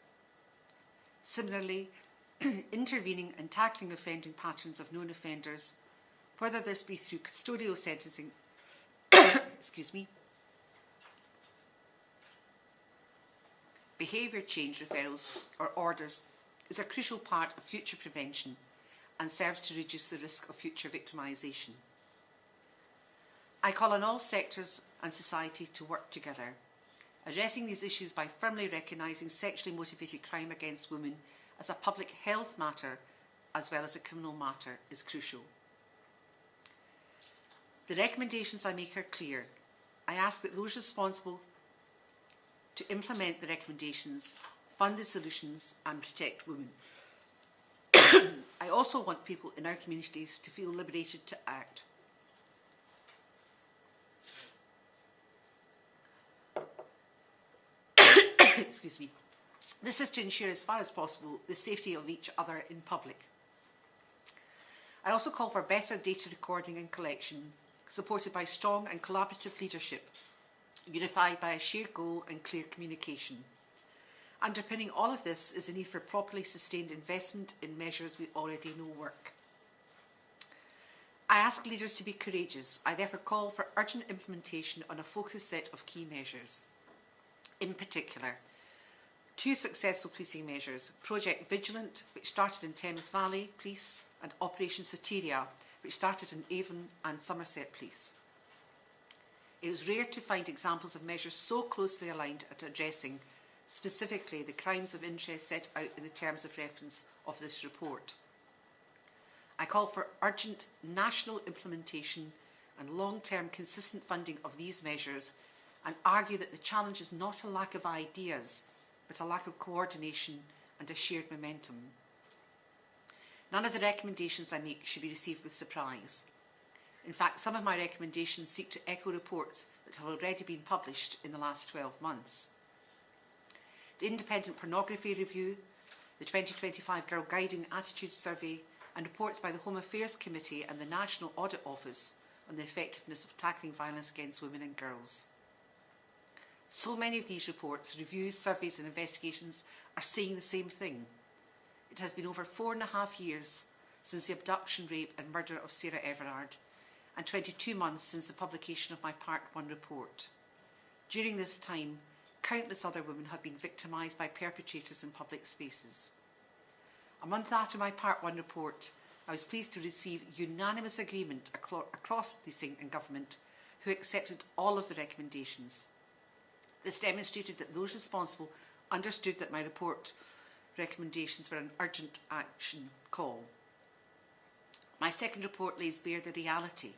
Similarly, intervening and tackling offending patterns of known offenders, whether this be through custodial sentencing, behaviour change referrals or orders, is a crucial part of future prevention and serves to reduce the risk of future victimisation. I call on all sectors and society to work together. Addressing these issues by firmly recognising sexually motivated crime against women as a public health matter as well as a criminal matter is crucial. The recommendations I make are clear. I ask that those responsible to implement the recommendations fund the solutions and protect women. I also want people in our communities to feel liberated to act. Excuse me. This is to ensure as far as possible the safety of each other in public. I also call for better data recording and collection, supported by strong and collaborative leadership, unified by a shared goal and clear communication. Underpinning all of this is a need for properly sustained investment in measures we already know work. I ask leaders to be courageous. I therefore call for urgent implementation on a focused set of key measures. In particular, 2 successful policing measures, Project Vigilant, which started in Thames Valley Police, and Operation Soteria, which started in Avon and Somerset Police. It was rare to find examples of measures so closely aligned at addressing specifically the crimes of interest set out in the terms of reference of this report. I call for urgent national implementation and long-term consistent funding of these measures, and argue that the challenge is not a lack of ideas, but a lack of coordination and a shared momentum. None of the recommendations I make should be received with surprise. In fact, some of my recommendations seek to echo reports that have already been published in the last 12 months. The Independent Pornography Review, the 2025 Girl Guiding Attitudes Survey, and reports by the Home Affairs Committee and the National Audit Office on the effectiveness of tackling violence against women and girls. So many of these reports, reviews, surveys and investigations are saying the same thing. It has been over 4.5 years since the abduction, rape and murder of Sarah Everard, and 22 months since the publication of my Part 1 report. During this time, countless other women have been victimised by perpetrators in public spaces. A month after my Part 1 report, I was pleased to receive unanimous agreement across policing and government who accepted all of the recommendations. This demonstrated that those responsible understood that my report recommendations were an urgent action call. My second report lays bare the reality.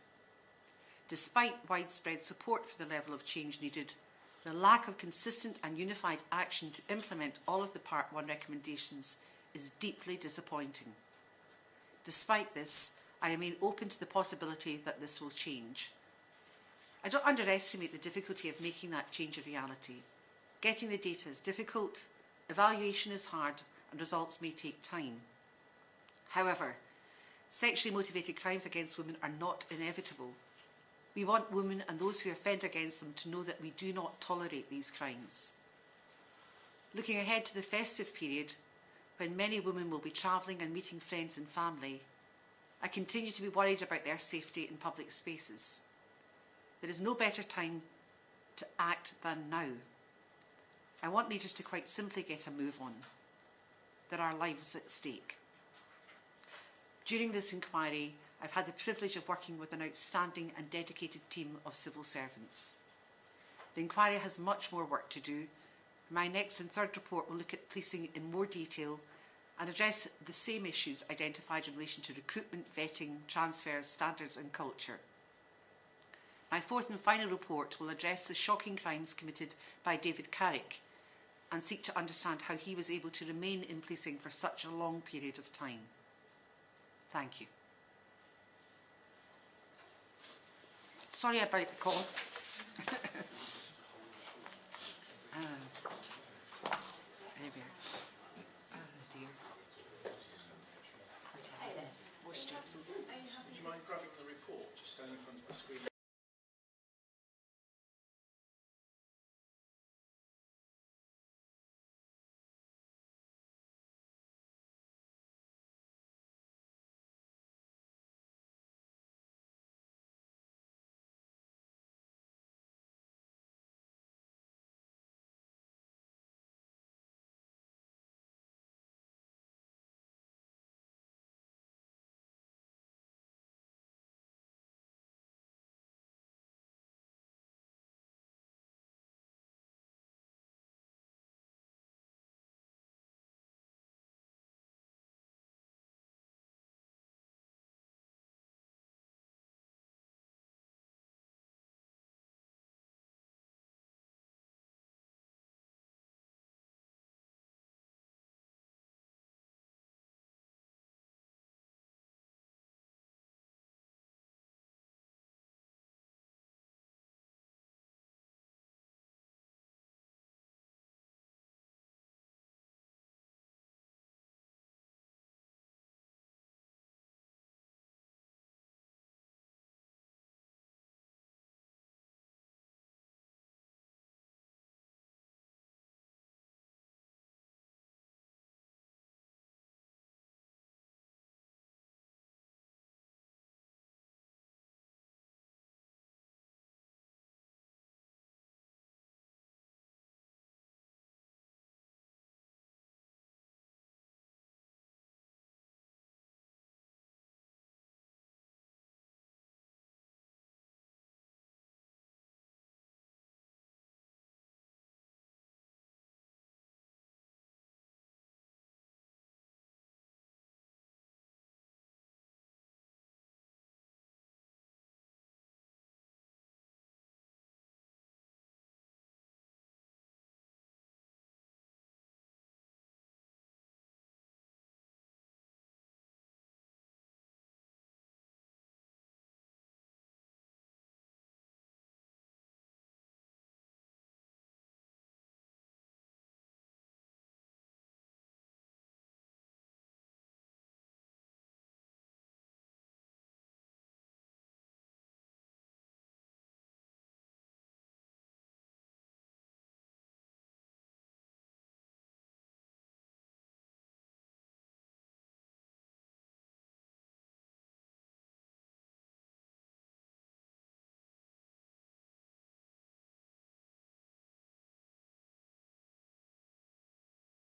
Despite widespread support for the level of change needed, the lack of consistent and unified action to implement all of the Part 1 recommendations is deeply disappointing. Despite this, I remain open to the possibility that this will change. I don't underestimate the difficulty of making that change a reality. Getting the data is difficult, evaluation is hard, and results may take time. However, sexually motivated crimes against women are not inevitable. We want women and those who offend against them to know that we do not tolerate these crimes. Looking ahead to the festive period, when many women will be travelling and meeting friends and family, I continue to be worried about their safety in public spaces. There is no better time to act than now. I want leaders to quite simply get a move on. There are lives at stake. During this inquiry, I've had the privilege of working with an outstanding and dedicated team of civil servants. The inquiry has much more work to do. My next and third report will look at policing in more detail and address the same issues identified in relation to recruitment, vetting, transfers, standards and culture. My fourth and final report will address the shocking crimes committed by David Carrick and seek to understand how he was able to remain in policing for such a long period of time. Thank you. Sorry about the cough. There we are. Oh dear. Do you mind grabbing the report, just stand in front of the screen?